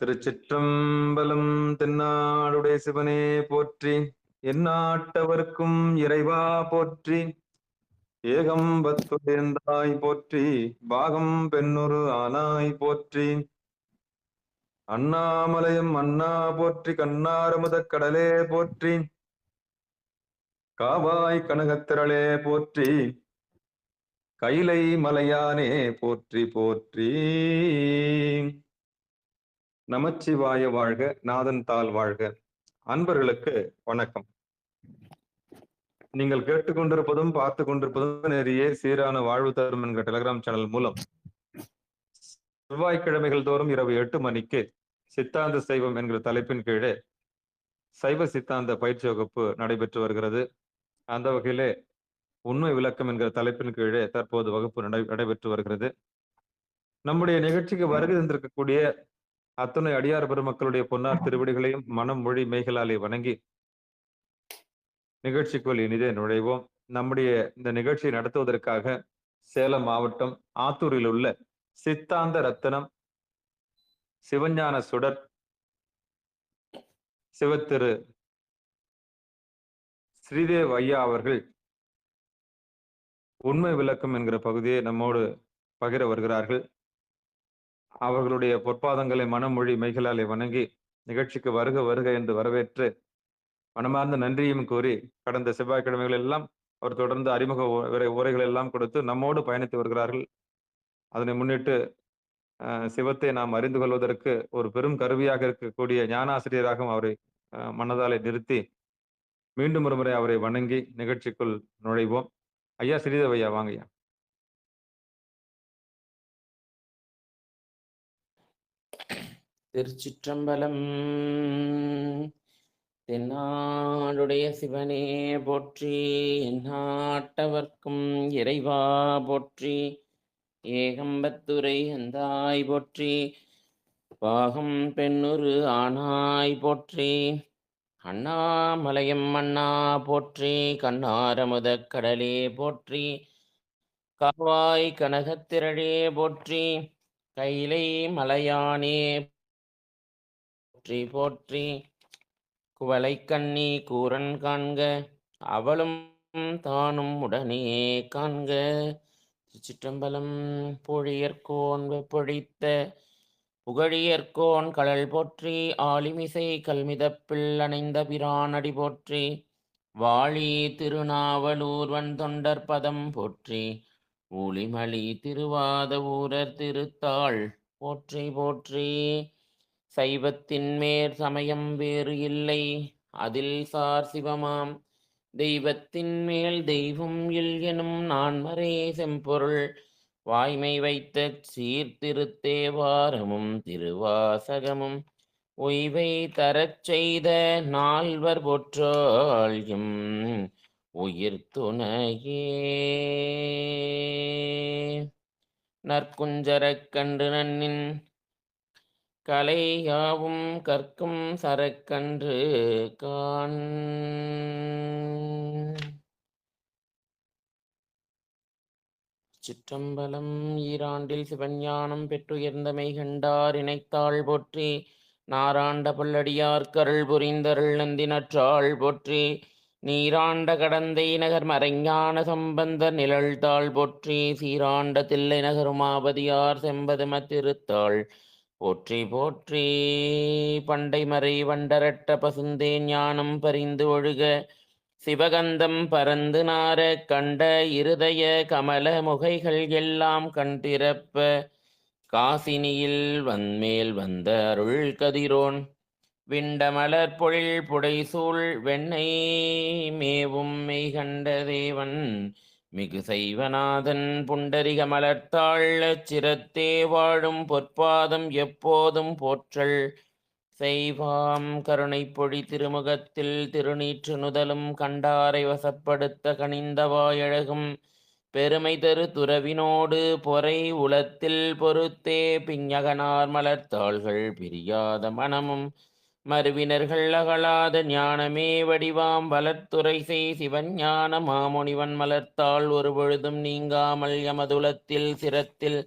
திருச்சிற்றம்பலம். தென்னாடுடைய சிவனே போற்றி, எந்நாட்டவர்க்கும் இறைவா போற்றி, ஏகம்பத்துயர்ந்தாய் போற்றி, பாகம் பெண்ணுரு ஆனாய் போற்றி, அண்ணாமலையும் அண்ணா போற்றி, கண்ணாரமுதக் கடலே போற்றி, காவாய் கனகத்திரளே போற்றி, கைலை மலையானே போற்றி போற்றி. நமச்சிவாய வாழ்க, நாதன் தாள் வாழ்க. அன்பர்களுக்கு வணக்கம். நீங்கள் கேட்டுக்கொண்டிருப்பதும் பார்த்து கொண்டிருப்பதும் நெறியே சீரான வாழ்வு தரும் என்கிற டெலிகிராம் சேனல் மூலம் செவ்வாய்க்கிழமைகள் தோறும் இரவு 8 மணிக்கு சித்தாந்த சைவம் என்கிற தலைப்பின் கீழே சைவ சித்தாந்த பயிற்சி வகுப்பு நடைபெற்று வருகிறது. அந்த வகையிலே உண்மை விளக்கம் என்கிற தலைப்பின் கீழே தற்போது வகுப்பு நடைபெற்று வருகிறது. நம்முடைய நிகழ்ச்சிக்கு வருகை தந்திருக்கக்கூடிய அத்துணை அடியார் பெருமக்களுடைய பொன்னார் திருவடிகளையும் மனம் மொழி மெய்களாலே வணங்கி நிகழ்ச்சிக்குள் இனிதே நுழைவோம். நம்முடைய இந்த நிகழ்ச்சியை நடத்துவதற்காக சேலம் மாவட்டம் ஆத்தூரில் உள்ள சித்தாந்த ரத்தனம் சிவஞான சுடர் சிவத்திரு ஸ்ரீதேவ் ஐயா அவர்கள் உண்மை விளக்கம் என்கிற பகுதியை நம்மோடு பகிர வருகிறார்கள். அவர்களுடைய பொற்பாதங்களை மனமொழி மெய்களாலே வணங்கி நிகழ்ச்சிக்கு வருக வருக என்று வரவேற்று மனமார்ந்த நன்றியும் கூறி கடந்த செவ்வாய்க்கிழமைகள் எல்லாம் அவர் தொடர்ந்து அறிமுக உரைகள் எல்லாம் கொடுத்து நம்மோடு பயணித்து வருகிறார்கள். அதனை முன்னிட்டு சிவத்தை நாம் அறிந்து கொள்வதற்கு ஒரு பெரும் கருவியாக இருக்கக்கூடிய ஞானாசிரியராகவும் அவரை மனதாலே நிறுத்தி மீண்டும் ஒரு முறை அவரை வணங்கி நிகழ்ச்சிக்குள் நுழைவோம். ஐயா ஸ்ரீதேவ் ஐயா, வாங்கய்யா. திருச்சிற்றம்பலம். தென்னாடுடைய சிவனே போற்றி, எந்நாட்டவர்க்கும் இறைவா போற்றி, ஏகம்பத்துரை அந்தாய் போற்றி, பாகம் பெண்ணுரு ஆனாய் போற்றி, அண்ணாமலையம் மன்னா போற்றி, கண்ணாரமுதக் கடலே போற்றி, காவாய் கனகத்திரளே போற்றி, கைலை மலையானே போற்றி போற்றி, குவளை கண்ணி கூரன் காண்க, அவளும் தானும் உடனே காண்க. சிற்றம்பலம். பொழியற்கோன் வெப்பொழித்த புகழியற்கோன் கடல் போற்றி, ஆலிமிசை கல்மிதப்பில் அணைந்த பிரானடி போற்றி, வாழி திருநாவலூர் வன் தொண்டர் பதம் போற்றி, ஊழிமலி திருவாத ஊரர் திருத்தாள் போற்றி போற்றி. சைவத்தின் மேற் சமயம் வேறு இல்லை, அதில் சார் சிவமாம் தெய்வத்தின் மேல் தெய்வம் இல் எனும் நான்மறை செம்பொருள், வாய்மை வைத்த சீர்திருத்தேவாரமும் திருவாசகமும் உய்வை தரச் செய்த நால்வர் போற்றாள்யும் உயிர் துணையே. நற்குஞ்சரக் கன்று நன்னின் கலையாவும் கற்கும் சரக்கன்று கான். சிற்றம்பலம். ஈராண்டில் சிவஞானம் பெற்றுயர்ந்த மெய்கண்டார் இணைத்தாள் போற்றி, நாராண்ட பல்லடியார் கருள் புரிந்தருள் நந்தினற்றாள் போற்றி, நீராண்ட கடந்தை நகர் மறைஞான சம்பந்தர் நிழல்தாள் போற்றி, சீராண்ட தில்லை நகருமாபதியார் செம்பதும திருத்தாள் போற்றி போற்றி. பண்டை மறை வண்டரட்ட பசுந்தே ஞானம் பரிந்து ஒழுக, சிவகந்தம் பரந்து நார கண்ட இருதய கமல முகைகள் எல்லாம் கண்டிரப்ப, காசினியில் வன்மேல் வந்த அருள் கதிரோன் விண்டமலர் பொழில் புடைசூழ் வெண்ணை மேவும் மெய்கண்ட தேவன் மிகு சைவநாதன் புண்டரிக மலர்த்தாள் சிரத்தே வாழும் பொற்பாதம் எப்போதும் போற்றல் செய்வாம். கருணை பொழி திருமுகத்தில் திருநீற்று நுதலும் கண்டாரை வசப்படுத்த கனிந்தவாயழகும் பெருமை தரு துறவினோடு பொறை உளத்தில் பொறுத்தே பிஞகனார் மலர்த்தாள்கள் பிரியாத மனமும் மறுவினர்கள் அகலாத ஞானமே வடிவாம் வளர்த்துறை செய் சிவஞான மாமுனிவன் மலர்த்தாள் ஒரு பொழுதும் நீங்காமல் யமதுலத்தில் சிரத்தில்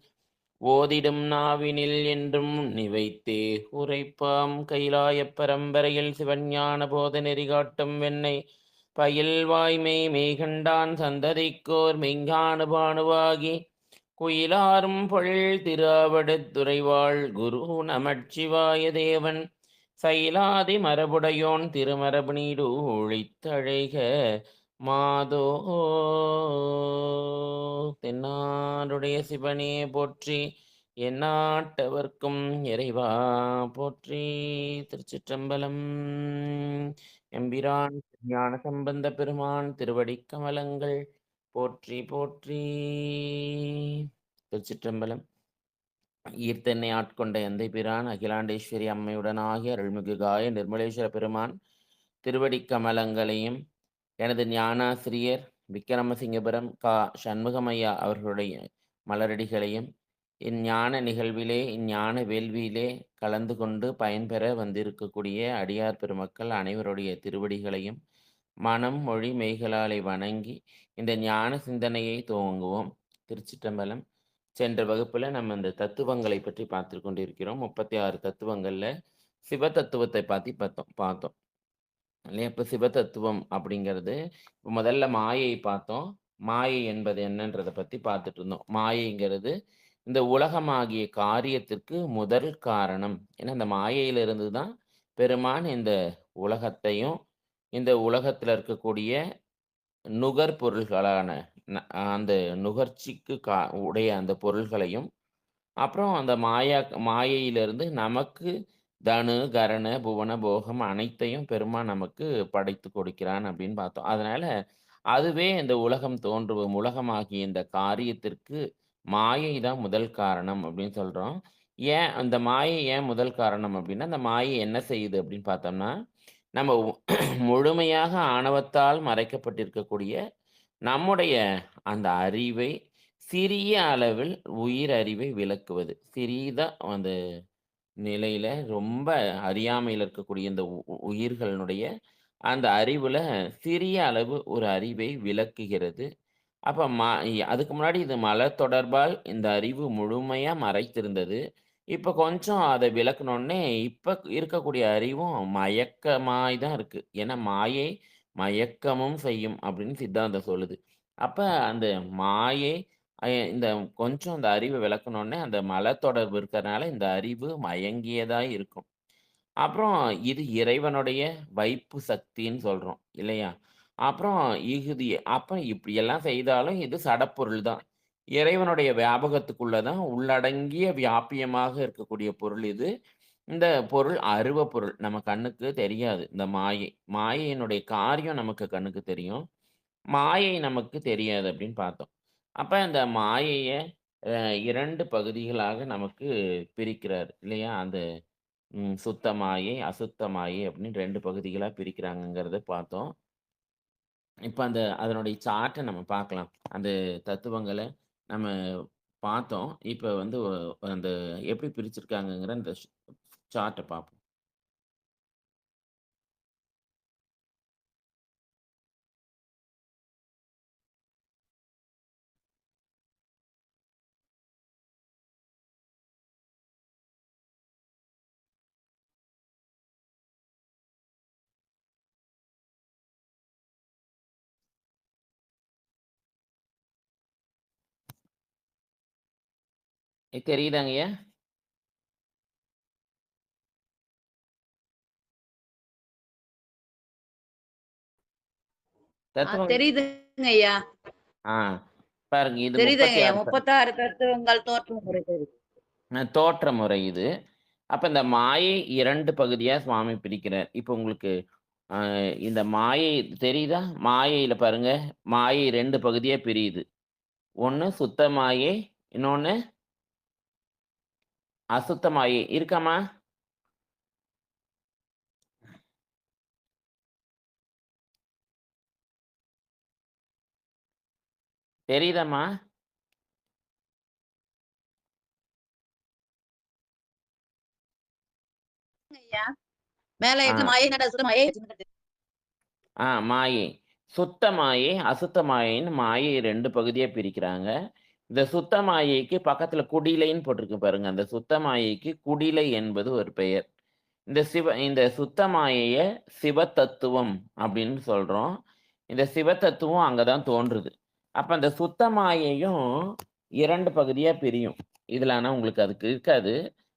ஓதிடும் நாவினில் என்றும் நிவைத்தே உரைப்பாம் கைலாயப் பரம்பரையில் சிவஞான போத நெறி காட்டும் வெண்ணை பயில் வாய்மை மெய்கண்டான் சந்ததிக்கோர் மெய்ஞான பானுவாகி குயிலாரும் பொழில் திருவடுத்துறைவாள் குரு நமச்சிவாய தேவன் சைலாதி மரபுடையோன் திருமரபு நீடு ஒழித்தழைக மாதோ. தென்னாடுடைய சிவனே போற்றி, எந்நாட்டவர்க்கும் இறைவா போற்றி. திருச்சிற்றம்பலம். எம்பிரான் ஞான சம்பந்த பெருமான் திருவடிக் கமலங்கள் போற்றி போற்றி. திருச்சிற்றம்பலம். ஈர்த்தென்னை ஆட்கொண்ட எந்தை பிரான் அகிலாண்டேஸ்வரி அம்மையுடனாகிய அருள்மிகு காய நிர்மலேஸ்வர பெருமான் திருவடிக் கமலங்களையும் எனது ஞானாசிரியர் விக்கிரமசிங்கபுரம் சண்முகமையா அவர்களுடைய மலரடிகளையும் இஞ்ஞான நிகழ்விலே இஞ்ஞான வேள்வியிலே கலந்து கொண்டு பயன்பெற வந்திருக்கக்கூடிய அடியார் பெருமக்கள் அனைவருடைய திருவடிகளையும் மனம் மொழி மெய்களாலை வணங்கி இந்த ஞான சிந்தனையை துவங்குவோம். திருச்சிற்றம்பலம். சென்ற வகுப்புல நம்ம இந்த தத்துவங்களை பற்றி பார்த்து கொண்டிருக்கிறோம். 36 தத்துவங்கள்ல சிவ தத்துவத்தை பற்றி பார்த்தோம் இல்லையா? இப்போ சிவ தத்துவம் அப்படிங்கிறது முதல்ல மாயை பார்த்தோம். மாயை என்பது என்னன்றதை பற்றி பார்த்துட்டு இருந்தோம். மாயைங்கிறது இந்த உலகமாகிய காரியத்திற்கு முதல் காரணம். ஏன்னா இந்த மாயையிலிருந்து தான் பெருமான் இந்த உலகத்தையும் இந்த உலகத்தில் இருக்கக்கூடிய நுகர் பொருள்களான அந்த நுகர்ச்சிக்கு உடைய அந்த பொருள்களையும் அப்புறம் அந்த மாயையிலிருந்து நமக்கு தனு கரண புவன போகம் அனைத்தையும் பெருமான் நமக்கு படைத்து கொடுக்கிறான் அப்படின்னு பார்த்தோம். அதனால அதுவே இந்த உலகம் தோன்றும் உலகமாகிய இந்த காரியத்திற்கு மாயை தான் முதல் காரணம் அப்படின்னு சொல்றோம். ஏன் அந்த மாயை ஏன் முதல் காரணம் அப்படின்னா, அந்த மாயை என்ன செய்யுது அப்படின்னு பார்த்தோம்னா, நம்ம முழுமையாக ஆணவத்தால் மறைக்கப்பட்டிருக்கக்கூடிய நம்முடைய அந்த அறிவை சிறிய அளவில் உயிர் அறிவை விளக்குவது. சிறிதா அந்த நிலையில ரொம்ப அறியாமையில் இருக்கக்கூடிய இந்த உயிர்களுடைய அந்த அறிவுல சிறிய அளவு ஒரு அறிவை விளக்குகிறது. அப்ப அதுக்கு முன்னாடி இது மலர் தொடர்பால் இந்த அறிவு முழுமையா மறைத்திருந்தது. இப்ப கொஞ்சம் அதை விளக்குனோடனே இப்ப இருக்கக்கூடிய அறிவும் மயக்கமாய் தான் இருக்கு. ஏன்னா மாயை மயக்கமும் செய்யும் அப்படின்னு சித்தாந்தம் சொல்லுது. அப்ப அந்த மாயை இந்த கொஞ்சம் அந்த அறிவை விளக்குனோடனே அந்த மலத்தொடர்பு இருக்கிறனால இந்த அறிவு மயங்கியதா இருக்கும். அப்புறம் இது இறைவனுடைய வைப்பு சக்தின்னு சொல்றோம் இல்லையா? அப்புறம் இகுதி அப்ப இப்படியெல்லாம் செய்தாலும் இது சடப்பொருள் தான். இறைவனுடைய வியாபகத்துக்குள்ள தான் உள்ளடங்கிய வியாபியமாக இருக்கக்கூடிய பொருள் இது. இந்த பொருள் அருவ பொருள். நம்ம கண்ணுக்கு தெரியாது. இந்த மாயை. மாயையினுடைய காரியம் நமக்கு கண்ணுக்கு தெரியும். மாயை நமக்கு தெரியாது அப்படின்னு பார்த்தோம். அப்ப அந்த மாயைய 2 பகுதிகளாக நமக்கு பிரிக்கிறார் இல்லையா? அந்த சுத்த மாயை, அசுத்த மாயை அப்படின்னு 2 பகுதிகளா பிரிக்கிறாங்கங்கிறத பார்த்தோம். இப்ப அதனுடைய சார்ட்ட நம்ம பார்க்கலாம். அந்த தத்துவங்கள நம்ம பார்த்தோம். இப்ப வந்து அந்த எப்படி பிரிச்சிருக்காங்கங்கிற அந்த சார்ட்ட பார்ப்போம். தெரியுதாங்கய்யா? தத்துவம் தெரியுதுங்க ஐயா. பாருங்க இது தெரியுதுங்க ஐயா. 36 தத்துவங்கள் தோற்ற முறை இது. அப்ப இந்த மாயை 2 பகுதியா சுவாமி பிரிக்கிறார். இப்ப உங்களுக்கு இந்த மாயை தெரியுதா? மாயையில பாருங்க, மாயை 2 பகுதியா பிரியுது. ஒண்ணு சுத்த மாயை, இன்னொன்னு அசுத்த மாயை. இருக்காமா? தெரியுதாம்மா? மேல இருக்க மாயை அசுத்த மாயை. மாயை. சுத்த மாயை, அசுத்த மாயைன்னு மாயை 2 பகுதியா பிரிக்கிறாங்க. இந்த சுத்தமாயைக்கு பக்கத்துல குடிலைன்னு போட்டிருக்கு பாருங்க. அந்த சுத்தமாயைக்கு குடிலை என்பது ஒரு பெயர். இந்த சுத்தமாயைய சிவதத்துவம் அப்படின்னு சொல்றோம். இந்த சிவதத்துவம் அங்க தான் தோன்றுது. அப்ப அந்த சுத்தமாயையும் 2 பகுதியா பிரியும். இதுல ஆனா உங்களுக்கு அதுக்கு இருக்காது.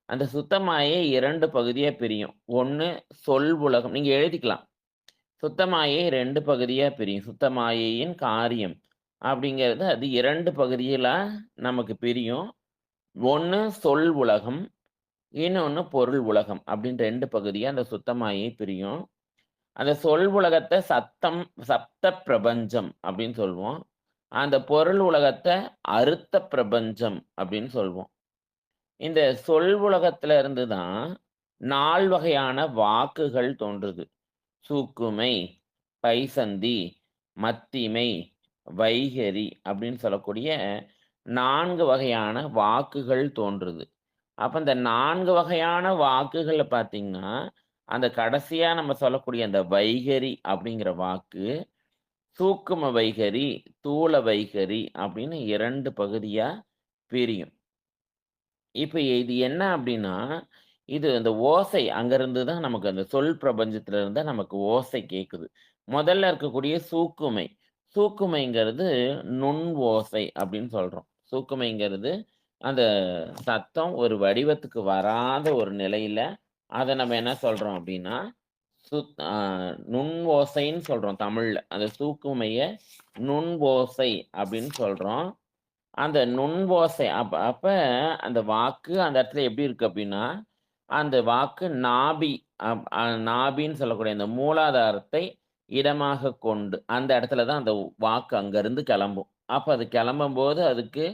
அந்த சுத்தமாயை 2 பகுதியா பிரியும். ஒண்ணு சொல் உலகம். நீங்க எழுதிக்கலாம். சுத்தமாயை 2 பகுதியா பிரியும். சுத்தமாயையின் காரியம் அப்படிங்கிறது அது 2 பகுதியிலா நமக்கு பிரியும். ஒண்ணு சொல் உலகம், இன்னொன்னு பொருள் உலகம் அப்படின்னு 2 பகுதியா அந்த சுத்தமாயை பிரியும். அந்த சொல் உலகத்த சப்த பிரபஞ்சம் அப்படின்னு சொல்வோம். அந்த பொருள் உலகத்த அருத்த பிரபஞ்சம் அப்படின்னு சொல்வோம். இந்த சொல் உலகத்துல இருந்து தான் 4 வகையான வாக்குகள் தோன்றுது. சூக்குமை, பைசந்தி, மத்திமை, வைகரி அப்படின்னு சொல்லக்கூடிய 4 வகையான வாக்குகள் தோன்றுது. அப்ப இந்த 4 வகையான வாக்குகள பார்த்தீங்கன்னா, அந்த கடைசியா நம்ம சொல்லக்கூடிய அந்த வைகரி அப்படிங்கிற வாக்கு, சூக்கும வைகரி, தூல வைகரி அப்படின்னு 2 பகுதியா பிரியும். இப்ப இது என்ன அப்படின்னா, இது அந்த ஓசை அங்கருந்து தான் நமக்கு அந்த சொல் பிரபஞ்சத்துல இருந்து தான் நமக்கு ஓசை கேட்குது. முதல்ல இருக்கக்கூடிய சூக்குமை. சூக்குமைங்கிறது நுண் ஓசை அப்படின்னு சொல்றோம். சூக்குமைங்கிறது அந்த சத்தம் ஒரு வடிவத்துக்கு வராத ஒரு நிலையில, அத நம்ம என்ன சொல்றோம் அப்படின்னா, சுத் அ நுண் ஓசைன்னு சொல்றோம் தமிழ்ல. அந்த சூக்குமைய நுண் ஓசை அப்படின்னு சொல்றோம். அந்த நுண்வோசை அப்ப அப்ப அந்த வாக்கு அந்த இடத்துல எப்படி இருக்கு அப்படின்னா, அந்த வாக்கு நாபி நாபின்னு சொல்லக்கூடிய அந்த மூலாதாரத்தை இடமாக கொண்டு, அந்த இடத்துல தான் அந்த வாக்கு அங்கருந்து கிளம்பும். அப்ப அது கிளம்பும்போது அதுக்கு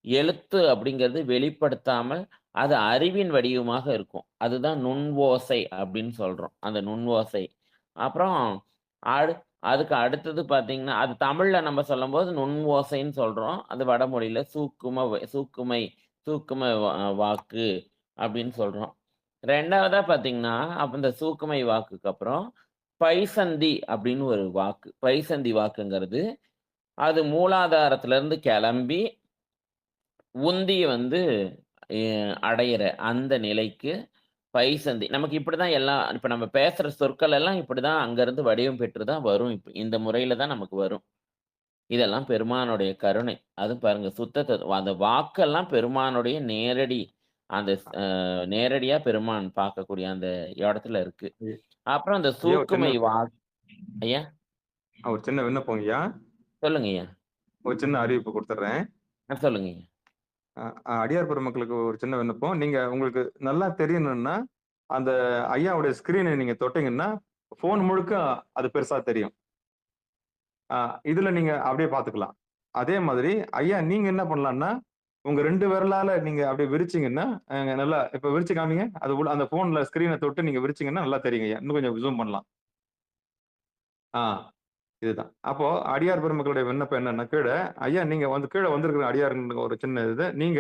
எழுத்து அப்படிங்கிறது வெளிப்படுத்தாமல், அது அறிவின் வடிவமாக இருக்கும். அதுதான் நுண்வோசை அப்படின்னு சொல்றோம். அந்த நுண்வோசை. அப்புறம் அடு அதுக்கு அடுத்தது பார்த்தீங்கன்னா, அது தமிழ்ல நம்ம சொல்லும்போது நுண்ஓசைன்னு சொல்றோம். அது வடமொழியில சூக்குமை வாக்கு அப்படின்னு சொல்றோம். 2வதா பார்த்தீங்கன்னா, அப்ப இந்த சூக்குமை வாக்குக்கு அப்புறம் பைசந்தி அப்படின்னு ஒரு வாக்கு. பைசந்தி வாக்குங்கிறது, அது மூலாதாரத்திலிருந்து கிளம்பி உந்திய வந்து எ அடையிற அந்த நிலைக்கு பைசந்தி. நமக்கு இப்படிதான் இப்ப நம்ம பேசுற சொற்கள் எல்லாம் இப்படிதான் அங்கருந்து வடிவம் பெற்று தான் வரும். இந்த முறையில தான் நமக்கு வரும். இதெல்லாம் பெருமானுடைய கருணை. அதுவும் பாருங்க அந்த வாக்கெல்லாம் பெருமானுடைய நேரடி அந்த நேரடியா பெருமான் பார்க்கக்கூடிய அந்த இடத்துல இருக்கு. ஐயா, அப்புறம் அந்த ஐயா, ஒரு சின்ன சூக்குமை ஐயா? ஒரு சின்ன விண்ணப்பம் ஐயா. சொல்லுங்க ஐயா. ஒரு சின்ன அறிவிப்பு குடுத்துடுறேன். சொல்லுங்க ஐயா. அடியார் பெருமக்களுக்கு ஒரு சின்ன விண்ணப்பம். நீங்க உங்களுக்கு நல்லா தெரியணும்னா, அந்த ஐயாவுடைய ஸ்கிரீனை நீங்க தொட்டீங்கன்னா, ஃபோன் முழுக்க அது பெருசா தெரியும். இதுல நீங்க அப்படியே பார்த்துக்கலாம். அதே மாதிரி ஐயா நீங்க என்ன பண்ணலாம்னா, உங்க 2 விரலால நீங்க அப்படியே விரிச்சீங்கன்னா, நல்லா இப்ப விரிச்சு காமிங்க. அது உள்ள அந்த ஃபோன்ல ஸ்கிரீன தொட்டு நீங்க விரிச்சீங்கன்னா நல்லா தெரியுங்க ஐயா. இன்னும் கொஞ்சம் ஜூம் பண்ணலாம். ஆ இதுதான். அப்போ அடியார் பெருமக்களுடைய விண்ணப்பம் என்னன்னா, ஐயா நீங்க வந்து கீழ வந்திருக்கிற அடியார்ன்னு ஒரு சின்ன இது. நீங்க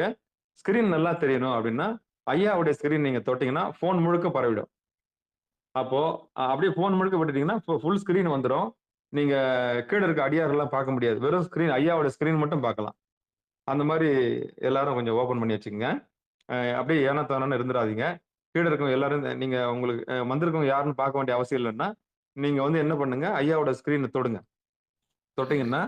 ஸ்கிரீன் நல்லா தெரியணும் அப்படின்னா, ஐயாவுடைய ஸ்கிரீன் நீங்க தொட்டீங்கன்னா, ஃபோன் முழுக்க பரவிடும். அப்போ அப்படியே ஃபோன் முழுக்க விட்டுட்டீங்கன்னா, ஃபுல் ஸ்கிரீன் வந்துரும். நீங்க கீழ இருக்க அடியார்கள்லாம் பார்க்க முடியாது. வெறும் ஸ்கிரீன் ஐயாவோட ஸ்கிரீன் மட்டும் பார்க்கலாம். அந்த மாரி எல்லாரும் கொஞ்சம் ஓப்பன் பண்ணி வச்சுக்கங்க. அப்படியே ஏனோ தானோன்னு இருந்துறாதீங்க. கீழ இருக்கவங்க எல்லாரும் நீங்க உங்களுக்கு வந்திருக்கவங்க யாருன்னு பார்க்க வேண்டிய அவசியம் இல்லன்னா, நீங்க வந்து என்ன பண்ணுங்க, ஐயாவோட ஸ்கிரீன தொடுங்க. தொட்டீங்கன்னா,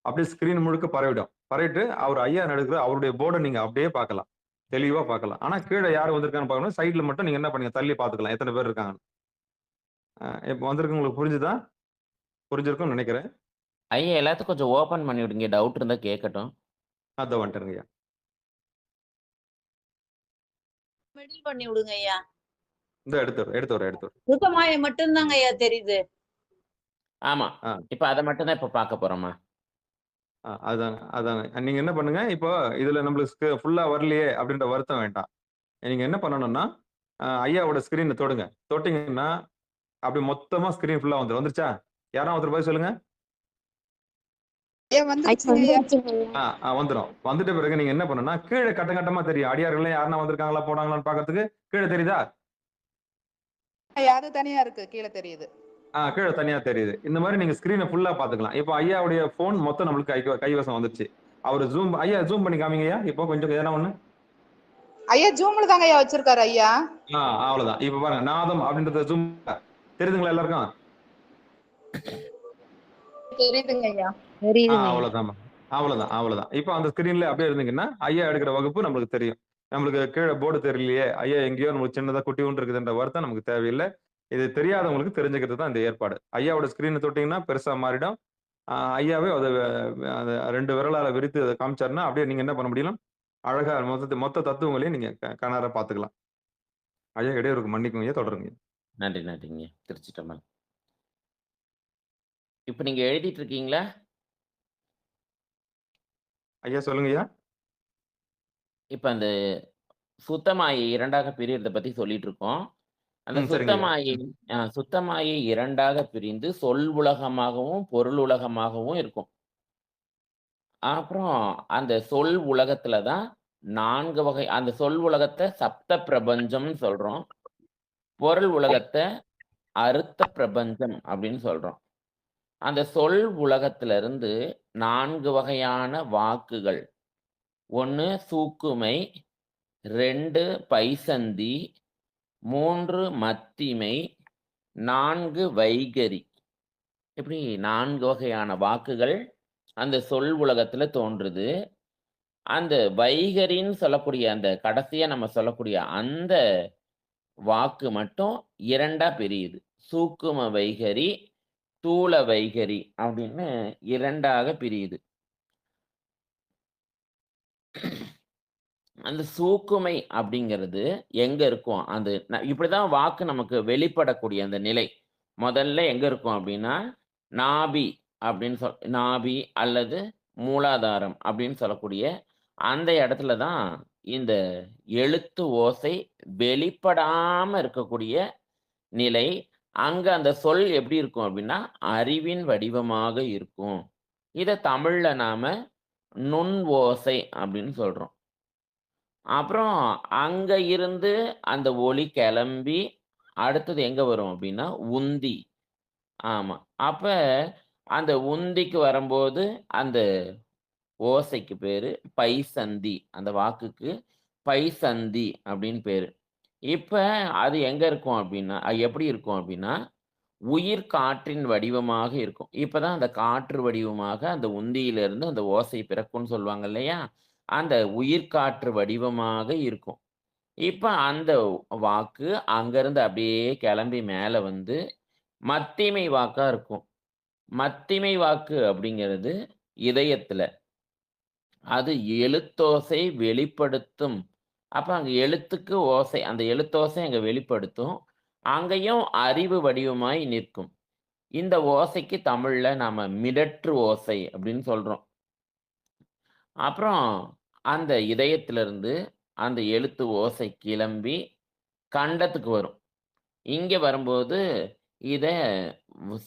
அப்படியே ஸ்கிரீன் முழுக்க பரவிடும். பரவிட்டு அவர் ஐயா நடக்கிற அவருடைய போர்ட நீங்க அப்படியே பார்க்கலாம். தெளிவா பார்க்கலாம். ஆனா கீழ யார் வந்திருக்கான்னு பார்க்கணும். சைடுல மட்டும் நீங்க என்ன பண்ணுங்க, தள்ளி பார்த்துக்கலாம். எத்தன பேர் இருக்காங்கன்னு. இப்ப வந்திருக்கவங்களுக்கு புரிஞ்சுதா? புரிஞ்சிருக்கும்னு நெனைக்கிறேன். ஐயா எல்லாத்துக்கும் கொஞ்சம் ஓப்பன் பண்ணி விடுங்க. டவுட் இருந்தா கேட்கட்டும். அதோ வந்துட்டேனுங்கய்யா. மிடில் பண்ணி விடுங்க ஐயா. இந்தா எடுத்து வரேன். சுத்தமாய மட்டும்தாங்க ஐயா தெரியுது. ஆமா. ஆ. இப்ப அத மட்டும் தான் இப்ப பார்க்க போறோமா? அதாங்க. நீங்க என்ன பண்ணுங்க, இப்போ இதுல நம்மளுக்கு ஃபுல்லா வரலையே அப்படின்ற வருத்தம் வேண்டாம். நீங்க என்ன பண்ணணும்னா, ஐயாவோட ஸ்கிரீன தொடுங்க. தொட்டீங்கன்னா, அப்படியே மொத்தமா ஸ்கிரீன் ஃபுல்லா வந்துரும். வந்துருச்சா? யாராவது ஒருத்தர் பதில் சொல்லுங்க. வந்துரும். வந்துட்ட பிறகு நீங்க என்ன பண்ணணும்னா, கீழ கட்டம் கட்டமா தெரியும். அடியார்கள்லாம் யாருன்னா வந்திருக்காங்களா, போனாங்களான்னு பார்க்கறதுக்கு கீழ தெரியுதா? அது தனியா இருக்கு. கீழ தெரியுது. கீழ தனியா தெரியுது. இந்த மாரி நீங்க ஸ்கிரீன ஃபுல்லா பார்த்துக்கலாம். இப்போ ஐயாவுடைய ஃபோன் மொத்தம் நம்மளுக்கு கைவசம் வந்துருச்சு. அவரு ஜூம் ஐயா ஜூம் பண்ணி காமிங்கய்யா. இப்போ கொஞ்சம் எதனா ஒண்ணு. ஐயா ஜூம்ல தாங்க ஐயா வச்சிருக்காரு ஐயா. அவ்வளவுதான். இப்ப பாருங்க, நாதம் அப்படின்றத ஜூம் தெரியுதுங்களா எல்லாருக்கும்? தெரியுதுங்க ஐயா. அவ்வளவுதான் அவ்வளவுதான் அவ்வளவுதான். இப்ப அந்த ஸ்கிரீன்ல அப்படியே இருந்தீங்கன்னா ஐயா எடுக்கிற வகுப்பு நம்மளுக்கு தெரியும். நம்மளுக்கு கீழே போர்டு தெரியலையே, ஐயா எங்கேயோ நம்மளுக்கு சின்னதா குட்டி ஒன்று இருக்குதுன்ற வருத்தம் நமக்கு தேவையில்லை. இது தெரியாதவங்களுக்கு தெரிஞ்சுக்கிறது தான் இந்த ஏற்பாடு. ஐயாவோட ஸ்கிரீனை தொட்டீங்கன்னா பெருசா மாறிடும். ஐயாவே அதை அந்த 2 விரலால விரித்து அதை காமிச்சாருன்னா அப்படியே நீங்க என்ன பண்ண முடியும், அழகா மொத்த தத்துவங்களையும் நீங்க கணார பாத்துக்கலாம். ஐயா இடையூறுக்கு மன்னிக்குங்க, தொடருங்க. நன்றி நன்றிங்க. திருச்சிட்டம்பலம். இப்ப நீங்க எழுதிட்டு இருக்கீங்களா? ஐயா சொல்லுங்க ஐயா. இப்ப அந்த சுத்தமாயை 2ஆக பிரியறத பத்தி சொல்லிட்டு இருக்கோம். அந்த சரிங்க ஐயா. சுத்தமாயை 2ஆக பிரிந்து சொல் உலகமாகவும் பொருள் உலகமாகவும் இருக்கும். அப்புறம் அந்த சொல் உலகத்துல தான் 4 வகை. அந்த சொல் உலகத்தை சப்த பிரபஞ்சம்னு சொல்றோம். பொருள் உலகத்தை அர்த்த பிரபஞ்சம் அப்படின்னு சொல்றோம். அந்த சொல் உலகத்துல இருந்து 4 வகையான வாக்குகள். 1 சூக்குமை, 2 பைசந்தி, 3 மத்திமை, 4 வைகரி. இப்படி 4 வகையான வாக்குகள் அந்த சொல் உலகத்துல தோன்றுது. அந்த வைகரின்னு சொல்லக்கூடிய அந்த கடைசியா நம்ம சொல்லக்கூடிய அந்த வாக்கு மட்டும் 2ஆ பிரியுது. சூக்கும வைகரி, தூல வைகரி அப்படின்னு 2ஆக பிரியுது. அந்த சூக்குமை அப்படிங்கிறது எங்க இருக்கும்? அந்த இப்படிதான் வாக்கு நமக்கு வெளிப்படக்கூடிய அந்த நிலை முதல்ல எங்க இருக்கும் அப்படின்னா, நாபி அப்படின்னு நாபி அல்லது மூலாதாரம் அப்படின்னு சொல்லக்கூடிய அந்த இடத்துல தான் இந்த எழுத்து ஓசை வெளிப்படாம இருக்கக்கூடிய நிலை. அங்க அந்த சொல் எப்படி இருக்கும் அப்படின்னா, அறிவின் வடிவமாக இருக்கும். இத தமிழ்ல நாம நுண் ஓசை அப்படின்னு சொல்றோம். அப்புறம் அங்க இருந்து அந்த ஒலி கிளம்பி அடுத்தது எங்க வரும் அப்படின்னா உந்தி. ஆமா. அப்ப அந்த உந்திக்கு வரும்போது அந்த ஓசைக்கு பேரு பைசந்தி. அந்த வாக்குக்கு பைசந்தி அப்படின்னு பேரு. இப்ப அது எங்க இருக்கும் அப்படின்னா, எப்படி இருக்கும் அப்படின்னா, உயிர் காற்றின் வடிவமாக இருக்கும். இப்பதான் அந்த காற்று வடிவமாக அந்த உந்தியிலிருந்து அந்த ஓசை பிறக்கும்னு சொல்லுவாங்க இல்லையா? அந்த உயிர் காற்று வடிவமாக இருக்கும். இப்ப அந்த வாக்கு அங்கிருந்து அப்படியே கிளம்பி மேல வந்து மத்திமை வாக்கா இருக்கும். மத்திமை வாக்கு அப்படிங்கிறது இதயத்துல. அது எழுத்தோசை வெளிப்படுத்தும். அப்ப அங்க எழுத்துக்கு ஓசை, அந்த எழுத்தோசை அங்க வெளிப்படுத்தும். அங்கேயும் அறிவு வடிவமாய் நிற்கும். இந்த ஓசைக்கு தமிழ்ல நாம மிடற்று ஓசை அப்படின்னு சொல்றோம். அப்புறம் அந்த இதயத்திலிருந்து அந்த எழுத்து ஓசை கிளம்பி கண்டத்துக்கு வரும். இங்க வரும்போது இத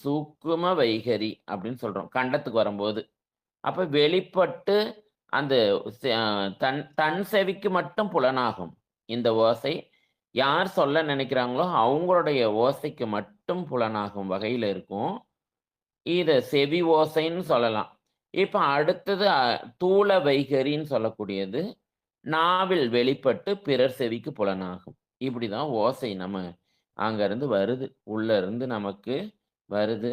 சூக்கும வைகரி அப்படின்னு சொல்றோம். கண்டத்துக்கு வரும்போது. அப்ப வெளிப்பட்டு அந்த தன் செவிக்கு மட்டும் புலனாகும் இந்த ஓசை. யார் சொல்ல நினைக்கிறாங்களோ அவங்களுடைய ஓசைக்கு மட்டும் புலனாகும் வகையில இருக்கும். இத செவி ஓசைன்னு சொல்லலாம். இப்ப அடுத்தது தூல வைகரின்னு சொல்லக்கூடியது நாவில் வெளிப்பட்டு பிறர் செவிக்கு புலனாகும். இப்படிதான் ஓசை நம்ம அங்க இருந்து வருது. உள்ள இருந்து நமக்கு வருது.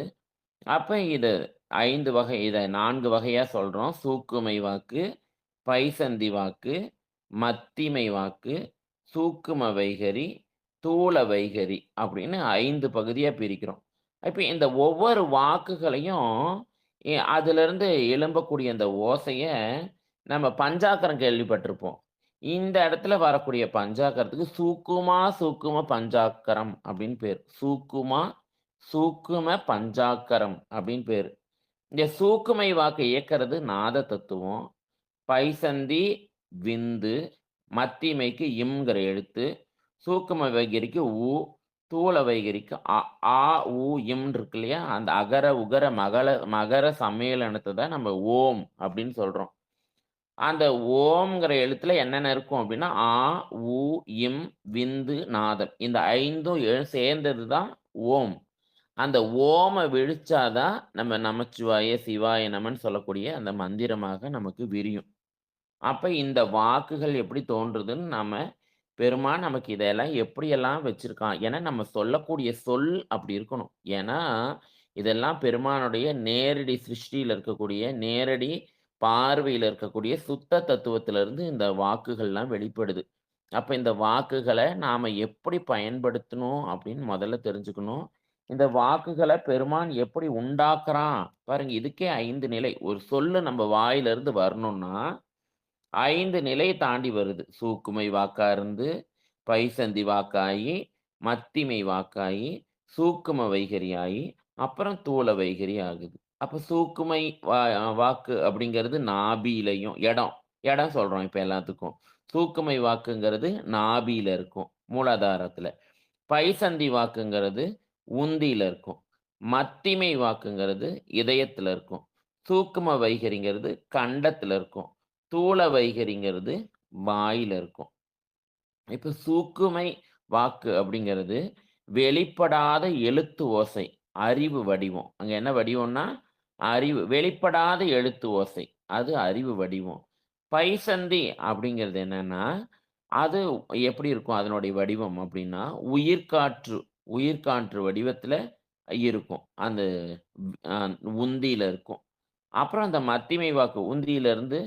அப்ப இது 5 வகை, இத 4 வகையா சொல்றோம். சூக்குமை வாக்கு, பைசந்தி வாக்கு, மத்திமை வாக்கு, சூக்கும வைகரி, தூல வைகரி அப்படின்னு 5 பகுதியா பிரிக்கிறோம். இப்ப இந்த ஒவ்வொரு வாக்குகளையும் அதிலிருந்து எழும்பக்கூடிய அந்த ஓசைய நம்ம பஞ்சாக்கரம் கேள்விப்பட்டிருப்போம். இந்த இடத்துல வரக்கூடிய பஞ்சாக்கரத்துக்கு சூக்கும பஞ்சாக்கரம் அப்படின்னு பேர். சூக்கும பஞ்சாக்கரம் அப்படின்னு பேரு. இந்த சூக்குமை வாக்கை இயக்கிறது நாத தத்துவம். பைசந்தி விந்து, மத்திமைக்கு இம்ங்கிற எழுத்து, சூக்கும வைகரிக்கு உ, தூல வைகரிக்கு ஆ உ இம் இருக்கு இல்லையா? அந்த அகர உகர மகர சம்மேளனத்தை தான் நம்ம ஓம் அப்படின்னு சொல்றோம். அந்த ஓம்ங்கிற எழுத்துல என்னென்ன இருக்கும் அப்படின்னா, ஆ உ இம் விந்து நாதம். இந்த 5ம் சேர்ந்தது தான் ஓம். அந்த ஓம விழிச்சாதான் நம்ம நமச்சிவாய சிவாய நமன்னு சொல்லக்கூடிய அந்த மந்திரமாக நமக்கு விரியும். அப்ப இந்த வாக்குகள் எப்படி தோன்றுதுன்னு பெருமான் நமக்கு இதெல்லாம் எப்படியெல்லாம் வச்சிருக்கான். ஏன்னா நம்ம சொல்லக்கூடிய சொல் அப்படி இருக்கணும். ஏன்னா இதெல்லாம் பெருமானுடைய நேரடி சிருஷ்டியில இருக்கக்கூடிய நேரடி பார்வையில இருக்கக்கூடிய சுத்த தத்துவத்திலிருந்து இந்த வாக்குகள்லாம் வெளிப்படுது. அப்ப இந்த வாக்குகள நாம எப்படி பயன்படுத்தணும் அப்படின்னு முதல்ல தெரிஞ்சுக்கணும். இந்த வாக்குகள பெருமான் எப்படி உண்டாக்குறான் பாருங்க. இதுக்கே 5 நிலை. ஒரு சொல்லு நம்ம வாயிலிருந்து வரணும்னா 5 நிலைய தாண்டி வருது. சூக்குமை வாக்கா இருந்து, பைசந்தி வாக்காயி, மத்திமை வாக்காயி, சூக்கும வைகரியாயி, அப்புறம் தூல வைகரி ஆகுது. அப்ப சூக்குமை வாக்கு அப்படிங்கிறது நாபியிலயும் இடம். இடம் சொல்றோம் இப்ப எல்லாத்துக்கும். சூக்குமை வாக்குங்கிறது நாபியில இருக்கும், மூலாதாரத்துல. பைசந்தி வாக்குங்கிறது உந்தியில இருக்கும். மத்திமை வாக்குங்கிறது இதயத்துல இருக்கும். சூக்கும வைகரிங்கிறது கண்டத்துல இருக்கும். தூல வைகரிங்கிறது வாயில இருக்கும். இப்ப சூக்குமை வாக்கு அப்படிங்கிறது வெளிப்படாத எழுத்து ஓசை, அறிவு வடிவம். அங்க என்ன வடிவம்னா அறிவு. வெளிப்படாத எழுத்து ஓசை, அது அறிவு வடிவம். பைசந்தி அப்படிங்கிறது என்னன்னா, அது எப்படி இருக்கும் அதனுடைய வடிவம் அப்படின்னா, உயிர்காற்று வடிவத்துல இருக்கும். அந்த அ உந்தியில இருக்கும். அப்புறம் அந்த மத்திமை வாக்கு உந்தியிலிருந்து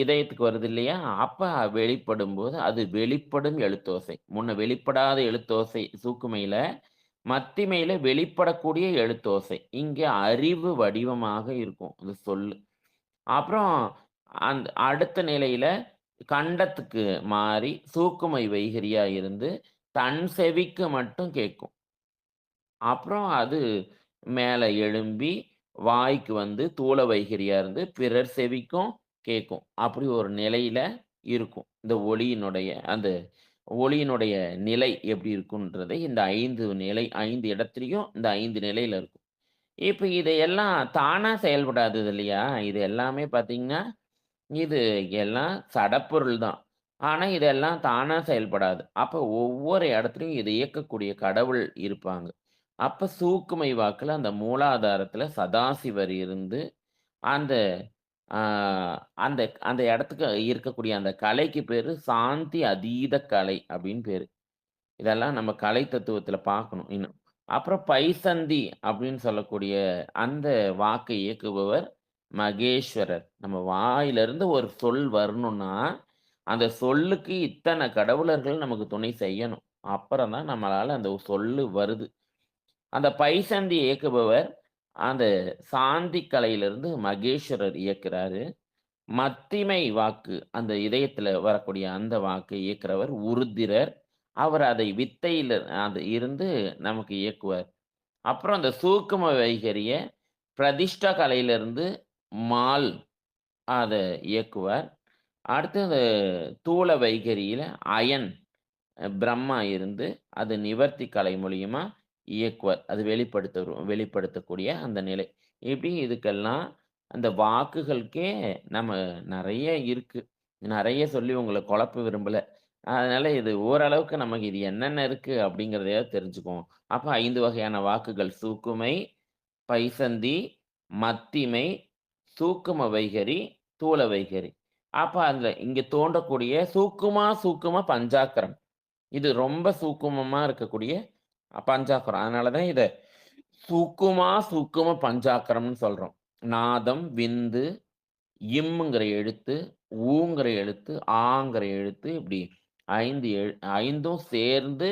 இதயத்துக்கு வருது இல்லையா? அப்ப வெளிப்படும்போது அது வெளிப்படும் எழுத்தோசை. முன்ன வெளிப்படாத எழுத்தோசை சூக்குமையில, மத்திமையில வெளிப்படக்கூடிய எழுத்தோசை. இங்க அறிவு வடிவமாக இருக்கும் அந்த சொல்லு. அப்புறம் அடுத்த நிலையில கண்டத்துக்கு மாறி சூக்குமை வைகரியா இருந்து தன் செவிக்கு மட்டும் கேட்கும். அப்புறம் அது மேல எழும்பி வாய்க்கு வந்து தூல வைகரியா இருந்து பிறர் செவிக்கும் கேட்கும். அப்படி ஒரு நிலையில இருக்கும். இந்த ஒளியினுடைய நிலை எப்படி இருக்குன்றதை இந்த 5 நிலை 5 இடத்துலயும் இந்த 5 நிலையில இருக்கும். இப்ப இதையெல்லாம் தானா செயல்படாதது இல்லையா? இது எல்லாமே பார்த்தீங்கன்னா, இது எல்லாம் சடப்பொருள் தான். ஆனா இதெல்லாம் தானா செயல்படாது. அப்ப ஒவ்வொரு இடத்துலயும் இதை இயக்கக்கூடிய கடவுள் இருப்பாங்க. அப்ப சூக்குமை வாக்குல அந்த மூலாதாரத்துல சதாசிவர் இருந்து அந்த ஆ அந்த அந்த இடத்துக்கு இருக்கக்கூடிய அந்த கலைக்கு பேரு சாந்தி அதீத கலை அப்படின்னு பேரு. இதெல்லாம் நம்ம கலை தத்துவத்துல பார்க்கணும் இன்னும். அப்புறம் பைசந்தி அப்படின்னு சொல்லக்கூடிய அந்த வாக்கை இயக்குபவர் மகேஸ்வரர். நம்ம வாயிலிருந்து ஒரு சொல் வரணும்னா, அந்த சொல்லுக்கு இத்தனை கடவுளர்கள் நமக்கு துணை செய்யணும். அப்புறம் தான் நம்மளால அந்த சொல்லு வருது. அந்த பைசந்தி இயக்குபவர் அந்த சாந்தி கலையிலிருந்து மகேஸ்வரர் இயக்குறாரு. மத்திமை வாக்கு அந்த இதயத்துல வரக்கூடிய அந்த வாக்கை இயக்குறவர் உருத்திரர். அவர் அதை வித்தையில அது இருந்து நமக்கு இயக்குவார். அப்புறம் அந்த சூக்கும வைகரிய பிரதிஷ்டா கலையிலிருந்து மால் அத இயக்குவார். அடுத்து அந்த தூல வைகரியில அயன் பிரம்மா இருந்து அது நிவர்த்தி கலை மூலியமா இயக்குவார். அது வெளிப்படுத்தக்கூடிய அந்த நிலை. இப்படி இதுக்கெல்லாம் அந்த வாக்குகளுக்கே நம்ம நெறைய இருக்கு. நெறைய சொல்லி உங்கள குழப்ப விரும்பல. அதனால இது ஓரளவுக்கு நமக்கு இது என்னென்ன இருக்கு அப்படிங்கிறதையாவது தெரிஞ்சுக்குவோம். அப்ப 5 வகையான வாக்குகள் சூக்குமை, பைசந்தி, மத்திமை, சூக்கும வைகரி, தூல வைகரி. அப்ப அதுல இங்க தோன்றக்கூடிய சூக்கும பஞ்சாக்கரம். இது ரொம்ப சூக்குமமா இருக்கக்கூடிய பஞ்சாக்கரம். அதனால தான் இத சூக்கும பஞ்சாக்கரம்னு சொல்றோம். நாதம், விந்து, இம்ங்கிற எழுத்து, ஊங்கிற எழுத்து, ஆங்கிற எழுத்து இப்படி 5ம் சேர்ந்து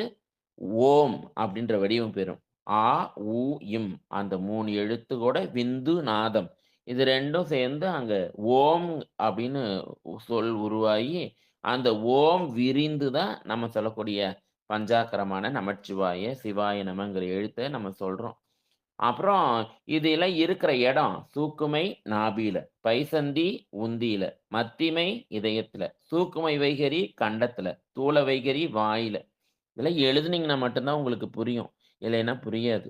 ஓம் அப்படின்ற வடிவம் பெறும். ஆ, உ, இம் அந்த 3 எழுத்துக்கூட விந்து, நாதம் இது 2ம் சேர்ந்து அங்க ஓம் அப்படின்னு சொல் உருவாகி, அந்த ஓம் விரிந்து தான் நம்ம சொல்லக்கூடிய பஞ்சாக்கரமான நமச்சிவாய, சிவாய நமங்கிற எழுத்த நம்ம சொல்றோம். அப்புறம் இதெல்லாம் இருக்கிற இடம் சூக்குமை நாபியில, பைசந்தி உந்தியில, மத்திமை இதயத்துல, சூக்குமை வைகரி கண்டத்துல, தூல வைகரி வாயில. இதெல்லாம் எழுதுனீங்கன்னா மட்டும்தான் உங்களுக்கு புரியும். இல்லைன்னா புரியாது.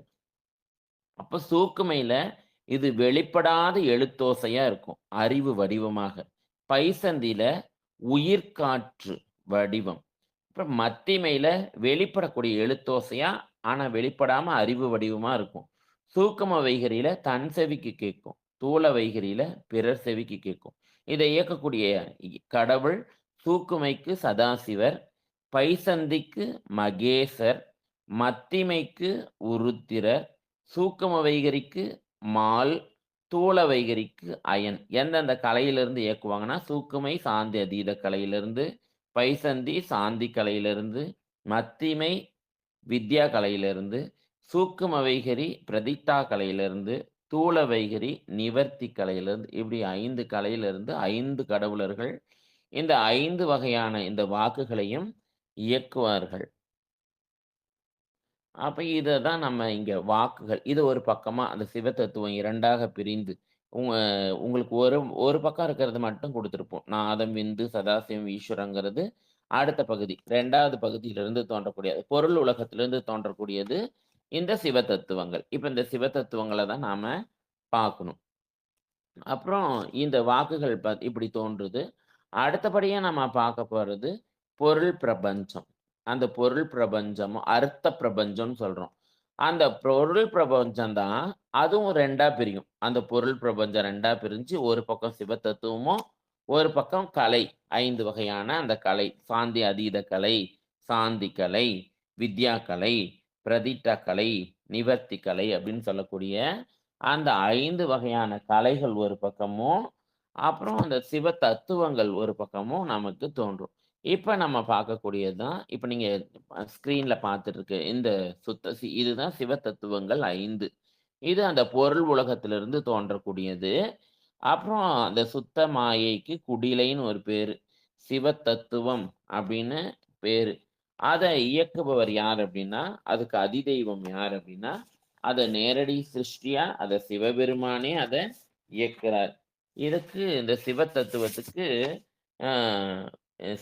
அப்ப சூக்குமையில இது வெளிப்படாத எழுத்தோசையா இருக்கும். அறிவு வடிவமாக. பைசந்தில உயிர்காற்று வடிவம். அப்புறம் மத்திமையில வெளிப்படக்கூடிய எழுத்தோசையா ஆனா வெளிப்படாம அறிவு வடிவமா இருக்கும். சூக்கும வைகரியில தன் செவிக்கு கேட்கும். தூல வைகரியில பிறர் செவிக்கு கேட்கும். இதை இயக்கக்கூடிய கடவுள் சூக்குமைக்கு சதாசிவர், பைசந்திக்கு மகேசர், மத்திமைக்கு உருத்திரர், சூக்கும வைகரிக்கு மால், தூல வைகரிக்கு அயன். எந்தெந்த கலையிலிருந்து இயக்குவாங்கன்னா, சூக்குமை சாந்தி அதீத கலையிலிருந்து, பைசந்தி சாந்தி கலையிலிருந்து, மத்திமை வித்யா கலையிலிருந்து, சூக்கும வைகரி பிரதிஷ்டா கலையிலிருந்து, தூல வைகரி நிவர்த்தி கலையிலிருந்து, இப்படி 5 கலையிலிருந்து 5 கடவுளர்கள் இந்த 5 வகையான இந்த வாக்குகளையும் இயக்குவார்கள். அப்ப இததான் நம்ம இங்க வாக்குகள். இது ஒரு பக்கமா அந்த சிவதத்துவம் 2ஆக பிரிந்து, உங்க உங்களுக்கு ஒரு பக்கம் இருக்கிறது மட்டும் குடுத்திருப்போம். நாதம், விந்து, சதாசிவம், ஈஸ்வரங்கிறது அடுத்த பகுதி. 2வது பகுதியிலிருந்து தோன்றக்கூடியது. பொருள் உலகத்திலிருந்து தோன்றக்கூடியது இந்த சிவதத்துவங்கள். இப்ப இந்த சிவதத்துவங்கள தான் நாம பார்க்கணும். அப்புறம் இந்த வாக்குகள் இப்படி தோன்றுது. அடுத்தபடியா நம்ம பார்க்க போறது பொருள் பிரபஞ்சம். அந்த பொருள் பிரபஞ்சம், அர்த்த பிரபஞ்சம்னு சொல்றோம். அந்த பொருள் பிரபஞ்சம் தான் அதுவும் 2ஆ பிரியும். அந்த பொருள் பிரபஞ்சம் 2ஆ பிரிஞ்சு ஒரு பக்கம் சிவதத்துவமும், ஒரு பக்கம் கலை. 5 வகையான அந்த கலை. சாந்தி அதீத கலை, சாந்தி கலை, வித்யா கலை, பிரதிஷ்டா கலை, நிவர்த்தி கலை அப்படின்னு சொல்லக்கூடிய அந்த 5 வகையான கலைகள் ஒரு பக்கமும், அப்புறம் அந்த சிவ தத்துவங்கள் ஒரு பக்கமும் நமக்கு தோன்றும். இப்ப நம்ம பார்க்கக்கூடியது தான், இப்ப நீங்க ஸ்க்ரீன்ல பார்த்துட்டு இருக்க இந்த இதுதான் சிவ தத்துவங்கள் 5. இது அந்த பொருள் உலகத்திலிருந்து தோன்றக்கூடியது. அப்புறம் அந்த சுத்த மாயைக்கு குடிலைன்னு ஒரு பேரு. சிவ தத்துவம் அப்படின்னு பேரு. அத இயக்குபவர் யார் அப்படின்னா, அதுக்கு அதிதெய்வம் யார் அப்படின்னா, அத நேரடி சிருஷ்டியா அத சிவபெருமானே அத இயக்குறார். இதுக்கு இந்த சிவ தத்துவத்துக்கு அ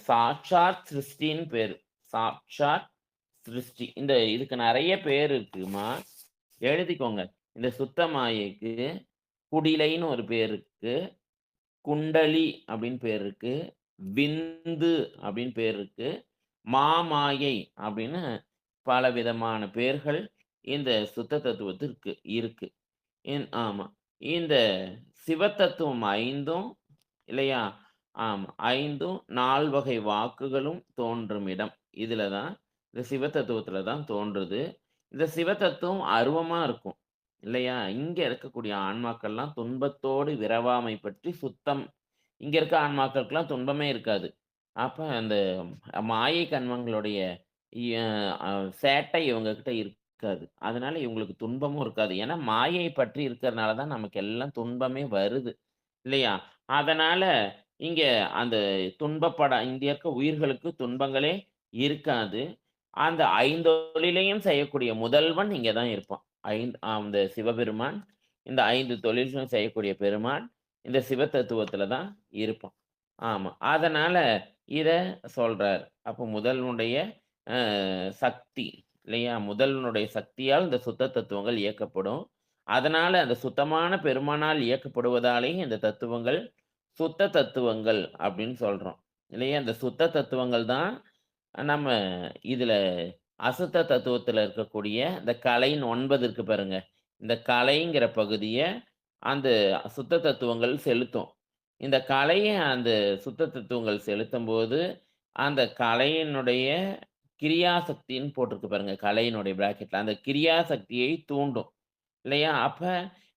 சாட்சாத் சிருஷ்டின்னு பேரு. சாட்சாத் சிருஷ்டி. இதுக்கு நெறைய பேர் இருக்குமா. எழுதிக்கோங்க. இந்த சுத்த மாயைக்கு குடிலைன்னு ஒரு பேர் இருக்கு. குண்டலி அப்படின்னு பேர் இருக்கு. விந்து அப்படின்னு பேர் இருக்கு. மாமாயை அப்படின்னு பலவிதமான பேர்கள் இந்த சுத்த தத்துவத்திற்கு இருக்கு. ஆமா. இந்த சிவத்தத்துவம் 5ம் இல்லையா? ஆமா. 5ம் 4 வகை வாக்குகளும் தோன்றும் இடம். இதுல தான் இந்த சிவத்தத்துவத்துல தான் தோன்றுது. இந்த சிவத்தத்துவம் அருவமா இருக்கும். இல்லையா? இங்க இருக்கக்கூடிய ஆன்மாக்கள்லாம் துன்பத்தோடு விரவாமை பற்றி சுத்தம். இங்க இருக்க ஆன்மாக்களுக்கெல்லாம் துன்பமே இருக்காது. அப்ப அந்த மாயை கன்மங்களுடைய ய அ சேட்டை இவங்க கிட்ட இருக்காது. அதனால இவங்களுக்கு துன்பமும் இருக்காது. ஏன்னா மாயை பற்றி இருக்கிறனால தான் நமக்கு எல்லாம் துன்பமே வருது. இல்லையா? அதனால இங்க அந்த இங்க இருக்க உயிர்களுக்கு துன்பங்களே இருக்காது. அந்த 5 தொழிலையும் செய்யக்கூடிய முதல்வன் இங்க தான் இருப்பான். அந்த சிவபெருமான் இந்த 5 தொழில்களும் செய்யக்கூடிய பெருமான் இந்த சிவதத்துவத்துல தான் இருப்பான். ஆமா. அதனால இத சொல்றார். அப்போ முதல்வனுடைய அ சக்தி இல்லையா? முதல்வனுடைய சக்தியால் இந்த சுத்த தத்துவங்கள் இயக்கப்படும். அதனால அந்த சுத்தமான பெருமானால் இயக்கப்படுவதாலேயே இந்த தத்துவங்கள் சுத்த தத்துவங்கள் அப்படின்னு சொல்றோம். இல்லையா? இந்த சுத்த தத்துவங்கள் தான் நம்ம இதுல அசுத்த தத்துவத்துல இருக்கக்கூடிய இந்த கலைன்னு 9 இருக்கு பாருங்க. இந்த கலைங்கிற பகுதிய அந்த சுத்த தத்துவங்கள் செலுத்தும். இந்த கலைய அந்த சுத்த தத்துவங்கள் செலுத்தும்போது, அந்த கலையினுடைய கிரியாசக்தின்னு போட்டிருக்கு பாருங்க. கலையினுடைய பிராக்கெட்ல. அந்த கிரியாசக்தியை தூண்டும். இல்லையா? அப்ப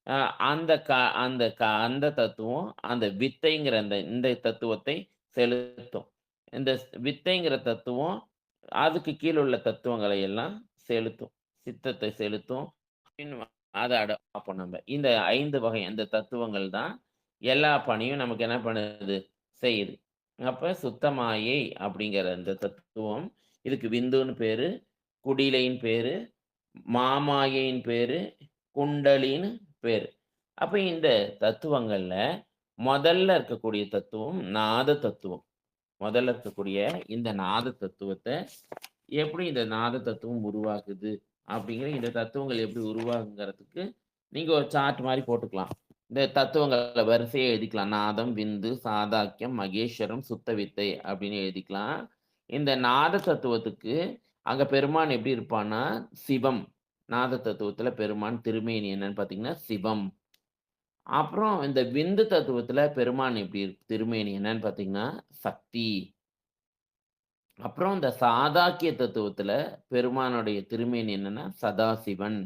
அ அந்த க அந்த க அந்த தத்துவம் அந்த வித்தைங்கிற இந்த தத்துவத்தை செலுத்தும். இந்த வித்தைங்கிற தத்துவம் அதுக்கு கீழ உள்ள தத்துவங்களை எல்லாம் செலுத்தும். சித்தத்தை செலுத்தும். அத பார்ப்போம் நம்ம. இந்த 5 வகை அந்த தத்துவங்கள் தான் எல்லா பணியும் நமக்கு என்ன பண்ணுது? செய்யுது. அப்ப சுத்தமாயை அப்படிங்கிற இந்த தத்துவம், இதுக்கு விந்துன்னு பேரு, குடிலைன்னு பேரு, மாமாயைன்னு பேரு, குண்டலின்னு பேரு. அப்ப இந்த தத்துவங்கள்ல முதல்ல இருக்கக்கூடிய தத்துவம் நாத தத்துவம். முதல்ல இருக்கக்கூடிய இந்த நாத தத்துவத்த எப்படி இந்த நாத தத்துவம் உருவாகுது? அப்படிங்கிற இந்த தத்துவங்கள் எப்படி உருவாகுங்கிறதுக்கு நீங்க ஒரு சார்ட் மாரி போட்டுக்கலாம். இந்த தத்துவங்கள வரிசையா எழுதிக்கலாம். நாதம், விந்து, சாதாக்கியம், மகேஸ்வரம், சுத்த வித்தை அப்படின்னு எழுதிக்கலாம். இந்த நாத தத்துவத்துக்கு அங்க பெருமான் எப்படி இருப்பான்னா சிவம். நாத தத்துவத்துல பெருமான் திருமேனி என்னன்னு பார்த்தீங்கன்னா சிவம். அப்புறம் இந்த விந்து தத்துவத்துல பெருமான் எப்படி திருமேனி என்னன்னு பார்த்தீங்கன்னா சக்தி. அப்புறம் இந்த சாதாக்கிய தத்துவத்துல பெருமானுடைய திருமேனி என்னன்னா சதாசிவன்.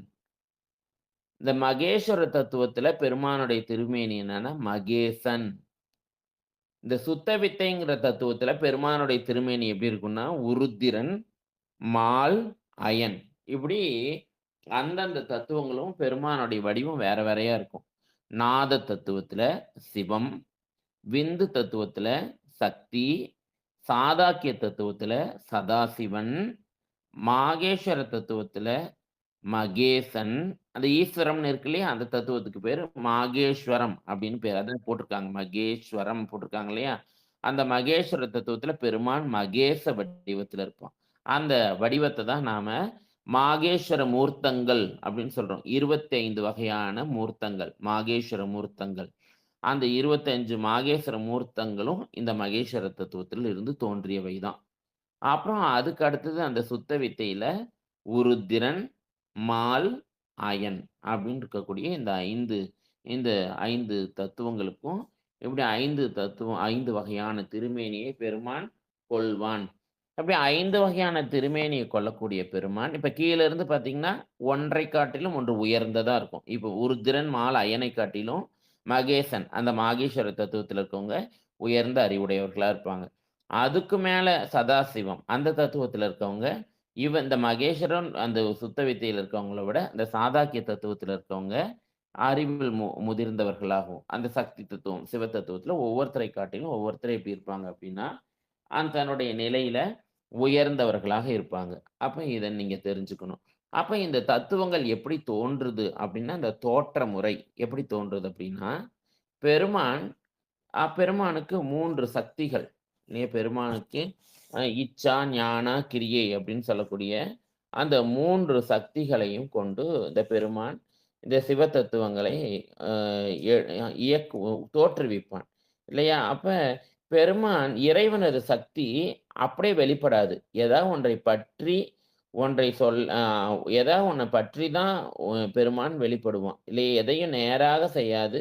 இந்த மகேஸ்வர தத்துவத்துல பெருமானுடைய திருமேனி என்னன்னா மகேசன். இந்த சுத்த வித்தைங்கிற தத்துவத்துல பெருமானுடைய திருமேனி எப்படி இருக்கும்னா உருத்திரன், மால், அயன். இப்படி அந்தந்த தத்துவங்களும் பெருமானுடைய வடிவம் வேற வேறையா இருக்கும். நாத தத்துவத்துல சிவம், விந்து தத்துவத்துல சக்தி, சாதாக்கிய தத்துவத்துல சதாசிவன், மாகேஸ்வர தத்துவத்துல மகேசன். அந்த ஈஸ்வரம்னு இருக்கு இல்லையா? அந்த தத்துவத்துக்கு பேரு மாகேஸ்வரம் அப்படின்னு பேரு. அதான் போட்டிருக்காங்க. மகேஸ்வரம் போட்டிருக்காங்க இல்லையா? அந்த மகேஸ்வர தத்துவத்துல பெருமான் மகேச வடிவத்துல இருப்பான். அந்த வடிவத்த தான் நாம மாகேஸ்வர மூர்த்தங்கள் அப்படின்னு சொல்றோம். 25 வகையான மூர்த்தங்கள், மாகேஸ்வர மூர்த்தங்கள். அந்த 25 மாகேஸ்வர மூர்த்தங்களும் இந்த மகேஸ்வர தத்துவத்தில் இருந்து தோன்றியவை தான். அப்புறம் அதுக்கு அடுத்தது அந்த சுத்த வித்தையில உருத்திரன், மால், அயன் அப்படின்னு இருக்கக்கூடிய இந்த 5 தத்துவங்களுக்கும் இப்படி 5 வகையான திருமேனியை பெருமான் கொள்வான். அப்படி 5 வகையான திருமேனியை கொள்ளக்கூடிய பெருமான் இப்ப கீழ இருந்து பார்த்தீங்கன்னா, ஒன்றை காட்டிலும் ஒன்று உயர்ந்ததா இருக்கும். இப்போ உருத்திரன், மால், அயனை காட்டிலும் மகேசன் அந்த மாகேஸ்வர தத்துவத்துல இருக்கவங்க உயர்ந்த அறிவுடையவர்களா இருப்பாங்க. அதுக்கு மேல சதாசிவம் அந்த தத்துவத்துல இருக்கவங்க இந்த மகேஸ்வரன் அந்த சுத்த வித்தையில இருக்கவங்கள விட இந்த சாதாக்கிய தத்துவத்துல இருக்கவங்க அறிவில் முதிர்ந்தவர்களாகும். அந்த சக்தி தத்துவம், சிவ தத்துவத்துல ஒவ்வொருத்தரை காட்டிலும் ஒவ்வொருத்தர் எப்படி இருப்பாங்க அப்படின்னா, தன்னுடைய நிலையில உயர்ந்தவர்களாக இருப்பாங்க. அப்ப இத நீங்க தெரிஞ்சுக்கணும். அப்ப இந்த தத்துவங்கள் எப்படி தோன்றுது அப்படின்னா, இந்த தோற்ற முறை எப்படி தோன்றுது அப்படின்னா, பெருமான் பெருமானுக்கு 3 சக்திகள். இல்லையா? பெருமானுக்கு இச்சா, ஞான, கிரியை அப்படின்னு சொல்லக்கூடிய அந்த 3 சக்திகளையும் கொண்டு இந்த பெருமான் இந்த சிவ தத்துவங்களை அ எ தோற்றுவிப்பான். இல்லையா? அப்ப பெருமான் இறைவனது சக்தி அப்படியே வெளிப்படாது. ஏதாவது ஒன்றை பற்றி ஒன்றை ஏதாவது ஒண்ண பற்றி தான் பெருமான் வெளிப்படுவான். இல்லையா? எதையும் நேராக செய்யாது.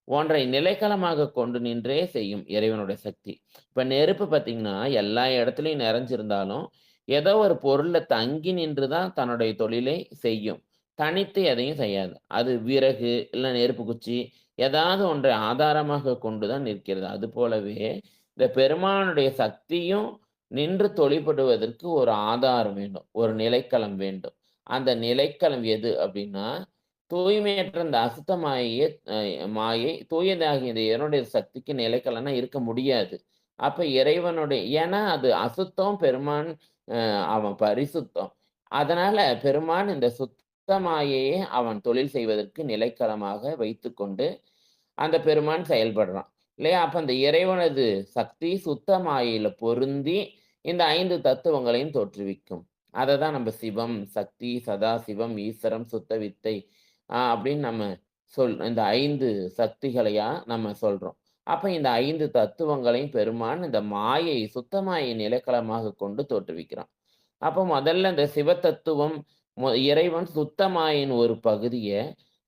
ஒன்றை நிலைக்களமாக கொண்டு நின்றே செய்யும் இறைவனுடைய சக்தி. இப்ப நெருப்பு பார்த்தீங்கன்னா, எல்லா இடத்துலயும் நிறைஞ்சிருந்தாலும், ஏதோ ஒரு பொருள்ல தங்கி நின்று தான் தன்னுடைய தொழிலை செய்யும். தனித்து எதையும் செய்யாது. அது விறகு, இல்ல நெருப்பு குச்சி, ஏதாவது ஒன்றை ஆதாரமாக கொண்டு தான் நிற்கிறது. அதுபோலவே இந்த பெருமானுடைய சக்தியும் நின்று தொழிற்படுவதற்கு ஒரு ஆதாரம் வேண்டும். ஒரு நிலைக்களம் வேண்டும். அந்த நிலைக்களம் எது அப்படின்னா, தூய்மையற்ற இந்த அசுத்த மாயை தூயதாகிய இந்த இறைவனுடைய சக்திக்கு நிலைக்கலன்னா இருக்க முடியாது. அப்ப இறைவனுடைய ஏன்னா அது அசுத்தம், பெருமான் அவன் பரிசுத்தம். அதனால பெருமான் இந்த சுத்த மாயையை அவன் தொழில் செய்வதற்கு நிலைக்களமாக வைத்துக்கொண்டு அந்த பெருமான் செயல்படுறான். இல்லையா? அப்ப அந்த இறைவனது சக்தி சுத்த மாயையில பொருந்தி இந்த 5 தத்துவங்களையும் தோற்றுவிக்கும். அததான் நம்ம சிவம், சக்தி, சதாசிவம், ஈஸ்வரம், சுத்த வித்தை அப்படின்னு நம்ம இந்த 5 சக்திகளையா நம்ம சொல்றோம். அப்ப இந்த 5 தத்துவங்களையும் பெருமான் இந்த மாயை, சுத்த மாயை நிலைக்களமாக கொண்டு தோற்றுவிக்கிறான். அப்ப முதல்ல இந்த சிவ தத்துவம் இறைவன் சுத்த மாயின் ஒரு பகுதிய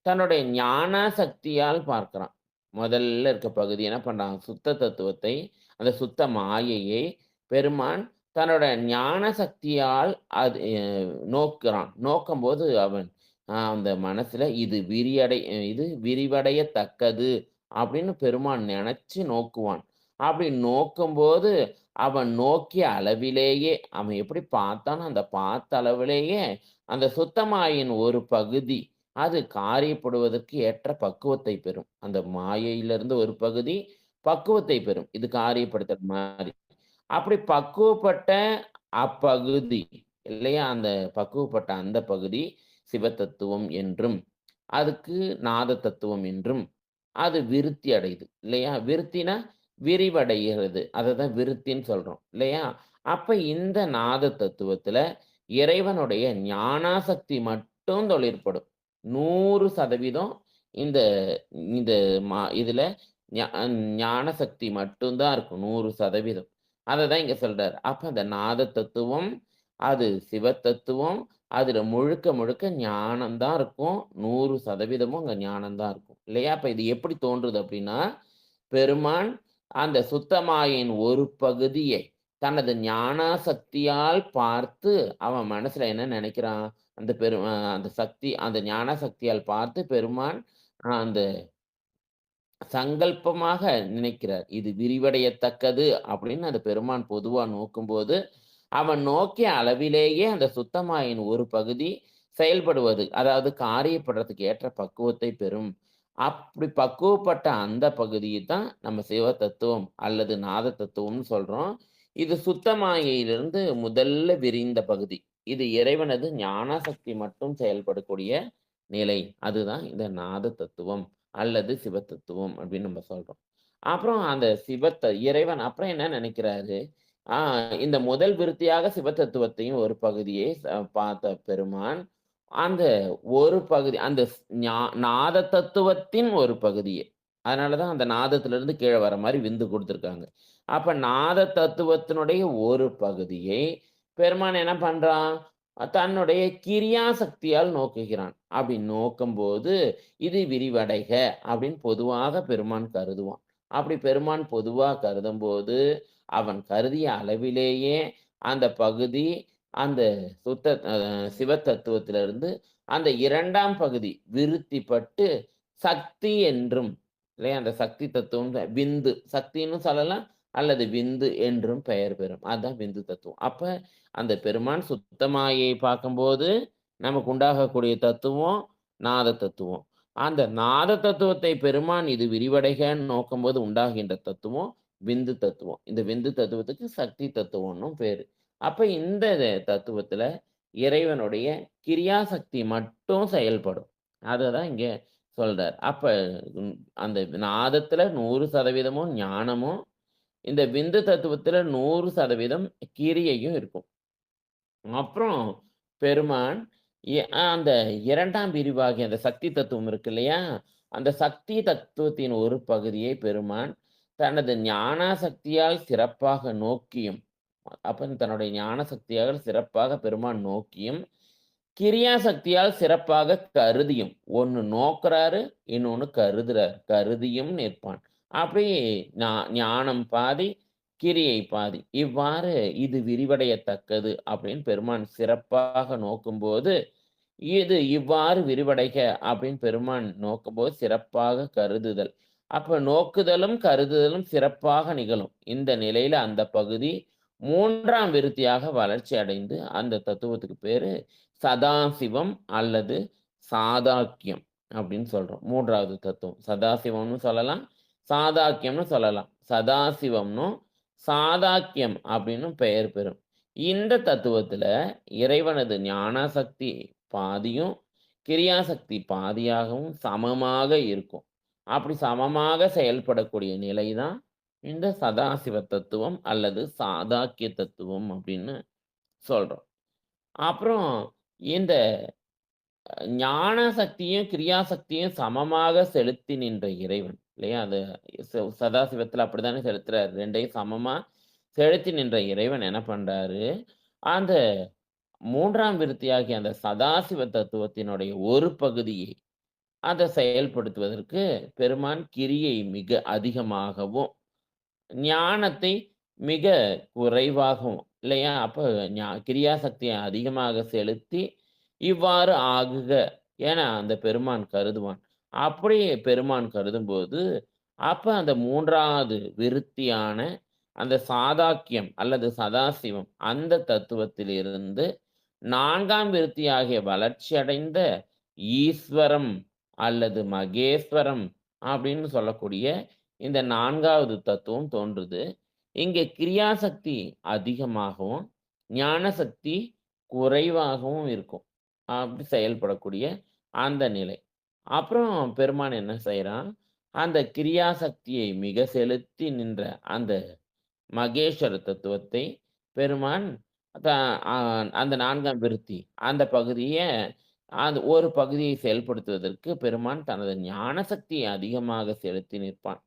தன்னுடைய ஞான சக்தியால் பார்க்கிறான். முதல்ல இருக்க பகுதி என்ன பண்றான்? சுத்த தத்துவத்தை, அந்த சுத்த மாயையை பெருமான் தன்னோட ஞான சக்தியால் அது நோக்குறான். நோக்கும்போது அவன் அந்த மனசுல இது விரிவடையத்தக்கது அப்படின்னு பெருமான் நினைச்சு நோக்குவான். அப்படி நோக்கும்போது அவன் நோக்கிய அளவிலேயே அவன் எப்படி பார்த்தானோ அந்த பார்த்த அளவிலேயே அந்த சுத்தமாயின் ஒரு பகுதி அது காரியப்படுவதற்கு ஏற்ற பக்குவத்தை பெறும். அந்த மாயையிலிருந்து ஒரு பகுதி பக்குவத்தை பெறும். இது காரியப்படுத்துற மாதிரி. அப்படி பக்குவப்பட்ட அப்பகுதி இல்லையா? அந்த பக்குவப்பட்ட அந்த பகுதி சிவதத்துவம் என்றும், அதுக்கு நாத தத்துவம் என்றும் அது விருத்தி அடையுது. இல்லையா? விருத்தினா விரிவடைகிறது. அததான் விருத்தின்னு சொல்றோம். இல்லையா? அப்ப இந்த நாத தத்துவத்துல இறைவனுடைய ஞானாசக்தி மட்டும் தொழிற்படும். 100% இந்த இந்த இதுல ஞான சக்தி மட்டும் தான் இருக்கும். 100%. அததான் இங்க சொல்றாரு. அப்ப அந்த நாத தத்துவம் அது சிவத்தத்துவம். அதுல முழுக்க முழுக்க ஞானம் தான் இருக்கும். 100% அங்க ஞானம் தான் இருக்கும். இல்லையா? அப்ப இது எப்படி தோன்றுது அப்படின்னா, பெருமான் அந்த சுத்தமாயின் ஒரு பகுதியை தனது ஞானாசக்தியால் பார்த்து அவன் மனசுல என்ன நினைக்கிறான்? அந்த சக்தி அந்த ஞானசக்தியால் பார்த்து பெருமான் அந்த சங்கல்பமாக நினைக்கிறார். இது விரிவடையத்தக்கது அப்படின்னு அந்த பெருமான் பொதுவா நோக்கும்போது, அவன் நோக்கிய அளவிலேயே அந்த சுத்தமாயின் ஒரு பகுதி செயல்படுவது. அதாவது காரியப்படுறதுக்கு ஏற்ற பக்குவத்தை பெறும். அப்படி பக்குவப்பட்ட அந்த பகுதிய தான் நம்ம சிவ தத்துவம் அல்லது நாத தத்துவம்னு சொல்றோம். இது சுத்தமாயையிலிருந்து முதல்ல விரிந்த பகுதி. இது இறைவனது ஞானசக்தி மட்டும் செயல்படக்கூடிய நிலை. அதுதான் இந்த நாத தத்துவம். அல்லது சிவத்தத்துவம் அப்படின்னு நம்ம சொல்றோம். அப்புறம் அந்த இறைவன் அப்புறம் என்ன நினைக்கிறாரு, ஆ இந்த முதல் விருத்தியாக சிவத்தத்துவத்தையும் ஒரு பகுதியை பார்த்த பெருமான், அந்த ஒரு பகுதி அந்த நாத தத்துவத்தின் ஒரு பகுதியை. அதனால தான் அந்த நாதத்திலிருந்து கீழ வர மாரி விந்து குடுத்துருக்காங்க. அப்ப நாத தத்துவத்தினுடைய ஒரு பகுதியை பெருமான் என்ன பண்றான்? தன்னுடைய கிரியா சக்தியால் நோக்குகிறான். அப்படி நோக்கும்போது இது விரிவடைக அப்படின்னு பொதுவாக பெருமான் கருதுவான். அப்படி பெருமான் பொதுவா கருதும்போது, அவன் கருதிய அளவிலேயே அந்த பகுதி அந்த சுத்த சிவத்தத்துவத்திலிருந்து அந்த 2ஆம் பகுதி விருத்திப்பட்டு சக்தி என்றும் இல்லையா? அந்த சக்தி தத்துவம் விந்து சக்தின்னு சொல்லலாம் அல்லது விந்து என்றும் பெயர் பெறும். அதுதான் விந்து தத்துவம். அப்ப அந்த பெருமான் சுத்தமாயை பார்க்கும்போது நமக்கு உண்டாகக்கூடிய தத்துவம் நாத தத்துவம். அந்த நாத தத்துவத்தை பெருமான் இது விரிவடைகன்னு நோக்கும்போது உண்டாகின்ற தத்துவம் விந்து தத்துவம். இந்த விந்து தத்துவத்துக்கு சக்தி தத்துவம்னும் பேரு. அப்ப இந்த தத்துவத்துல இறைவனுடைய கிரியாசக்தி மட்டும் செயல்படும். அததான் இங்க சொல்றார். அப்ப அந்த நாதத்துல 100% ஞானமும், இந்த விந்து தத்துவத்துல 100% கிரியையும் இருக்கும். அப்புறம் பெருமான் அந்த 2ஆம் பிரிவாகிய அந்த சக்தி தத்துவம் இருக்கு இல்லையா? அந்த சக்தி தத்துவத்தின் ஒரு பகுதியை பெருமான் தனது ஞானசக்தியால் சிறப்பாக நோக்கியும், அப்ப தன்னுடைய ஞானசக்தியால் சிறப்பாக பெருமான் நோக்கியும், கிரியா சக்தியால் சிறப்பாக கருதியும். ஒண்ணு நோக்குறாரு, இன்னொன்னு கருதுறார். கருதியும் நிற்பான். அப்படி ஞானம் பாதி, கிரியை பாதி. இவ்வாறு இது விரிவடையத்தக்கது அப்படின்னு பெருமான் சிறப்பாக நோக்கும்போது, இது இவ்வாறு விரிவடைக அப்படின்னு பெருமான் நோக்கும்போது சிறப்பாக கருதுதல். அப்ப நோக்குதலும், கருதுதலும் சிறப்பாக நிகழும். இந்த நிலையில அந்த பகுதி 3ஆம் விருத்தியாக வளர்ச்சி அடைந்து அந்த தத்துவத்துக்கு பேரு சதாசிவம் அல்லது சாதாக்கியம் அப்படின்னு சொல்றோம். 3வது தத்துவம். சதாசிவம்னு சொல்லலாம், சாதாக்கியம்னு சொல்லலாம். சதாசிவம்னும், சாதாக்கியம் அப்படின்னு பெயர் பெறும். இந்த தத்துவத்துல இறைவனது ஞானசக்தி பாதியும், கிரியாசக்தி பாதியாகவும் சமமாக இருக்கும். அப்படி சமமாக செயல்படக்கூடிய நிலைதான் இந்த சதாசிவ தத்துவம் அல்லது சாதாக்கிய தத்துவம் அப்படின்னு சொல்றோம். அப்புறம் இந்த ஞான சக்தியும், கிரியாசக்தியும் சமமாக செலுத்தி நின்ற இறைவன் இல்லையா? அது சதாசிவத்துல அப்படித்தானே செலுத்துறாரு. 2யும் சமமா செலுத்தி நின்ற இறைவன் என்ன பண்றாரு? அந்த 3ஆம் விருத்தியாகிய அந்த சதாசிவ தத்துவத்தினுடைய ஒரு பகுதியை அத செயல்படுத்துவதற்கு பெருமான் கிரியை மிக அதிகமாகவும், ஞானத்தை மிக குறைவாகவும் இல்லையா? அப்ப கிரியாசக்தியை அதிகமாக செலுத்தி இவ்வாறு ஆகுக என அந்த பெருமான் கருதுவான். அப்படி பெருமான் கருதும்போது, அப்ப அந்த 3வது விருத்தியான அந்த சாதாக்கியம் அல்லது சதாசிவம் அந்த தத்துவத்திலிருந்து 4ஆம் விருத்தியாகிய வளர்ச்சி அடைந்த ஈஸ்வரம் அல்லது மகேஸ்வரம் அப்படின்னு சொல்லக்கூடிய இந்த 4வது தத்துவம் தோன்றுது. இங்கே கிரியாசக்தி அதிகமாகவும், ஞானசக்தி குறைவாகவும் இருக்கும். அப்படி செயல்படக்கூடிய அந்த நிலை. அப்புறம் பெருமான் என்ன செய்றான்? அந்த கிரியாசக்தியை மிக செலுத்தி நின்ற அந்த மகேஸ்வர தத்துவத்தை பெருமான் த அ அந்த 4ஆம் விருத்தி அந்த பகுதிய அந்த ஒரு பகுதியை செயல்படுத்துவதற்கு பெருமான் தனது ஞானசக்தியை அதிகமாக செலுத்தி நிற்பான்.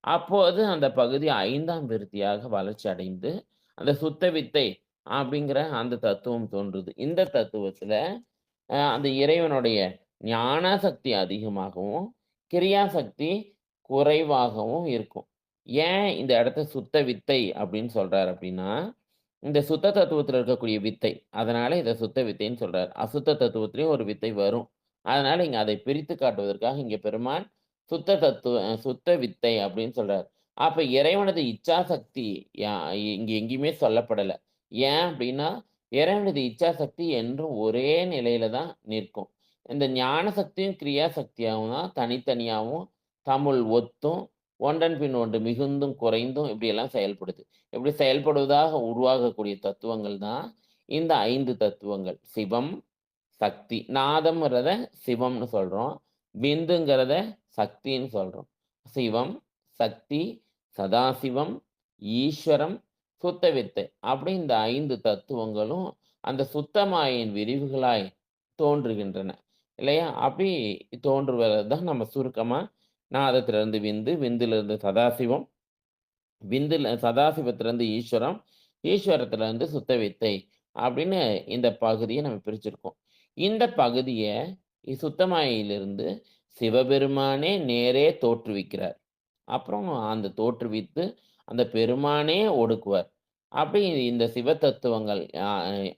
அப்போது அந்த பகுதி 5ஆம் விருத்தியாக வளர்ச்சி அடைந்து, அந்த சுத்த வித்தை அப்படிங்கிற அந்த தத்துவம் தோன்றுது. இந்த தத்துவத்துல அந்த இறைவனுடைய ஞான சக்தி அதிகமாகவும், கிரியா சக்தி குறைவாகவும் இருக்கும். ஏன் இந்த இடத்த சுத்த வித்தை அப்படின்னு சொல்றாரு அப்படின்னா, இந்த சுத்த தத்துவத்துல இருக்கக்கூடிய வித்தை. அதனால இத சுத்த வித்தைன்னு சொல்றாரு. அசுத்த தத்துவத்திலயும் ஒரு வித்தை வரும். அதனால இங்க அதை பிரித்து காட்டுவதற்காக இங்க பெருமான் சுத்த வித்தை அப்படின்னு சொல்றாரு. அப்ப இறைவனது இச்சாசக்தி யா இங்க எங்கேயுமே சொல்லப்படல. ஏன் அப்படின்னா, இறைவனது இச்சாசக்தி என்றும் ஒரே நிலையில தான் நிற்கும். இந்த ஞான சக்தியும், கிரியா சக்தியாவும் தான் தனித்தனியாவும், தம்முள் ஒத்தும், ஒன்றன் பின் ஒன்று மிகுந்தும், குறைந்தும் இப்படியெல்லாம் செயல்படுது. இப்படி செயல்படுவதாக உருவாகக்கூடிய தத்துவங்கள் தான் இந்த 5 தத்துவங்கள். சிவம், சக்தி. நாதம்ங்கிறத சிவம்னு சொல்றோம். பிந்துங்கிறத சக்தின்னு சொல்றோம். சிவம், சக்தி, சதாசிவம், ஈஸ்வரம், சுத்த வித்தை. அப்படி இந்த 5 தத்துவங்களும் அந்த சுத்தமாயின் விரிவுகளாய் தோன்றுகின்றன. இல்லையா? அப்படி தோன்றுவத தான் நம்ம சுருக்கமா நாதத்திலிருந்து விந்து, விந்திலிருந்து சதாசிவம், சதாசிவத்திலிருந்து ஈஸ்வரம், ஈஸ்வரத்திலிருந்து சுத்த வித்தை அப்படின்னு இந்த பகுதிய நம்ம பிரிச்சிருக்கோம். இந்த பகுதிய சுத்தமாயிலிருந்து சிவபெருமானே நேரே தோற்றுவிக்கிறார். அப்புறம் அந்த தோற்றுவித்து அந்த பெருமானே ஒடுக்குவார். அப்படி இந்த சிவதத்துவங்கள்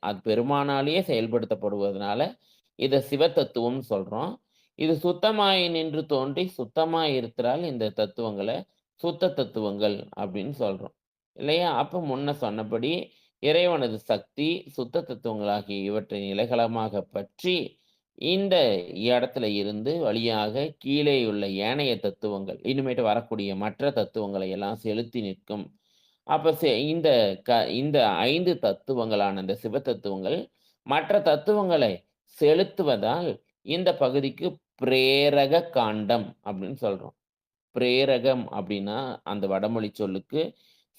அது பெருமானாலேயே செயல்படுத்தப்படுவதனால, இத சிவதத்துவம்னு சொல்றோம். இது சுத்தமாய் நின்று தோன்றி சுத்தமாய் இருக்கிறால் இந்த தத்துவங்கள சுத்த தத்துவங்கள் அப்படின்னு சொல்றோம். இல்லையா? அப்ப முன்ன சொன்னபடி இறைவனது சக்தி, சுத்த தத்துவங்களாகிய இவற்றை நிலைகளமாக பற்றி, இந்த இடத்துல இருந்து வழியாக கீழேயுள்ள ஏனைய தத்துவங்கள், இனிமேட்டு வரக்கூடிய மற்ற தத்துவங்களை எல்லாம் செலுத்தி நிற்கும். அப்ப இந்த 5 தத்துவங்களான இந்த சிவதத்துவங்கள், மற்ற தத்துவங்களை செலுத்துவதால் இந்த பகுதிக்கு பிரேரக காண்டம் அப்படின்னு சொல்றோம். பிரேரகம் அப்படின்னா, அந்த வடமொழி சொல்லுக்கு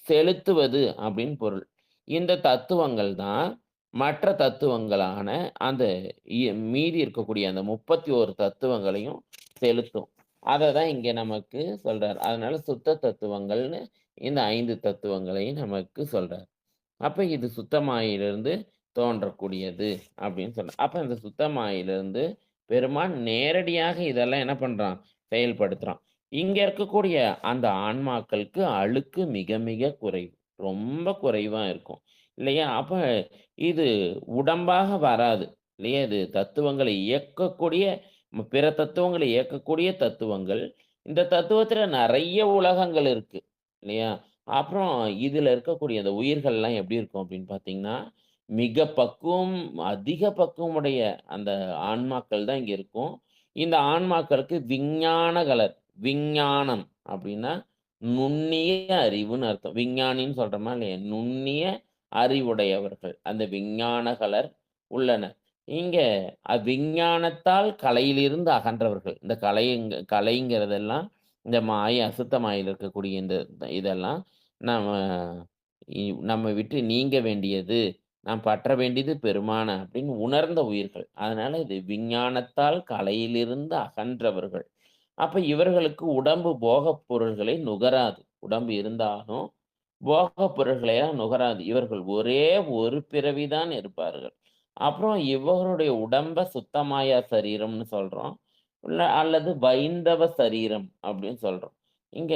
செலுத்துவது அப்படின்னு பொருள். இந்த தத்துவங்கள் தான் மற்ற தத்துவங்களான அந்த மீதி இருக்கக்கூடிய அந்த 31 தத்துவங்களையும் செலுத்தும். அத தான் இங்க நமக்கு சொல்றாரு. அதனால சுத்த தத்துவங்கள்னு இந்த 5 தத்துவங்களையும் நமக்கு சொல்றாரு. அப்ப இது சுத்தமாயிலிருந்து தோன்றக்கூடியது அப்படின்னு சொல்றார். அப்ப இந்த சுத்தமாயிலிருந்து பெருமான் நேரடியாக இதெல்லாம் என்ன பண்றான்? செயல்படுத்துறான். இங்க இருக்கக்கூடிய அந்த ஆன்மாக்களுக்கு அழுக்கு மிக மிக குறைவு. ரொம்ப குறைவா இருக்கும். இல்லையா? அப்ப இது உடம்பாக வராது. இல்லையா? இது தத்துவங்களை இயக்கக்கூடிய பிற தத்துவங்களை இயக்கக்கூடிய தத்துவங்கள். இந்த தத்துவத்துல நெறைய உலகங்கள் இருக்கு. இல்லையா? அப்புறம் இதுல இருக்கக்கூடிய அந்த உயிர்கள்லாம் எப்படி இருக்கும் அப்படின்னு பார்த்தீங்கன்னா, அதிக பக்குவமுடைய அந்த ஆன்மாக்கள் தான் இங்க இருக்கும். இந்த ஆன்மாக்களுக்கு விஞ்ஞான கலர். விஞ்ஞானம் அப்படின்னா, நுண்ணிய அறிவுன்னு அர்த்தம். விஞ்ஞானின்னு சொல்றோமா இல்லையா? நுண்ணிய அறிவுடையவர்கள். அந்த விஞ்ஞான கலர் உள்ளனர். இங்க விஞ்ஞானத்தால் கலையிலிருந்து அகன்றவர்கள். இந்த கலைங்கிறதெல்லாம் இந்த அசுத்த மாயையில இருக்கக்கூடிய இந்த இதெல்லாம் நம்ம நம்ம விட்டு நீங்க வேண்டியது, நாம் பற்ற வேண்டியது பெருமான அப்படின்னு உணர்ந்த உயிர்கள். அதனால இது விஞ்ஞானத்தால் கலையிலிருந்து அகன்றவர்கள். அப்ப இவர்களுக்கு உடம்பு போகப் பொருள்களை நுகராது. உடம்பு இருந்தாலும் போகப் பொருள்களையெல்லாம் நுகராது. இவர்கள் ஒரே ஒரு பிறவி தான் இருப்பார்கள். அப்புறம் இவர்களுடைய உடம்ப சுத்தமாயா சரீரம்னு சொல்றோம். அல்லது வைந்தவ சரீரம் அப்படின்னு சொல்றோம். இங்க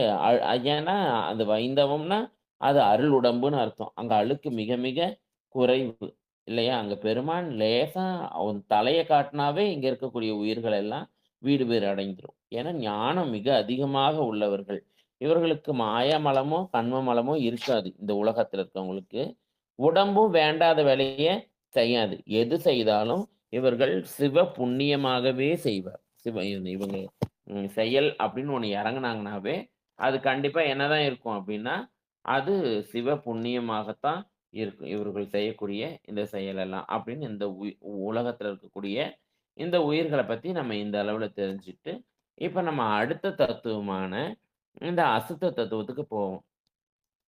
ஏன்னா அது வைந்தவம்னா, அது அருள் உடம்புன்னு அர்த்தம். அங்க அழுக்கு மிக மிக குறைவு. இல்லையா? அங்க பெருமான் லேசா அவன் தலைய காட்டினாவே இங்க இருக்கக்கூடிய உயிர்கள் எல்லாம் வீடு பேறு அடைந்துரும். ஏன்னா ஞானம் மிக அதிகமாக உள்ளவர்கள். இவர்களுக்கு மாயமலமோ, கன்ம மலமோ இருக்காது. இந்த உலகத்துல இருக்கவங்களுக்கு. உடம்பும் வேண்டாத வேலைய செய்யாது. எது செய்தாலும் இவர்கள் சிவ புண்ணியமாகவே செய்வார். இவங்க செயல் அப்படின்னு ஒண்ணு இறங்குனாங்கனாவே, அது கண்டிப்பா என்னதான் இருக்கும் அப்படின்னா, அது சிவ புண்ணியமாகத்தான் இருக்கும். இவர்கள் செய்யக்கூடிய இந்த செயல் எல்லாம். அப்படின்னு இந்த உலகத்துல இருக்கக்கூடிய இந்த உயிர்கள பத்தி நம்ம இந்த அளவுல தெரிஞ்சுட்டு, இப்ப நம்ம அடுத்த தத்துவமான இந்த அசுத்த தத்துவத்துக்கு போவோம்.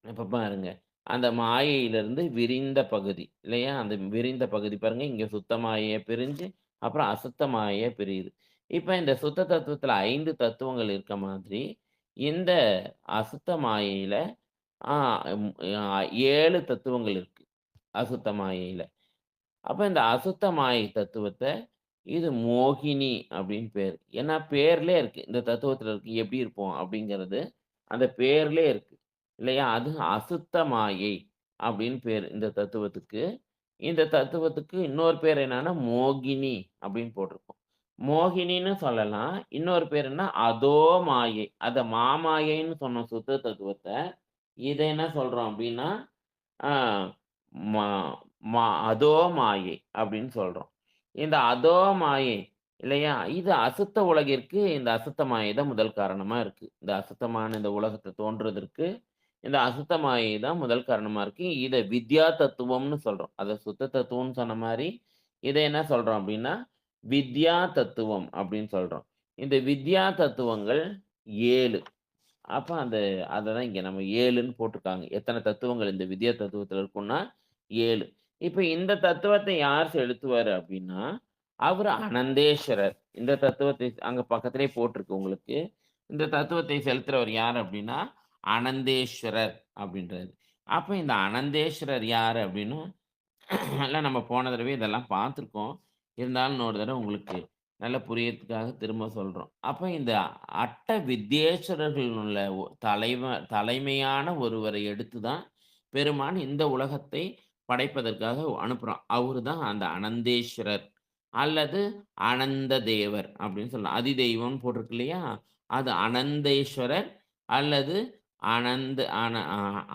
இப்ப பாருங்க. அந்த மாயையிலிருந்து விரிந்த பகுதி இல்லையா? அந்த விரிந்த பகுதி பாருங்க. இங்க சுத்த மாயையா பிரிஞ்சு, அப்புறம் அசுத்த மாயையா பிரியுது. இப்ப இந்த சுத்த தத்துவத்துல 5 தத்துவங்கள் இருக்க மாதிரி, இந்த அசுத்த மாயையில ஆ ம் அ 7 தத்துவங்கள் இருக்கு. அசுத்த மாயையில. அப்ப இந்த அசுத்த மாயை தத்துவத்தை இது மோகினி அப்படின்னு பேர். ஏன்னா பேர்லயே இருக்கு. இந்த தத்துவத்துல இருக்கு. எப்படி இருப்போம் அப்படிங்கிறது அந்த பேர்லயே இருக்கு. இல்லையா? அது அசுத்த மாயை அப்படின்னு பேர் இந்த தத்துவத்துக்கு. இந்த தத்துவத்துக்கு இன்னொரு பேர் என்னன்னா மோகினி அப்படின்னு போட்டிருக்கும். மோகினின்னு சொல்லலாம். இன்னொரு பேர் என்ன? அதோ மாயை. அத மாமாயைன்னு சொன்ன சுத்த தத்துவத்த இத என்ன சொல்றோம் அப்படின்னா, ஆ மா மா அதோ மாயை அப்படின்னு சொல்றோம். இந்த அதோ மாயை இல்லையா? இது அசுத்த உலகிற்கு இந்த அசுத்த மாயை தான் முதல் காரணமா இருக்கு. இந்த அசுத்தமான இந்த உலகத்த தோன்றதற்கு இந்த அசுத்த மாயை தான் முதல் காரணமா இருக்கு. இத வித்யா தத்துவம்னு சொல்றோம். அத சுத்த தத்துவம்னு சொன்ன மாரி, இத என்ன சொல்றோம் அப்படின்னா, வித்யா தத்துவம் அப்படின்னு சொல்றோம். இந்த வித்யா தத்துவங்கள் 7. அப்ப அததான் இங்க நம்ம 7ன்னு போட்டுருக்காங்க. எத்தன தத்துவங்கள் இந்த வித்யா தத்துவத்துல இருக்கும்னா 7. இப்ப இந்த தத்துவத்தை யார் செலுத்துவாரு அப்படின்னா, அவரு அனந்தேஸ்வரர். இந்த தத்துவத்தை அங்க பக்கத்திலேயே போட்டிருக்கு உங்களுக்கு. இந்த தத்துவத்தை செலுத்துறவர் யார் அப்படின்னா, அனந்தேஸ்வரர் அப்படின்றாரு. அப்ப இந்த அனந்தேஸ்வரர் யாரு அப்படின்னா, எல்லாம் நம்ம போன தடவை இதெல்லாம் பார்த்துருக்கோம். இருந்தாலும் இன்னொரு தடவ உங்களுக்கு நல்லா புரியறதுக்காக திரும்ப சொல்றோம். அப்ப இந்த அட்ட வித்யேஸ்வரர்கள் உள்ள தலைமையான ஒருவரை எடுத்து தான் பெருமான் இந்த உலகத்தை படைப்பதற்காக அனுப்புறான். அவரு தான் அந்த அனந்தேஸ்வரர் அல்லது அனந்த தேவர் அப்படின்னு சொல்லலாம். அதிதெய்வம்னு போட்டிருக்கு இல்லையா? அது அனந்தேஸ்வரர் அல்லது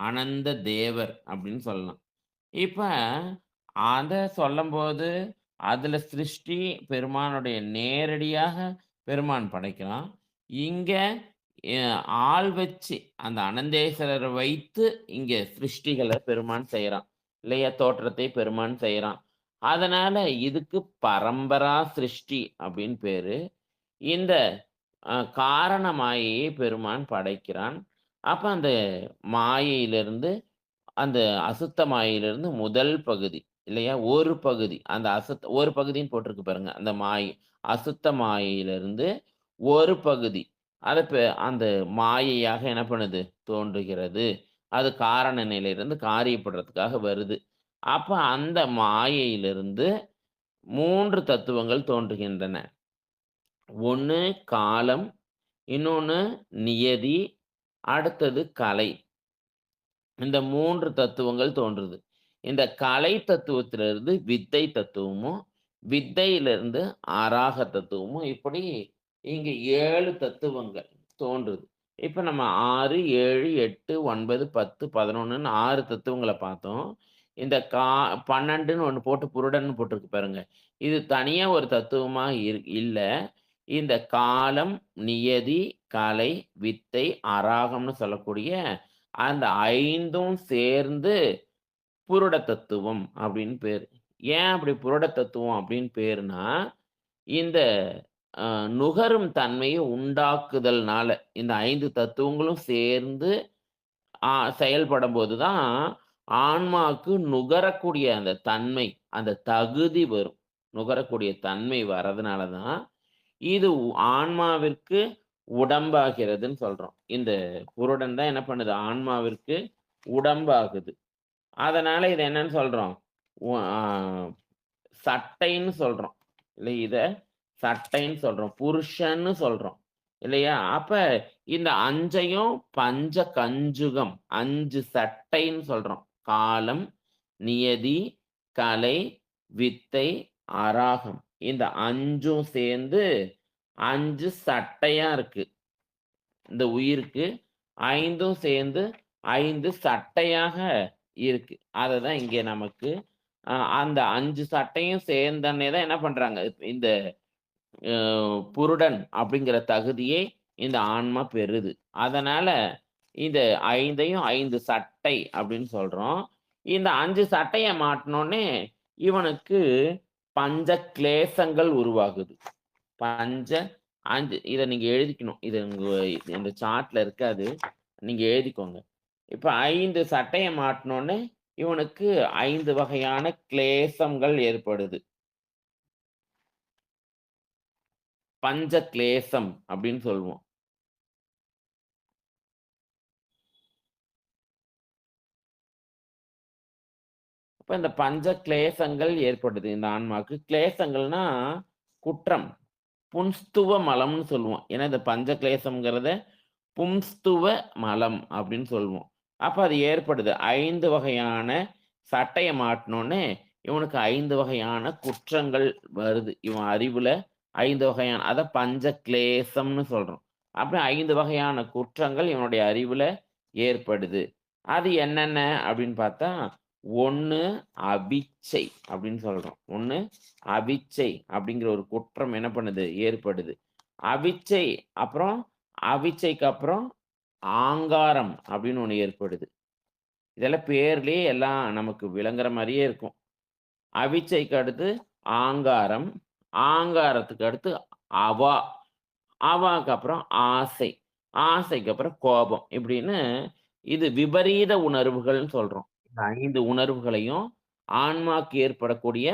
அனந்த தேவர் அப்படின்னு சொல்லலாம். இப்ப அத சொல்லம்போது, அதுல சிருஷ்டி பெருமானுடைய நேரடியாக பெருமான் படைக்கிறான். இங்க எ ஆள் வச்சு அந்த அனந்தேஸ்வரர வைத்து இங்க சிருஷ்டிகள பெருமான் செய்றான். இல்லையா? தோற்றத்தை பெருமான் செய்றான். அதனால இதுக்கு பரம்பரா சிருஷ்டி அப்படின்னு பேரு. இந்த காரண மாயையை பெருமான் படைக்கிறான். அப்ப அந்த மாயையிலிருந்து அந்த அசுத்த மாயையிலிருந்து முதல் பகுதி இல்லையா? ஒரு பகுதி. அந்த ஒரு பகுதின்னு போட்டிருக்கு பாருங்க. அந்த மாயை. அசுத்த மாயையிலிருந்து ஒரு பகுதி. அத அந்த மாயையாக என்ன பண்ணுது? தோன்றுகிறது. அது காரண நிலையிலிருந்து காரியப்படுறதுக்காக வருது. அப்ப அந்த மாயையிலிருந்து 3 தத்துவங்கள் தோன்றுகின்றன. ஒண்ணு காலம், இன்னொன்னு நியதி, அடுத்தது கலை. இந்த 3 தத்துவங்கள் தோன்றுது. இந்த கலை தத்துவத்திலிருந்து வித்தை தத்துவமும், வித்தையிலிருந்து ஆராக தத்துவமும் இப்படி இங்க 7 தத்துவங்கள் தோன்றுது. இப்ப நம்ம 6, 7, 8, 9, 10, 11ன்னு 6 தத்துவங்கள பார்த்தோம். இந்த 12ன்னு ஒண்ணு போட்டு புருடன்னு போட்டிருக்கு பாருங்க. இது தனியா ஒரு தத்துவமா இல்ல. இந்த காலம், நியதி, கலை, வித்தை, ஆராகம்னு சொல்லக்கூடிய அந்த 5ம் சேர்ந்து புருட தத்துவம் அப்படின்னு பேரு. ஏன் அப்படி புருட தத்துவம் அப்படின்னு பேருனா, இந்த நுகரும் தன்மையை உண்டாக்குதல்னால, இந்த 5 தத்துவங்களும் சேர்ந்து செயல்படும்போது தான் ஆன்மாவுக்கு நுகரக்கூடிய அந்த தன்மை, அந்த தகுதி வரும். நுகரக்கூடிய தன்மை வரதுனால தான், இது ஆன்மாவிற்கு உடம்பாகிறதுன்னு சொல்றோம். இந்த புருடன் தான் என்ன பண்ணுது? ஆன்மாவிற்கு உடம்பாகுது. அதனால இத என்னன்னு சொல்றோம்? உ ஆ சட்டைன்னு சொல்றோம். இல்ல இத சட்டைன்னு சொல்றோம். புருஷன்னு சொல்றோம். இல்லையா? அப்ப இந்த 5யும் பஞ்ச கஞ்சுகம் 5 சட்டைன்னு சொல்றோம். காலம், நியதி, கலை, வித்தை, ஆராகம். இந்த 5ம் சேர்ந்து 5 சட்டையா இருக்கு. இந்த உயிருக்கு 5ம் சேர்ந்து 5 சட்டையாக இருக்கு. அததான் இங்க நமக்கு அந்த 5 சட்டையும் சேர்ந்தோனே தான் என்ன பண்றாங்க? இந்த புருடன் அப்படிங்கிற தகுதியை இந்த ஆன்மா பெறுது. அதனால இந்த 5யும் 5 சட்டை அப்படின்னு சொல்றோம். இந்த 5 சட்டைய மாட்டுனோனே இவனுக்கு பஞ்ச கிளேசங்கள் உருவாகுது. 5 இத நீங்க எழுதிக்கணும். இது இந்த சார்ட்ல இருக்காது. நீங்க எழுதிக்கோங்க. இப்ப 5 சட்டைய மாட்டுனோனே இவனுக்கு 5 வகையான கிளேசங்கள் ஏற்படுது. பஞ்ச கிளேசம் அப்படின்னு சொல்லுவோம். அப்ப இந்த பஞ்ச கிளேசங்கள் ஏற்படுது இந்த ஆன்மாக்கு. கிளேசங்கள்னா குற்றம். புன்ஸ்துவ மலம்னு சொல்லுவோம். ஏன்னா இந்த பஞ்ச கிளேசம்ங்கிறத பும்ஸ்துவ மலம் அப்படின்னு சொல்லுவோம். அப்ப அது ஏற்படுது. 5 வகையான சட்டைய மாட்டுனோனே, இவனுக்கு 5 வகையான குற்றங்கள் வருது. இவன் அறிவுல 5 வகையான அத பஞ்ச கிளேசம்னு சொல்றோம். அப்ப 5 வகையான குற்றங்கள் இவனுடைய அறிவுல ஏற்படுது. அது என்னென்ன அப்படின்னு பார்த்தா, 1 அவிச்சை அப்படின்னு சொல்றோம். 1 அவிச்சை அப்படிங்கிற ஒரு குற்றம் என்ன பண்ணுது? ஏற்படுது. அவிச்சை அப்புறம் அவிச்சைக்கு அப்புறம் ஆங்காரம் அப்படின்னு ஒண்ணு ஏற்படுது. இதெல்லாம் பேர்லயே எல்லாம் நமக்கு விளங்குற மாரியே இருக்கும். அவிச்சைக்கு அடுத்து ஆங்காரம், ஆங்காரத்துக்கு அடுத்து அவா, அவாக்கு அப்புறம் ஆசை, ஆசைக்கு அப்புறம் கோபம். இப்படின்னு இது விபரீத உணர்வுகள்னு சொல்றோம். இந்த 5 உணர்வுகளையும் ஆன்மாக்கு ஏற்படக்கூடிய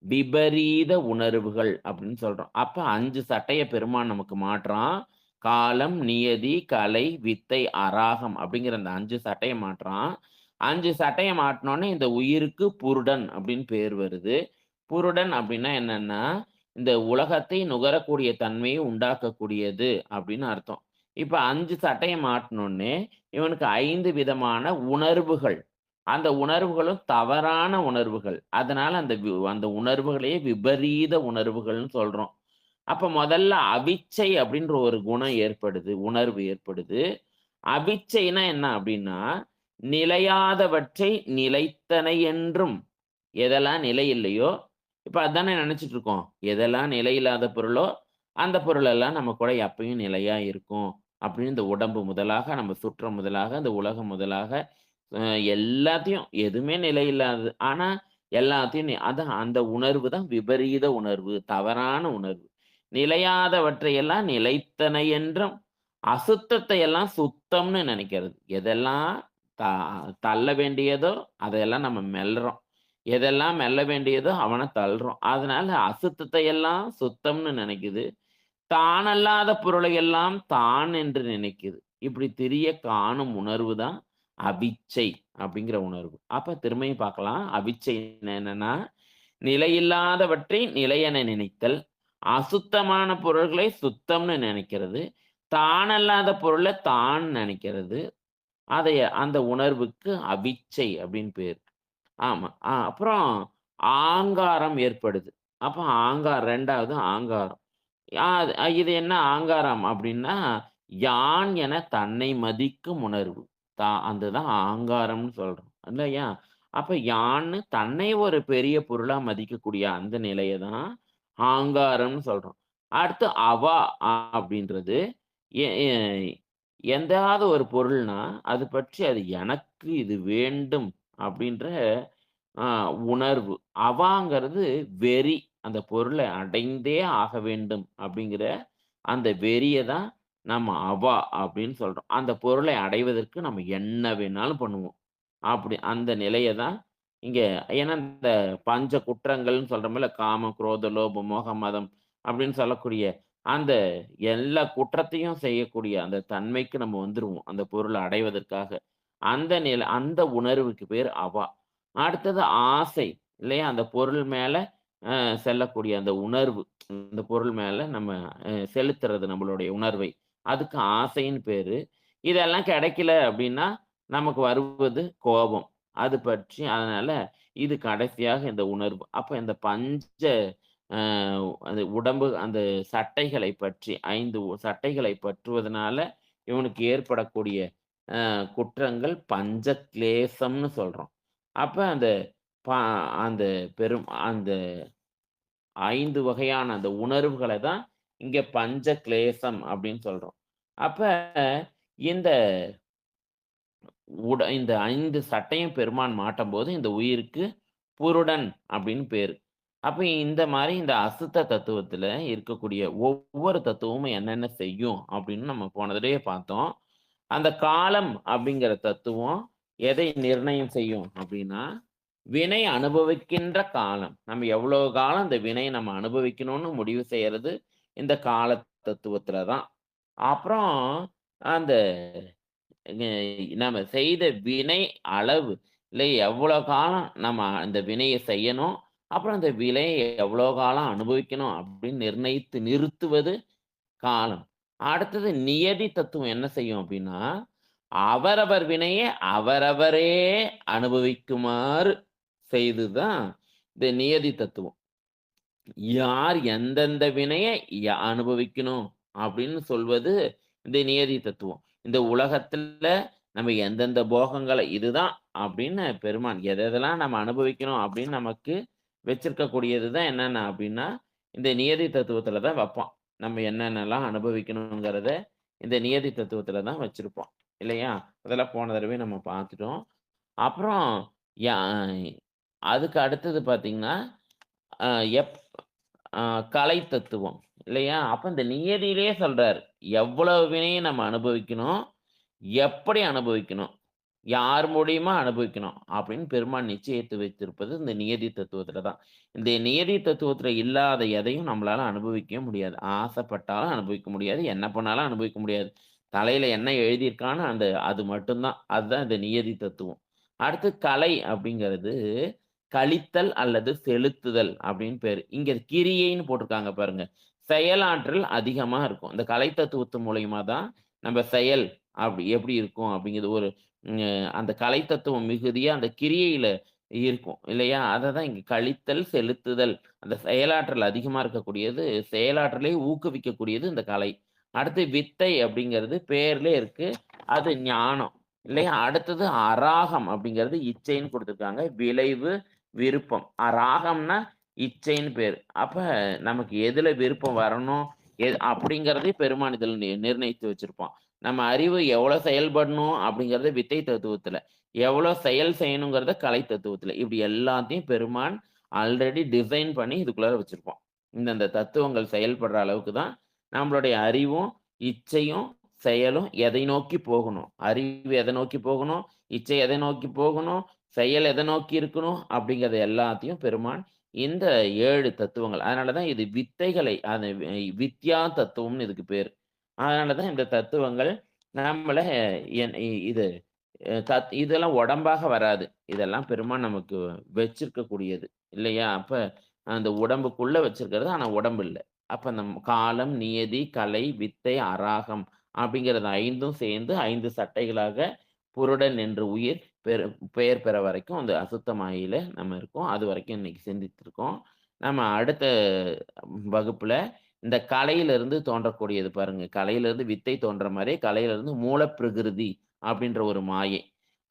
விபரீத உணர்வுகள் அப்படின்னு சொல்றோம். அப்ப 5 சட்டைய பெருமான் நமக்கு மாட்றான். காலம், நியதி, கலை, வித்தை, அராகம் அப்படிங்கிற அந்த 5 சட்டைய மாட்றான். 5 சட்டைய மாட்டுனோனே இந்த உயிருக்கு புருடன் அப்படின்னு பேர் வருது. புருடன் அப்படின்னா என்னன்னா, இந்த உலகத்தை நுகரக்கூடிய தன்மையை உண்டாக்கக்கூடியது அப்படின்னு அர்த்தம். இப்ப 5 சட்டைய மாட்டுனோனே, இவனுக்கு 5 விதமான உணர்வுகள். அந்த உணர்வுகளும் தவறான உணர்வுகள். அதனால அந்த உணர்வுகளையே விபரீத உணர்வுகள்னு சொல்றோம். அப்ப முதல்ல அவிச்சை அப்படின்ற ஒரு குணம் ஏற்படுது. உணர்வு ஏற்படுது. அவிச்சைன்னா என்ன அப்படின்னா, நிலையாதவற்றை நிலைத்தன என்றும் எதெல்லாம் நிலை இல்லையோ, இப்ப அதானே நினைச்சுட்டு இருக்கோம். எதெல்லாம் நிலையில்லாத பொருளோ, அந்த பொருளெல்லாம் நம்ம கூட எப்பயும் நிலையா இருக்கும். அப்படின்னு இந்த உடம்பு முதலாக, நம்ம சுற்றம் முதலாக, இந்த உலகம் முதலாக அ எல்லாத்தையும் எதுவுமே நிலையில்லாதது. ஆனா எல்லாத்தையும் அதான் அந்த உணர்வு தான் விபரீத உணர்வு, தவறான உணர்வு. நிலையாதவற்றையெல்லாம் நிலைத்தன என்றும், அசுத்தத்தை எல்லாம் சுத்தம்னு நினைக்கிறது. எதெல்லாம் த தள்ள வேண்டியதோ, அதையெல்லாம் நம்ம மெல்றோம். எதெல்லாம் மெல்ல வேண்டியதோ அவன தள்றோம். அதனால அசுத்தத்தை எல்லாம் சுத்தம்னு நினைக்குது. தானல்லாத பொருளை எல்லாம் தான் என்று நினைக்குது. இப்படி திரிய காணும் உணர்வு தான் அவிச்சை அப்படிங்கிற உணர்வு. அப்ப திரும்பியும் பார்க்கலாம். அவிச்சை என்னன்னா, நிலையில்லாதவற்றை நிலையென நினைத்தல், அசுத்தமான பொருள்களை சுத்தம்னு நினைக்கிறது, தானல்லாத பொருள தான் நினைக்கிறது. அந்த உணர்வுக்கு அவிச்சை அப்படின்னு பேரு. ஆமா. அப்புறம் ஆங்காரம் ஏற்படுது. அப்ப 2வது ஆங்காரம். இது என்ன ஆங்காரம் அப்படின்னா, யான் என தன்னை மதிக்கும் உணர்வு. அதுதான் ஆங்காரம்னு சொல்றோம். இல்லையா? அப்ப யான்னு தன்னை ஒரு பெரிய பொருளா மதிக்கக்கூடிய அந்த நிலைய தான் ஆங்காரம்னு சொல்றோம். அடுத்து அவா அப்படின்றது எ எ எந்தாவது ஒரு பொருள்னா, அது பற்றி அது எனக்கு இது வேண்டும் அப்படின்ற ஆ உணர்வு. அவாங்கிறது வெறி. அந்த பொருள அடைந்தே ஆக வேண்டும் அப்படிங்கிற அந்த வெறிய தான் நம்ம அவா அப்படின்னு சொல்றோம். அந்த பொருளை அடைவதற்கு நம்ம என்ன வேணாலும் பண்ணுவோம். அப்படி அந்த நிலைய தான் இங்க ஏன்னா இந்த பஞ்ச குற்றங்கள்னு சொல்றோம்ல, காமம், குரோத, லோபம், மோகம், மதம் அப்படின்னு சொல்லக்கூடிய அந்த எல்லா குற்றத்தையும் செய்யக்கூடிய அந்த தன்மைக்கு நம்ம வந்துருவோம். அந்த பொருள அடைவதற்காக. அந்த உணர்வுக்கு பேர் அவா. அடுத்தது ஆசை இல்லையா? அந்த பொருள் மேல செல்லக்கூடிய அந்த உணர்வு. அந்த பொருள் மேல நம்ம செலுத்துறது நம்மளுடைய உணர்வை. அதுக்கு ஆசைன்னு பேரு. இதெல்லாம் கிடைக்கல அப்படின்னா, நமக்கு வருவது கோபம். அது பற்றி அதனால இது கடைசியாக இந்த உணர்வு. அப்ப இந்த பஞ்ச அ அந்த உடம்பு அந்த சட்டைகளை பற்றி 5 சட்டைகளை பற்றுவதனால இவனுக்கு ஏற்படக்கூடிய குற்றங்கள் பஞ்ச கிளேசம்னு சொல்றோம். அப்ப ப அந்த அந்த 5 வகையான அந்த உணர்வுகள தான் இங்க பஞ்ச கிளேசம் அப்படின்னு சொல்றோம். அப்ப இந்த இந்த 5 சட்டையும் பெருமான் மாட்டும்போது இந்த உயிருக்கு புருடன் அப்படின்னு பேரு. அப்ப இந்த மாரி இந்த அசுத்த தத்துவத்துல இருக்கக்கூடிய ஒவ்வொரு தத்துவமும் என்னென்ன செய்யும் அப்படின்னு நம்ம போன தடவையே பார்த்தோம். அந்த காலம் அப்படிங்கிற தத்துவம் எதை நிர்ணயம் செய்யும் அப்படின்னா, வினை அனுபவிக்கின்ற காலம். நம்ம எவ்வளோ காலம் இந்த வினைய நம்ம அனுபவிக்கணும்னு முடிவு செய்யறது இந்த கால தத்துவத்துல தான். அப்புறம் அந்த நம்ம செய்த வினை அளவு இல்லை எவ்வளோ காலம் நம்ம அந்த வினையை செய்யணும், அப்புறம் அந்த வினையை எவ்வளோ காலம் அனுபவிக்கணும் அப்படின்னு நிர்ணயித்து நிறுத்துவது காலம். அடுத்தது நியதி தத்துவம் என்ன செய்யும் அப்படின்னா, அவரவர் வினையை அவரவரே அனுபவிக்குமாறு செய்துதான் இந்த நியதி தத்துவம். யார் எந்தெந்த வினையை அனுபவிக்கணும் அப்படின்னு சொல்வது இந்த நியதி தத்துவம். இந்த உலகத்துல நம்ம எந்தெந்த போகங்களை இதுதான் அப்படின்னு பெருமான் எதெல்லாம் நம்ம அனுபவிக்கணும் அப்படின்னு நமக்கு வச்சிருக்கக்கூடியது தான் என்னென்ன அப்படின்னா, இந்த நியதி தத்துவத்துல தான் வைப்போம். நம்ம என்னென்னலாம் அனுபவிக்கணுங்கிறத இந்த நியதி தத்துவத்துல தான் வச்சிருப்போம் இல்லையா? அதெல்லாம் போன தடவை நம்ம பார்த்துட்டோம். அப்புறம் அதுக்கு அடுத்தது பார்த்தீங்கன்னா, அ எப் அ கலை தத்துவம் இல்லையா? அப்ப இந்த நியதியிலேயே சொல்றாரு. எவ்வளவு வினையை நம்ம அனுபவிக்கணும், எப்படி அனுபவிக்கணும், யார் மூலியமா அனுபவிக்கணும் அப்படின்னு பெருமான் நிச்சயித்து வைத்திருப்பது இந்த நியதி தத்துவத்துல தான். இந்த நியதி தத்துவத்துல இல்லாத எதையும் நம்மளால அனுபவிக்கவே முடியாது. ஆசைப்பட்டாலும் அனுபவிக்க முடியாது, என்ன பண்ணாலும் அனுபவிக்க முடியாது. தலையில என்ன எழுதியிருக்கான்னு அது மட்டும்தான். அதுதான் இந்த நியதி தத்துவம். அடுத்து கலை அப்படிங்கிறது கழித்தல் அல்லது செலுத்துதல் அப்படின்னு பேரு. இங்க கிரியைன்னு போட்டிருக்காங்க பாருங்க. செயலாற்றல் அதிகமா இருக்கும். இந்த கலை தத்துவத்து மூலியமா தான் நம்ம செயல் எப்படி இருக்கும் அப்படிங்கிறது ஒரு அந்த கலை தத்துவம் மிகுதியா அந்த கிரியையில இருக்கும் இல்லையா? அததான் இங்க கழித்தல், செலுத்துதல். அந்த செயலாற்றல் அதிகமா இருக்கக்கூடியது, செயலாற்றலை ஊக்குவிக்கக்கூடியது இந்த கலை. அடுத்து வித்தை அப்படிங்கிறது பேர்லயே இருக்கு. அது ஞானம் இல்லையா? அடுத்தது அராகம் அப்படிங்கிறது இச்சைன்னு கொடுத்திருக்காங்க. விளைவு, விருப்பம். ராகம்னா இச்சைன்னு பேரு. அப்ப நமக்கு எதுல விருப்பம் வரணும், அப்படிங்கிறதையும் பெருமான் இதில நிர்ணயித்து வச்சிருப்பான். நம்ம அறிவு எவ்வளோ செயல்படணும் அப்படிங்கிறத வித்தை தத்துவத்துல, எவ்வளோ செயல் செய்யணுங்கிறத கலை தத்துவத்துல. இப்படி எல்லாத்தையும் பெருமான் ஆல்ரெடி டிசைன் பண்ணி இதுக்குள்ளார வச்சிருப்பான். இந்தந்த தத்துவங்கள் செயல்படுற அளவுக்கு தான் நம்மளுடைய அறிவும், இச்சையும், செயலும் எதை நோக்கி போகணும். அறிவு எதை நோக்கி போகணும், இச்சை எதை நோக்கி போகணும், செயல் எதை நோக்கி இருக்கணும் அப்படிங்கிறது எல்லாத்தையும் பெருமான் இந்த 7 தத்துவங்கள். அதனால தான் இது வித்தைகளை வித்யா தத்துவம்னு இதுக்கு பேரு. அதனால தான் இந்த தத்துவங்கள் நம்மள இது இதெல்லாம் உடம்பாக வராது. இதெல்லாம் பெருமான் நமக்கு வச்சிருக்கக்கூடியது இல்லையா? அப்ப அந்த உடம்புக்குள்ள வச்சிருக்கிறது, ஆனா உடம்பு இல்ல. அப்ப அந்த காலம், நியதி, கலை, வித்தை, அராகம் அப்படிங்கிறது 5ம் சேர்ந்து 5 சட்டைகளாக புருடன் என்ற உயிர் பெயர் பெற வரைக்கும் அந்த அசுத்த மாயையில நம்ம இருக்கோம். அது வரைக்கும் இன்னைக்கு சிந்தித்திருக்கோம். நம்ம அடுத்த வகுப்புல இந்த கலையிலிருந்து தோன்றக்கூடியது பாருங்க. கலையிலிருந்து வித்தை தோன்ற மாரி, கலையிலிருந்து மூலப்பிரகிருதி அப்படின்ற ஒரு மாயை.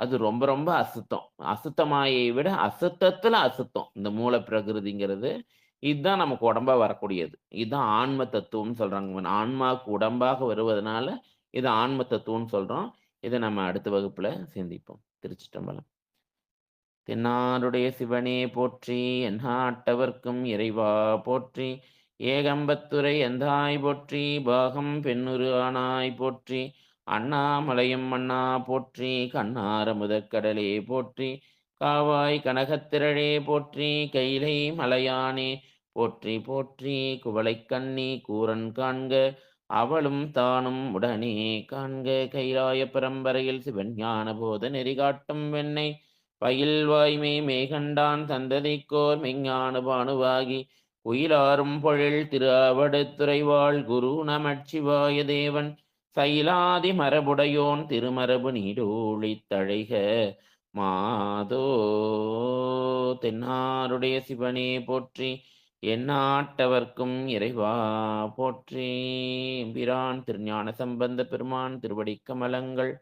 அது ரொம்ப ரொம்ப அசுத்தம். அசுத்த மாயையை விட அசுத்தத்துல அசுத்தம். இந்த மூலப்பிரகிருதிங்கிறது. இதுதான் நமக்கு உடம்பா வரக்கூடியது. இதுதான் ஆன்ம தத்துவம்னு சொல்றாங்க. ஆன்மாவுக்கு உடம்பாக வருவதனால இது ஆன்ம தத்துவம்னு சொல்றோம். இத நம்ம அடுத்த வகுப்புல சிந்திப்போம். திருச்சிற்றம்பலம். தென்னாடுடைய சிவனே போற்றி, எந்நாட்டவர்க்கும் இறைவா போற்றி, ஏகம்பத்துரை எந்தாய் போற்றி, பாகம் பெண்ணுரு ஆனாய் போற்றி, அண்ணாமலையும் மன்னா போற்றி, கண்ணார முதற்கடலே போற்றி, காவாய் கனகத்திரளே போற்றி, கைலை மலையானே போற்றி போற்றி, குவளைக் கண்ணி கூரன் காண்க, அவளும் தானும் உடனே காண்க, கைலாய பரம்பரையில் சிவன் ஞான போத நெறிகாட்டும் வெண்ணை பயில் வாய்மை மேகண்டான் தந்ததிக்கோர் மெஞ்ஞான பானுவாகி உயிலாரும் பொழில் திரு அவடுத்துறைவாள் குரு நமச்சிவாய தேவன் சைலாதி மரபுடையோன் திருமரபு நீடூழித் தழைக மாதோ. தென்னாருடைய சிவனே போற்றி, எந்நாட்டவர்க்கும் இறைவா போற்றி. பிரான் திருஞான சம்பந்த பெருமான் திருவடி கமலங்கள்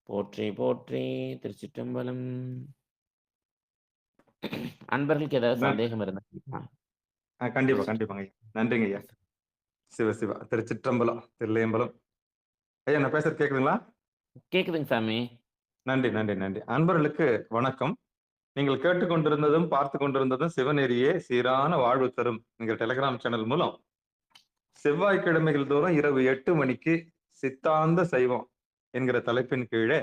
போற்றி போற்றி. திருச்சிற்றம்பலம். அன்பர்களுக்கு ஏதாவது சந்தேகம் இருந்தா கண்டிப்பா கண்டிப்பாங்க ஐயா. நன்றிங்க ஐயா. சிவ சிவா. திருச்சிற்றம்பலம், தில்லையம்பலம். ஐயா நான் பேசுறது கேக்குதுங்களா? கேக்குதுங்க சாமி. நன்றி நன்றி நன்றி. அன்பர்களுக்கு வணக்கம். நீங்கள் கேட்டுக்கொண்டிருந்ததும் பார்த்து கொண்டிருந்ததும் சிவநெறியே சீரான வாழ்வு தரும் எங்கள் டெலிகிராம் சேனல் மூலம் செவ்வாய்க்கிழமைகள் தோறும் இரவு 8 மணிக்கு சித்தாந்த சைவம் என்கிற தலைப்பின் கீழே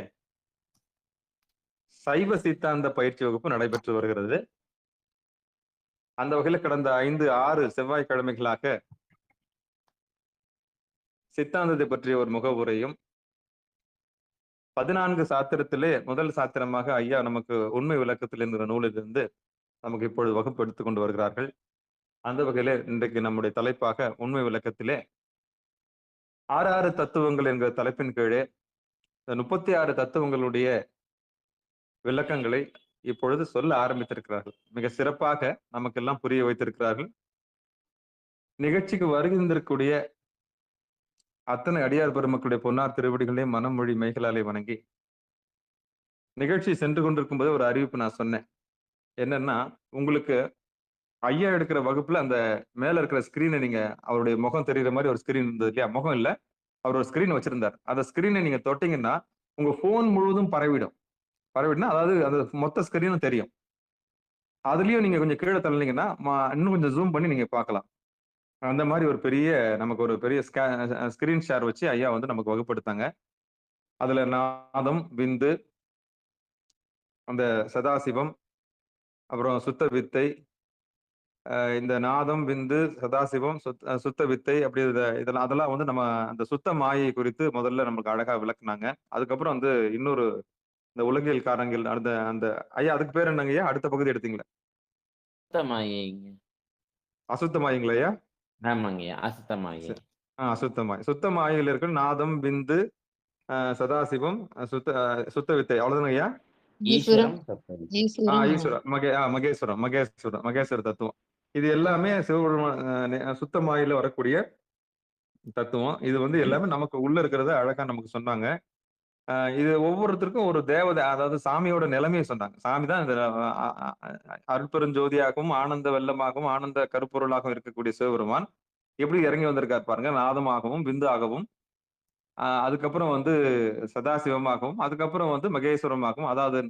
சைவ சித்தாந்த பயிற்சி வகுப்பு நடைபெற்று வருகிறது. அந்த வகையில கடந்த 5-6 செவ்வாய்க்கிழமைகளாக சித்தாந்தத்தை பற்றிய ஒரு முகவுரையும் 14 சாத்திரத்திலே முதல் சாத்திரமாக ஐயா நமக்கு உண்மை விளக்கத்தில் என்கிற நூலிலிருந்து நமக்கு இப்பொழுது வகுப்பு எடுத்துக் கொண்டு வருகிறார்கள். அந்த வகையிலே இன்றைக்கு நம்முடைய தலைப்பாக உண்மை விளக்கத்திலே 6 தத்துவங்கள் என்கிற தலைப்பின் கீழே இந்த 36 தத்துவங்களுடைய விளக்கங்களை இப்பொழுது சொல்ல ஆரம்பித்திருக்கிறார்கள். மிக சிறப்பாக நமக்கெல்லாம் புரிய வைத்திருக்கிறார்கள். நிகழ்ச்சிக்கு வருகின்றிருக்கக்கூடிய அத்தனை அடியார் பெருமக்களுடைய பொன்னார் திருவடிகளையும் மனம் மொழி மெய்களாலே வணங்கி நிகழ்ச்சி சென்று கொண்டிருக்கும் போது ஒரு அறிவிப்பு நான் சொன்னேன். என்னன்னா, உங்களுக்கு ஐயா எடுக்கிற வகுப்புல அந்த மேல இருக்கிற ஸ்கிரீனை நீங்க அவருடைய முகம் தெரியுற மாதிரி ஒரு ஸ்கிரீன் இருந்தது இல்லையா? முகம் இல்ல, அவர் ஒரு ஸ்கிரீன் வச்சிருந்தார். அந்த ஸ்கிரீனை நீங்க தொட்டீங்கன்னா உங்க போன் முழுவதும் பரவிடும். பரவிடுனா அதாவது அந்த மொத்த ஸ்கிரீனும் தெரியும். அதுலயும் நீங்க கொஞ்சம் கீழே தள்ளினீங்கன்னா இன்னும் கொஞ்சம் ஜூம் பண்ணி நீங்க பார்க்கலாம். அந்த மாதிரி ஒரு பெரிய நமக்கு ஒரு பெரிய ஸ்கிரீன் ஷேர் வச்சு ஐயா வந்து நமக்கு வகுப்படுத்தாங்க. அதுல நாதம், விந்து, அந்த சதாசிவம், அப்புறம் சுத்த வித்தை, இந்த நாதம், விந்து, சதாசிவம், சுத்த வித்தை அப்படி இதெல்லாம் அதெல்லாம் வந்து நம்ம அந்த சுத்த மாயை குறித்து முதல்ல நமக்கு அழகா விளக்குனாங்க. அதுக்கப்புறம் வந்து இன்னொரு இந்த உலகியல் காரங்கள் அந்த அந்த ஐயா அதுக்கு பேர் என்னங்க ஐயா? அடுத்த பகுதி எடுத்தீங்களா? சுத்தமாயைங்க. அசுத்த மாயங்களா ஐயா? ஆமாங்கய்யா, அசுத்தமாயை. அசுத்த மாயை. சுத்த மாயையில் இருக்கிற நாதம், விந்து, சதாசிவம், சுத்த வித்தை அவ்வளவுதாங்க ஐயா? ஈஸ்வரம், சப்தரிஷி. ஈஸ்வரம், மகேஸ்வர தத்துவம். இது எல்லாமே சிவபெருமான் சுத்த மாயில வரக்கூடிய தத்துவம். இது வந்து எல்லாமே நமக்கு உள்ள இருக்கிறத அழகா நமக்கு சொன்னாங்க. இது ஒவ்வொருத்தருக்கும் ஒரு தேவதை, அதாவது சாமியோட நிலைமையை சொன்னாங்க. சாமி தான் இந்த அருட்பெருஞ்சோதியாகவும் ஆனந்த வெள்ளமாகவும் ஆனந்த கருப்பொருளாகவும் இருக்கக்கூடிய சிவபெருமான் எப்படி இறங்கி வந்திருக்காரு பாருங்க. நாதமாகவும் விந்தாகவும் அதுக்கப்புறம் வந்து சதாசிவமாகவும் அதுக்கப்புறம் வந்து மகேஸ்வரமாகவும் அதாவது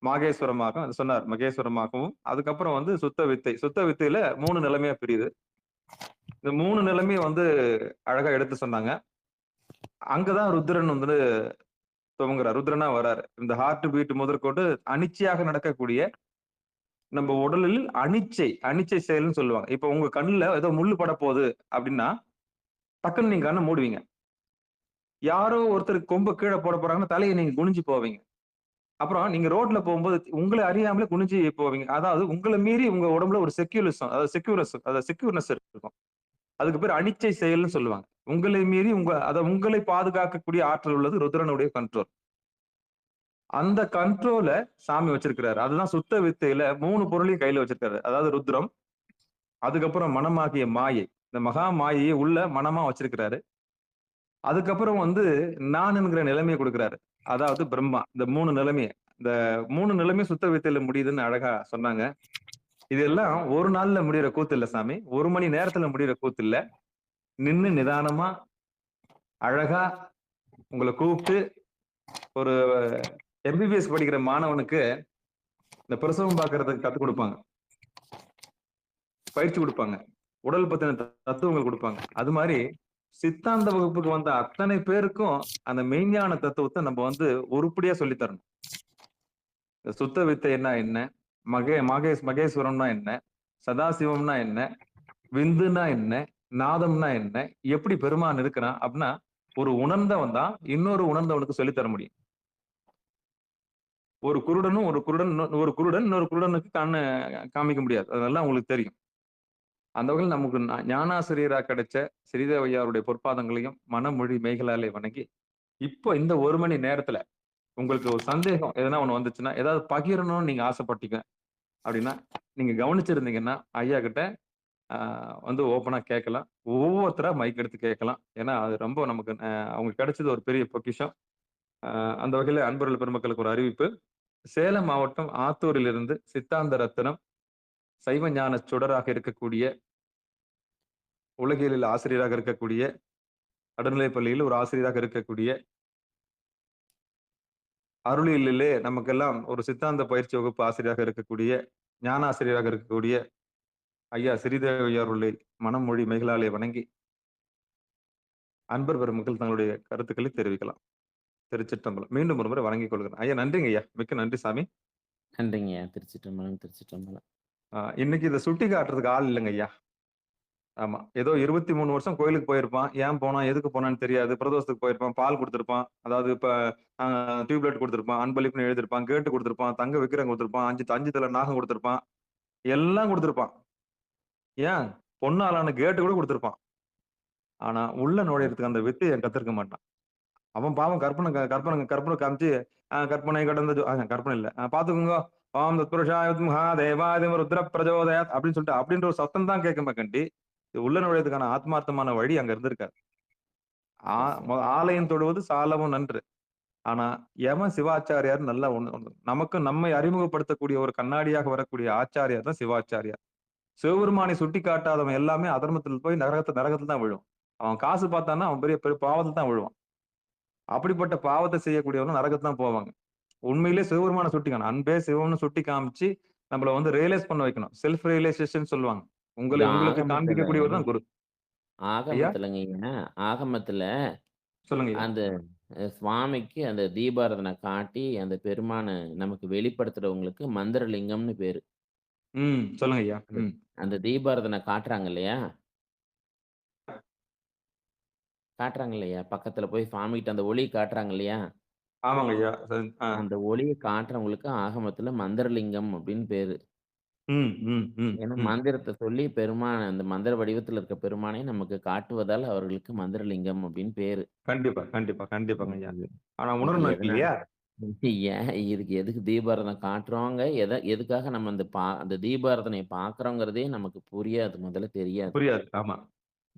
மாகேஸ்வரமாகவும் சொன்னார். மகேஸ்வரமாகவும் அதுக்கப்புறம் வந்து சுத்த வித்தை. சுத்த வித்தையில 3 நிலைமையா பிரியுது. இந்த 3 நிலைமையை வந்து அழகா எடுத்து சொன்னாங்க. அங்கதான் ருத்ரன் வந்து துவங்குறார். ருத்ரனா வராரு. இந்த ஹார்ட் பீட் முதற்கொண்டு அனிச்சையாக நடக்கக்கூடிய நம்ம உடலில் அனிச்சை செயல்னு சொல்லுவாங்க. இப்ப உங்க கண்ணுல ஏதோ முள்ளு பட போகுது அப்படின்னா டக்குன்னு நீங்க கண்ணை மூடுவீங்க. யாரோ ஒருத்தருக்கு கொம்ப கீழே போட போறாங்கன்னா தலையை நீங்க குனிஞ்சு போவீங்க. அப்புறம் நீங்க ரோட்ல போகும்போது உங்களை அறியாமலே குனிஞ்சு போவீங்க. அதாவது உங்களை மீறி உங்க உடம்புல ஒரு செக்யூர்னஸ் இருக்கும். அதுக்கு பேர் அனிச்சை செயல்னு சொல்லுவாங்க. உங்களை மீறி உங்களை பாதுகாக்கக்கூடிய ஆற்றல் உள்ளது ருத்ரனுடைய கண்ட்ரோல். அந்த கண்ட்ரோல சாமி வச்சிருக்கிறாரு. அதுதான் சுத்த வித்தையில 3 பொருளையும் கையில வச்சிருக்காரு. அதாவது ருத்ரம், அதுக்கப்புறம் மனமாகிய மாயை, இந்த மகா மாயையை உள்ள மனமா வச்சிருக்கிறாரு. அதுக்கப்புறம் வந்து நான் என்கிற நிலைமையை கொடுக்கிறாரு. அதாவது பிரம்மா. இந்த 3 நிலைமையும் சுத்த வித்தையில முடியுதுன்னு அழகா சொன்னாங்க. இதெல்லாம் ஒரு நாள்ல முடிகிற கூத்து இல்ல சாமி. 1 மணி நேரத்துல முடிகிற கூத்து இல்ல. நின்னு நிதானமா அழகா உங்களை கூப்பிட்டு ஒரு எம்பிபிஎஸ் படிக்கிற மாணவனுக்கு இந்த பிரசவம் பார்க்கறதுக்கு கத்துக் கொடுப்பாங்க, பயிற்சி கொடுப்பாங்க, உடல் பத்தின தத்துவங்கள் கொடுப்பாங்க. அது மாதிரி சித்தாந்த வகுப்புக்கு வந்த அத்தனை பேருக்கும் அந்த மெய்ஞான தத்துவத்தை நம்ம வந்து உருப்படியா சொல்லி தரணும். சுத்த வித்தை என்ன, மகேஸ்வரம்னா என்ன, சதாசிவம்னா என்ன, விந்துனா என்ன, நாதம்னா என்ன, எப்படி பெருமான் இருக்கிறான் அப்படின்னா ஒரு உணர்ந்தவன் தான் இன்னொரு உணர்ந்தவனுக்கு சொல்லித்தர முடியும். ஒரு குருடன் இன்னொரு குருடனுக்கு கண்ணு காமிக்க முடியாது. அதெல்லாம் உங்களுக்கு தெரியும். அந்த வகையில் நமக்கு ஞானாசிரியராக கிடைச்ச ஸ்ரீதேவையாருடைய பொற்பாதங்களையும் மனமொழி மெய்களாலே வணங்கி இப்போ இந்த 1 மணி நேரத்துல உங்களுக்கு ஒரு சந்தேகம் எதனா ஒண்ணு வந்துச்சுன்னா, ஏதாவது பகிரணும்னு நீங்க ஆசைப்பட்டீங்க அப்படின்னா நீங்க கவனிச்சிருந்தீங்கன்னா ஐயா கிட்ட வந்து ஓப்பனா கேட்கலாம். ஒவ்வொருத்தரா மைக் எடுத்து கேட்கலாம். ஏன்னா அது ரொம்ப நமக்கு அவங்க கிடைச்சது ஒரு பெரிய பொக்கிஷம். அந்த வகையில அன்பர்கள் பெருமக்களுக்கு ஒரு அறிவிப்பு. சேலம் மாவட்டம் ஆத்தூரிலிருந்து சித்தாந்த ரத்தினம் சைவ ஞான சுடராக இருக்கக்கூடிய, உலகியலில் ஆசிரியராக இருக்கக்கூடிய, நடுநிலைப்பள்ளியில் ஒரு ஆசிரியராக இருக்கக்கூடிய, அருளியலிலே நமக்கெல்லாம் ஒரு சித்தாந்த பயிற்சி வகுப்பு ஆசிரியராக இருக்கக்கூடிய, ஞான ஆசிரியராக இருக்கக்கூடிய ஐயா ஸ்ரீதேவையாருடைய மனமொழி மெய்களாலே வணங்கி அன்பர் பெருமக்கள் தங்களுடைய கருத்துக்களை தெரிவிக்கலாம். திருச்சிற்றம்பலம். மீண்டும் ஒரு முறை வணங்கிக் கொள்கிறேன். ஐயா நன்றிங்க ஐயா. மிக்க நன்றி சாமி. நன்றிங்கய்யா. திருச்சிற்றம்பலம். இன்னைக்கு இதை சுட்டி காட்டுறதுக்கு ஆள் இல்லைங்க ஐயா. ஆமா. ஏதோ 23 வருஷம் கோயிலுக்கு போயிருப்பான். ஏன் போனான்? எதுக்கு போனான்னு தெரியாது. பிரதோஷத்துக்கு போயிருப்பான். பால் குடுத்திருப்பான். அதாவது இப்ப அ டியூப்லைட் குடுத்திருப்பான். அன்பளிப்புன்னு எழுதியிருப்பான். கேட்டு குடுத்திருப்பான். தங்க விக்கிரகம் குடுத்திருப்பான். 5 தல நாகம் குடுத்திருப்பான். எல்லாம் குடுத்திருப்பான். ஏன்? பொன்னாலான கேட் கூட குடுத்திருப்பான். ஆனா, உள்ள நுழையறதுக்கு அந்த வித்தைய கத்திருக்க மாட்டான். அவன் பாவம் கற்பனை காமிச்சு, கற்பனை கடந்த கற்பனை இல்ல. பாத்துக்கோங்க. "ஓம் தத்புருஷாய வித்மஹா தேவாய ருத்ர பிரச்சோதயாத்" அப்படின்னு சொல்லிட்டு அப்படின்ற ஒரு சத்தம் தான் கேட்குமே கண்டி, உள்ள நுழையறதுக்கான ஆத்மார்த்தமான வழி அங்க இருந்திருக்காது. ஆ ஆலயம் தொழுவது சாலவும் நன்று. ஆனா, எவன் சிவாச்சாரியார் நல்லா நமக்கு நம்மை அறிமுகப்படுத்தக்கூடிய ஒரு கண்ணாடியாக வரக்கூடிய ஆச்சாரியார் தான் சிவாச்சாரியார். சிவபெருமானை சுட்டி காட்டாதவன் எல்லாமே அதர்மத்தில் போய் நரகத்துல தான் விழும். அவன் காசு பார்த்தான்னா, அவன் பெரிய பெரிய பாவத்துல தான் விழுவான். அப்படிப்பட்ட பாவத்தை செய்யக்கூடியவங்க நரகத்து தான் போவாங்க. உண்மையிலேயே சிவபெருமான சுட்டி காணும். அன்பே சிவம்னு சுட்டி காமிச்சு, நம்மள வந்து ரியலைஸ் பண்ண வைக்கணும். செல்ஃப் ரியலைசேஷன் சொல்லுவாங்க. இது உங்களுக்கு ஆகமத்துல காண்பிக்கக்கூடியவர் தான் குரு. ஐயா, ஆகமத்துலங்கய்யா, ஆகமத்துல சொல்லுங்க ஐயா. அந்த சுவாமிக்கு அந்த தீபாராதனை காட்டி, அந்த பெருமான நமக்கு வெளிப்படுத்துறவங்களுக்கு மந்திரலிங்கம்னு பேரு. சொல்லுங்க ஐயா. அந்த அந்த தீபாராதனை காட்டுறாங்க இல்லையா? காட்டுறாங்க இல்லையா? பக்கத்துல போய் சாமிகிட்ட அந்த ஒளி காட்டுறாங்க இல்லையா? ஆமாங்க ஐயா. அந்த ஒளிய காட்டுறவங்களுக்கு ஆகமத்துல மந்திரலிங்கம் அப்படின்னு பேரு. ம், ம், ம், ஏன்னா ம். மந்திரத்த சொல்லி பெருமான் அந்த மந்திர வடிவத்துல இருக்க பெருமானை நமக்கு காட்டுவதால் அவர்களுக்கு மந்திரலிங்கம் அப்படின்னு பேரு. கண்டிப்பாங்க ஐயா. இது ஆனா இது உணரணும் இருக்கு எதனால? இல்லையா? ஏன் இதுக்கு எதுக்கு தீபாராதனை காட்டுறோங்க? எதுக்காக நம்ம அந்த தீபாராதனைய பார்க்குறோங்கிறதே நமக்கு புரியாது. முதல்ல தெரியாது. புரியாது. ஆமா.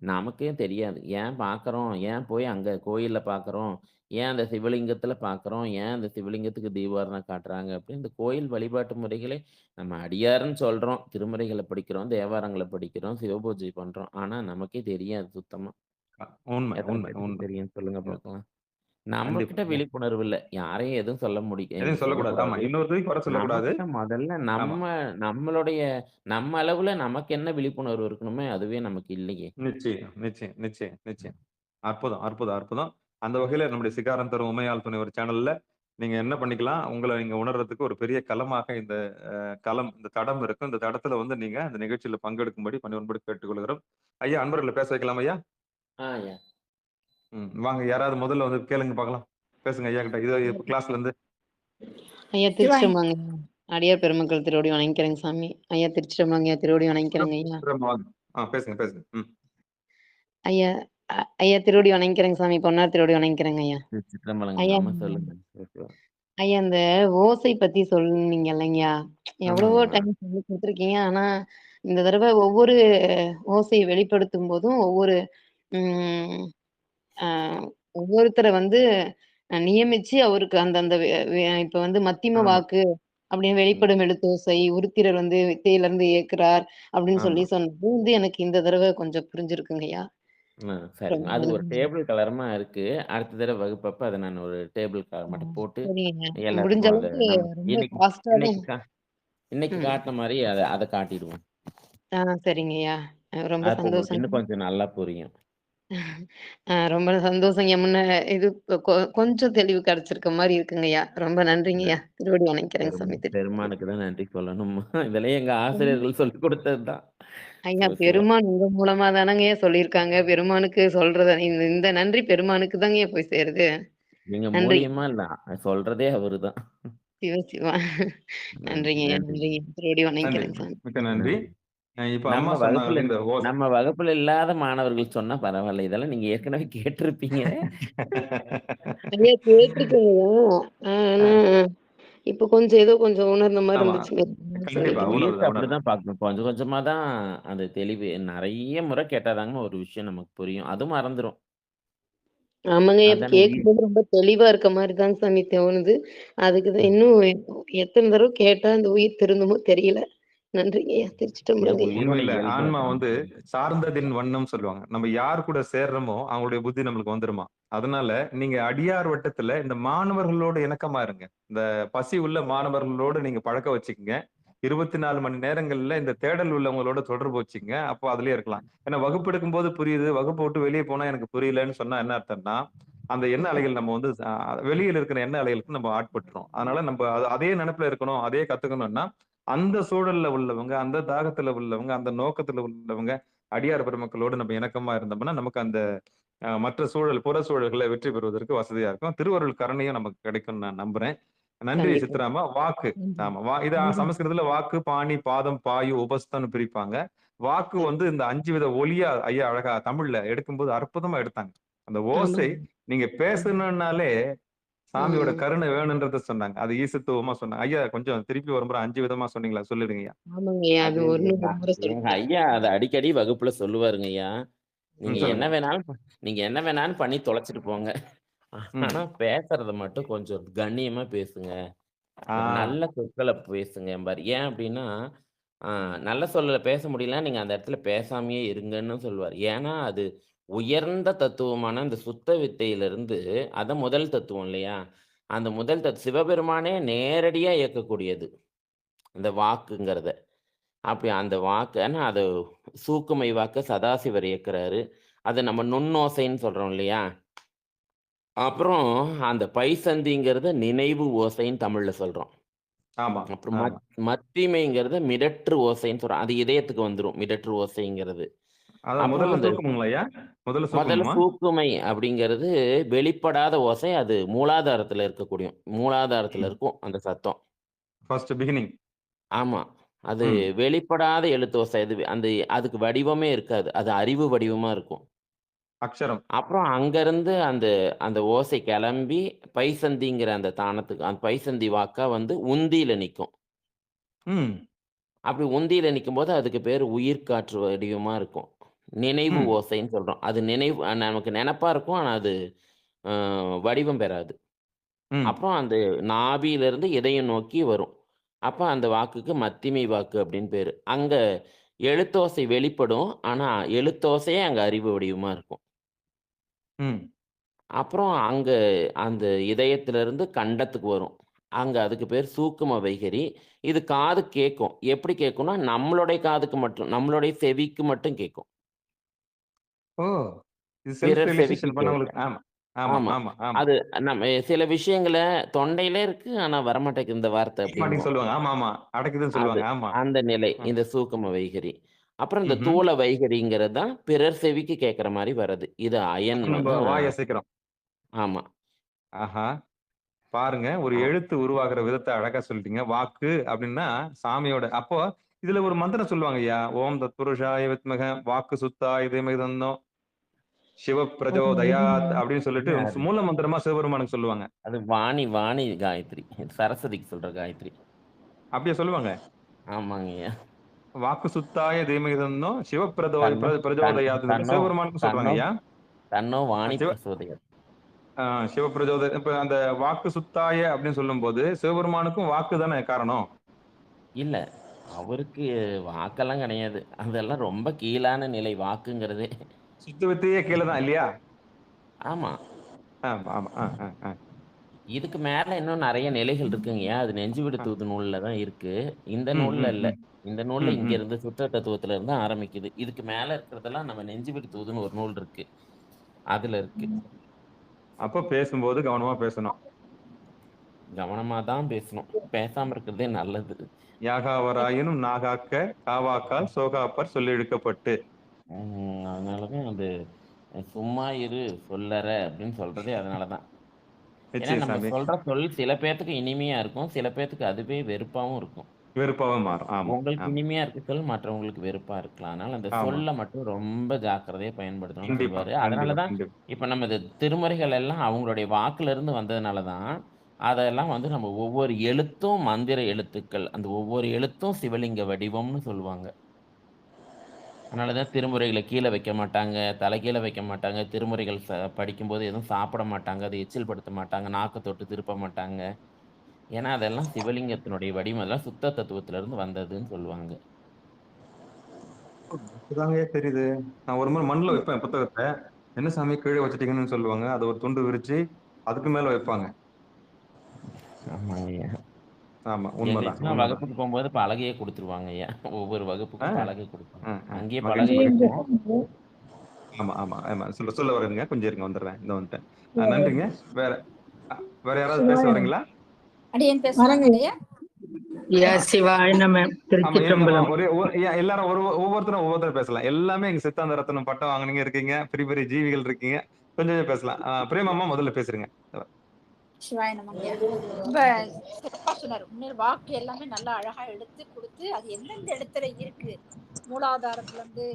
நமக்கே தெரியாது. ஏன் பார்க்குறோம்? ஏன் போய் அங்க கோயில்ல பார்க்குறோம்? ஏன் அந்த சிவலிங்கத்தில பார்க்குறோம்? ஏன் அந்த சிவலிங்கத்துக்கு தீபாராதனை காட்டுறாங்க? அப்படின்னு இந்த கோயில் வழிபாட்டு முறைகளே நம்ம அடியாருன்னு சொல்றோம். திருமுறைகள படிக்கிறோம், தேவாரங்கள படிக்கிறோம், சிவபூஜை பண்றோம். ஆனா நமக்கே தெரியாது சுத்தமா. அ உண்மை, எத்தன உண்மை, பேத்துக்கு உண்மை. தெரியும் சொல்லுங்க ம். பார்க்கலாம்? நம்ம கண்டிப்பா. கிட்ட விழிப்புணர்வு இல்ல. யாரையும் எதுவும் எதையும் சொல்லக்கூடாது. ஆமா. சொல்லக்கூடாது. இன்னொருத்தரையும் குறை சொல்லக்கூடாது. நம்மகிட்ட முதல்ல ஆமா. நம்மளுடைய நம்ம அளவுல நமக்கு என்ன விழிப்புணர்வு இருக்கணுமோ, அதுவே நமக்கு இல்லையே! நிச்சயம். அற்புதம், அற்புதம், அற்புதம். அந்த வகையில நம்முடைய சிகாரம் தரும் உமையாள் துணைவர் சேனல்ல நீங்க என்ன பண்ணிக்கலாம், உங்கள நீங்க உணர்றதுக்கு ஒரு பெரிய களமாக இந்த இந்த தடம் இருக்கும். இந்த தடத்துல வந்து நீங்க அந்த நிகழ்ச்சியில பங்கெடுக்கும்படி பணிவன்போடு கேட்டுக்கொள்கிறோம். ஐயா, அன்பர்கள பேச வைக்கலாம் ஐயா? ஐயா. வாங்க, யாராவது முதல்ல வந்து கேளுங்க பார்க்கலாம். பேசுங்க ஐயா கிட்ட. இது கிளாஸ்ல இருந்து. ஐயா திருச்சிட்டம்பலங்க. அடியார் பெருமக்கள் திருவடி வணங்கிக்கிறேங்க சாமி. ஐயா திருச்சிட்டம்பலங்க. திருவடி வணங்கிக்கிறேங்க ஐயா. பேசுங்க. ஐயா ஐயா திருவடி வணங்கிக்கிறேங்க சாமி. பொன்னார் திருவடி வணங்கிக்கிறேங்க ஐயா. சிற்றம்பலங்க. ஐயா ஆமா சொல்லுங்க. ஐயா இந்த ஓசை பத்தி சொன்னீங்க இல்லைங்கய்யா. எவ்வளவோ ஆமாங்க. டைம் சொல்லி குடுத்துருக்கீங்க. ஆனா, இந்த தடவ ஒவ்வொரு ஓசைய வெளிப்படுத்தும் போதும் ஒவ்வொரு ம் அ ஒவ்வொருத்தர வந்து நியமிச்சு அவருக்கு அந்தந்த வெ வெ இப்ப வந்து மத்திம ஆமா. வாக்கு அப்படின்னு வெளிப்படும் எழுத்தோசை, உருத்திரர் வந்து வித்தையிலருந்து இயக்குறார் அப்படின்னு ஆமா. சொன்னது வந்து எனக்கு இந்த தடவ கொஞ்சம் புரிஞ்சிருக்குங்கய்யா. சரிங்க. ரொம்ப அது ஒரு நன்றி. டேபிள் கலரமா இருக்கு. அடுத்த தடவ வகுப்பப்ப அத நான் ஒரு டேபிள் கலர் மட்டும் போட்டு சரிங்க. முடிஞ்ச எல்லாத்துக்கும் அத அளவுக்கு நம்ம ரொம்ப இன்னைக்கு ஃபாஸ்ட்டா தான் இன்னைக்கு இன்னைக்கு ம். காட்டுன மாரி அத காட்டிடுவோம். சரிங்கய்யா. ரொம்ப அப்ப உங்களுக்கு சந்தோஷங்க. இன்னும் கொஞ்சம் நல்லா புரியும். ரொம்ப சந்தோஷங்க. முன்ன இது கொஞ்சம் தெளிவு கிடைச்சிருக்க மாரி இருக்குங்கய்யா. ரொம்ப நன்றிங்கய்யா. திருவடி வணங்கிக்கிறேங்க சாமி. பெருமானுக்கு தான் நன்றி சொல்லணும். இதெல்லாம் எங்க ஆசிரியர்கள் சொல்லிக் குடுத்தது தான். ஐயா சிவா. பெருமான் உங்க மூலமா தானங்கய்யா சொல்லியிருக்காங்க. பெருமானுக்கு சொல்றத இந்த இந்த நன்றி பெருமானுக்கு தாங்கய்யா போய் சேருது. நீங்க நன்றி. மூலியமா இல்ல. சொல்றதே அவருதான். சிவா. நன்றிங்கய்யா. நன்றிங்க. திருவடி நன்றி. வணங்கிக்கிறேங்க சாமி. மிக்க நன்றி. இப்ப நம்ம அம்மா வகுப்புல சொன்னாங்க இந்த நம்ம வகுப்புல இல்லாத மாணவர்கள் சொன்னா பரவால்ல. இதெல்லாம் நீங்க ஏற்கனவே கேட்டிருப்பீங்க. ஐயா கேட்டுருக்கேங்கய்யா. ஆனா இப்ப கொஞ்சம் ஏதோ கொஞ்சம் உணர்ந்த மாரி ஆமா. இருந்துச்சுங்க. கண்டிப்பா. இந்த சொல்லிட்டீங்க. உயிர்த்த உணருது. அப்படிதான் பார்க்கணும். கொஞ்சம் கொஞ்சமா தான் அந்த தெளிவு நெறைய முறை கேட்டாதாங்க ஒரு விஷயம் நமக்கு புரியும். அதுவும் மறந்துரும். ஆமாங்கய்யா. இப்ப அதானே உயிர். கேட்கும்போது ரொம்ப தெளிவா இருக்க மாரி தாங்க சாமி தோணுது. அதுக்கு தான் இன்னும் எத்தன தடவ கேட்டா அந்த உயிர் திருந்துமோ தெரியல. நன்றிங்கய்யா. திருச்சிட்டம்பலங்கய்யா. உயிரோட உண்மையில இயல்பு ஆன்மா அதுதான். வந்து சார்ந்ததின் வண்ணம் சொல்லுவாங்க. நம்ம யார் கூட சேர்றோமோ அவங்களுடைய புத்தி நம்மளுக்கு வந்துருமா. அதனால நீங்க அடியார் வட்டத்துல இந்த மாணவர்களோட இணக்கமா இருங்க. இந்த பசி உள்ள மாணவர்களோடு நீங்க பழக்க வச்சுக்கங்க. 24 மணி நேரங்கள்ல இந்த தேடல் உள்ளவங்களோட தொடர்பு வச்சுக்கங்க. அப்போ அதிலேயே இருக்கலாம். ஏன்னா வகுப்பு எடுக்கும்போது புரியுது. வகுப்ப விட்டு வெளியே போனா எனக்கு புரியலன்னு சொன்னா என்ன அர்த்தம்னா, அந்த எண்ண அலைகள் நம்ம வந்து வெளியில இருக்கிற எண்ண அலைகளுக்கு நம்ம ஆட்பட்டுறோம். அதனால நம்ம அதே நினைப்புல இருக்கணும், அதே கத்துக்கணும்னா அந்த சூழல்ல உள்ளவங்க, அந்த தாகத்துல உள்ளவங்க, அந்த நோக்கத்துல உள்ளவங்க, அடியார் பெருமக்களோடு நம்ம இணக்கமா இருந்தோம்னா நமக்கு அந்த மற்ற புற சூழல்களை வெற்றி பெறுவதற்கு வசதியா இருக்கும். திருவருள் கருணையும் நமக்கு கிடைக்கும்னு நான் நம்புறேன். நன்றி கண்டிப்பா. சித்ராமா. வாக்கு. ஆமா. இது சமஸ்கிருதத்துல வாக்கு, பாணி, பாதம், பாயு, உபஸ்தன்னு பிரிப்பாங்க. வாக்கு வந்து இந்த 5 வித ஒலியா ஐயா அழகா தமிழ்ல எடுக்கும்போது அற்புதமா எடுத்தாங்க. அந்த ஓசை ஆமாங்க. நீங்க பேசணும்னாலே சாமியோட ம். கருணை வேணும்ன்றத சொன்னாங்க. அது ஈசத்துவமா சொன்னாங்க. ஐயா கொஞ்சம் திருப்பி ஒரு முறை 5 விதமா சொன்னீங்களா? சொல்லிடுங்க ஐயா. ஆமாங்கய்யா. அது அது ஒரு எங்க முறை எங்க சொல்லுங்க. ஐயா அத அடிக்கடி வகுப்புல சொல்லுவாருங்க ஐயா. நீங்க என்ன சொல்லுங்க. வேணாலும் நீங்க என்ன வேணாலும் பண்ணி தொலைச்சிட்டு போங்க. ஆனா ம். பேசுறத மட்டும் கொஞ்சம் கண்ணியமா பேசுங்க. ஆ. ஒரு நல்ல சொற்கள பேசுங்கம்பாரு. ஏன் அப்டின்னா, ஆ நல்ல சொல்ல பேச முடியலன்னா, நீங்க அந்த இடத்துல பேசாமயே இருங்கன்னு சொல்லுவாரு. ஏன்னா, அது உயர்ந்த தத்துவமான இந்த சுத்த வித்தையிலிருந்து அதான் முதல் தத்துவம் இல்லையா? அந்த முதல் சிவபெருமானே நேரடியா இயக்கக்கூடியது. இந்த வாக்குங்கிறத. அப்படி அந்த வாக்க ஆனா அது சூக்குமை வாக்க சதாசிவர் இயக்குறாரு. அத நம்ம நுண்ணோசைன்னு சொல்றோம் இல்லையா? அப்புறம் அந்த பைசந்திங்கிறத நினைவு ஓசைன்னு தமிழ்ல சொல்றோம். ஆமா, அப்புறம் ஆமா. மத்திமைங்கிறத மிடற்று ஓசைன்னு சொல்றோம். அது இதயத்துக்கு வந்துரும். மிடற்று ஓசைங்கிறது. அதான் அப்புறம் முதல்ல அந்த தூக்கமுங்களா ஐயா? முதல்ல முதல்ல தூக்கமுமா? சூக்குமை அப்படிங்கிறது வெளிப்படாத ஓசை. அது மூலாதாரத்துல இருக்கக்கூடிய மூலாதாரத்துல ம். இருக்கும் அந்த சத்தம். First beginning. ஆமா. அது ம். வெளிப்படாத எழுத்தோசை. அதுக்கு வடிவமே இருக்காது. அது அறிவு வடிவமா இருக்கும். அக்ஷரம். அப்புறம் அங்கருந்து அந்த அந்த ஓசை கெளம்பி பைசந்திங்கிற அந்த தானத்துக்கு அந்த பைசந்தி வாக்கா வந்து உந்தியில நிக்கும். ம். அப்படி உந்தியில நிக்கும்போது அதுக்கு பேரு உயிர்க்காற்று வடிவமா இருக்கும். நினைவு ம். ஓசைன்னு சொல்றோம். அது நினைவு நமக்கு நெனப்பா இருக்கும். ஆனா அது அ வடிவம் பெறாது. ம். அப்புறம் அந்த நாபியிலிருந்து இதயம் நோக்கி வரும். அப்ப அந்த வாக்குக்கு மத்திமை வாக்கு அப்படின்னு பேரு. அங்க எழுத்தோசை வெளிப்படும். ஆனா எழுத்தோசையே அங்க அறிவு வடிவமா இருக்கும். ம். அப்புறம் அங்க அந்த இதயத்திலிருந்து கண்டத்துக்கு வரும். அங்க அதுக்கு பேர் சூக்கும வைகரி. இது காது கேட்கும். எப்படி கேட்கும்னா, நம்மளுடைய காதுக்கு மட்டும் நம்மளுடைய செவிக்கு மட்டும் கேட்கும். ஓ! இது செல்ஃப் பிறர் செவிக்கு ரியலைசேஷன் பண்ணவங்களுக்கு கேட்காது. ஆமா. ஆமா, ஆமா. ஆமா, ஆமா. அது நம்ம சில விஷயங்கள தொண்டையிலே இருக்கு. ஆனா வரமாட்டேங்குது இந்த வார்த்தை மாட்டேன்னு அப்படிம்போம். சொல்லுவாங்க. ஆமா, ஆமா. அடைக்குதுன்னு அது சொல்லுவாங்க. ஆமா. அந்த நிலை. ம். இந்த சூக்கும வைகரி. அப்புறம் இந்த ம்ஹ்ம். தூல வைகரிங்கிறது தான் பிறர் செவிக்கு கேட்கிற மாரி வர்றது. இது அயன் அப்ப நம்ப வந்து வாய் அசைக்கிறோம். ஆமா. ஆஹா! பாருங்க. ஒரு ஆ எழுத்து உருவாகுற விதத்த அழகா சொல்லிட்டீங்க. வாக்கு அப்டின்னா சாமியோட அப்போ இதுல ஒரு மந்திரம் சொல்லுவாங்கய்யா. ஓம் தத்புருஷாய வித்மக வாக்கு சுத்தாய தீமஹி தன்னோ சிவ பிரச்சோதயாத் அப்டின்னு சொல்லிட்டு அது மூல மந்திரமா சிவபெருமானுக்கு சொல்லுவாங்க. அது வாணி வாணி காயத்ரி. சரஸ்வதிக்கு சொல்ற காயத்ரி. அப்டியா சொல்லுவாங்க? ஆமாங்கய்யா. வாக்கு சுத்தாய தீமஹி தன்னோ சிவ தன்னோ தன் பிரச்சோதயாத்ன்னு சொல்லி தன்னோ சிவபெருமானுக்கும் தன்னோ சொல்றாங்கய்யா. தன்னோ வாணி சிவ பிரசோதயாத். ஆ சிவ இப்ப அந்த வாக்கு சுத்தாய அப்டின்னு சொல்லும்போது சிவபெருமானுக்கும் வாக்கு தானே காரணம்? இல்ல. அவருக்கு வாக்கெல்லாம் கிடையாது. அதெல்லாம் ரொம்ப கீழான நிலை வாக்குங்கிறதே. சுத்த வித்தையே கீழ தான் இல்லையா? ஆமா. ஆமா, ஆமா. ஆ. இதுக்கு மேல இன்னும் நெறைய நிலைகள் இருக்குங்கய்யா. அது நெஞ்சுவிடு ஆ. தூது நூல்ல தான் இருக்கு. இந்த ம், நூல்ல ம், இல்ல. ம். இந்த நூல்ல ம், இங்க ம். இருந்து சுத்த தத்துவத்துல இருந்து ஆரம்பிக்குது. இதுக்கு மேல இருக்கிறதெல்லாம் நம்ம நெஞ்சுவிடு தூதுன்னு ஒரு நூல் இருக்கு. அதுல இருக்கு. அப்ப பேசும்போது கவனமா பேசணும். கவனமா தான் பேசணும். பேசாம இருக்கிறதே நல்லது. யாகாவராயினும் நாகாக்க காவாக்கால் சோகாப்பர் சொல்லி இழுக்கப்பட்டு. அதனால தான் அது சும்மா இரு சொல்லற அப்படின்னு சொல்றதே அதனால தான். ஏன்னா நிச்சயம் நம்ம சாமி. சொல்ற சொல் சில பேத்துக்கு இனிமையா இருக்கும். சில பேத்துக்கு அதுவே வெறுப்பாவும் இருக்கும். வெறுப்பாவே மாறும். ஆமா, உங்களுக்கு ஆமா, இனிமையா இருக்க சொல் மற்றவங்களுக்கு வெறுப்பா இருக்கலாம். அதனால அந்த ஆமா. சொல்ல மட்டும் ரொம்ப ஜாக்கிரதையா பயன்படுத்தணும்னு கண்டிப்பா, சொல்லுவாரு. அதனால கண்டிப்பா, தான் கண்டிப்பா. இப்ப நம்ம இந்த திருமுறைகள் எல்லாம் அவங்களுடைய வாக்குல இருந்து வந்ததுனால தான், அதெல்லாம் வந்து நம்ம ஒவ்வொரு எழுத்தும் மந்திர எழுத்துக்கள். அந்த ஒவ்வொரு எழுத்தும் சிவலிங்க வடிவம்னு சொல்லுவாங்க. அதனால தான் திருமுறைகள கீழ வைக்க மாட்டாங்க. தலைகீழ வைக்க மாட்டாங்க. திருமுறைகள் படிக்கும்போது எதுவும் சாப்பிட மாட்டாங்க. அத எச்சில் படுத்த மாட்டாங்க. நாக்க தொட்டு திருப்ப மாட்டாங்க. ஏன்னா, அதெல்லாம் சிவலிங்கத்தினுடைய வடிவம். அதெல்லாம் சுத்த தத்துவத்திலிருந்து வந்ததுன்னு சொல்லுவாங்க. இப்பதாங்கய்யா தெரியுது. நான் ஒரு முறை மண்ணுல வைப்பேன் புத்தகத்த. என்ன சாமி கீழ வச்சுட்டீங்கன்னு சொல்லுவாங்க. அத ஒரு துண்டு விரிச்சு, அதுக்கு மேல வைப்பாங்க. ஆமாங்கய்யா. ஆமா. உண்மதான், எங்களுக்கெல்லாம் உண்மதான். வகுப்புக்கு போம்போது பலகையே குடுத்துருவாங்கய்யா. ஒவ்வொரு ஆ, வகுப்புக்கும் பலகை குடுப்பாங்க. ஆ. அங்கேயே மகிழ்ச்சி, பலகை மகிழ்ச்சி. இருக்கும். ஆமா, ஆமா, ஆமா. சொல்ல வரேனுங்க. கொஞ்சம் இருங்க வந்துடுறேன். இதோ வந்துட்டேன். நன்றிங்க. வேற வேற யாராவது பேச வரீங்களா? அடியேன் பேசலாங்க ஐயா? சிவாய நம. ஆமா திருச்சிற்றம்பலம். எல்லாரும் ஒவ்வொருத்தரும் பேசலாம். எல்லாமே இங்க சித்தாந்த ரத்னம் பட்டம் வாங்கினீங்க இருக்கீங்க, பெரிய பெரிய ஜீவிகள் இருக்கீங்க. கொஞ்சம் பேசலாம். பிரேமம்மா முதல்ல பேசுறீங்க. சிவாய நமங்க. ரொம்ப சிறப்பா சொன்னார். உண்மையில வாக்கு எல்லாமே நல்லா அழகா எடுத்து கொடுத்து அது எந்தெந்த இடத்துல இருக்கு, மூலாதாரத்துல இருந்து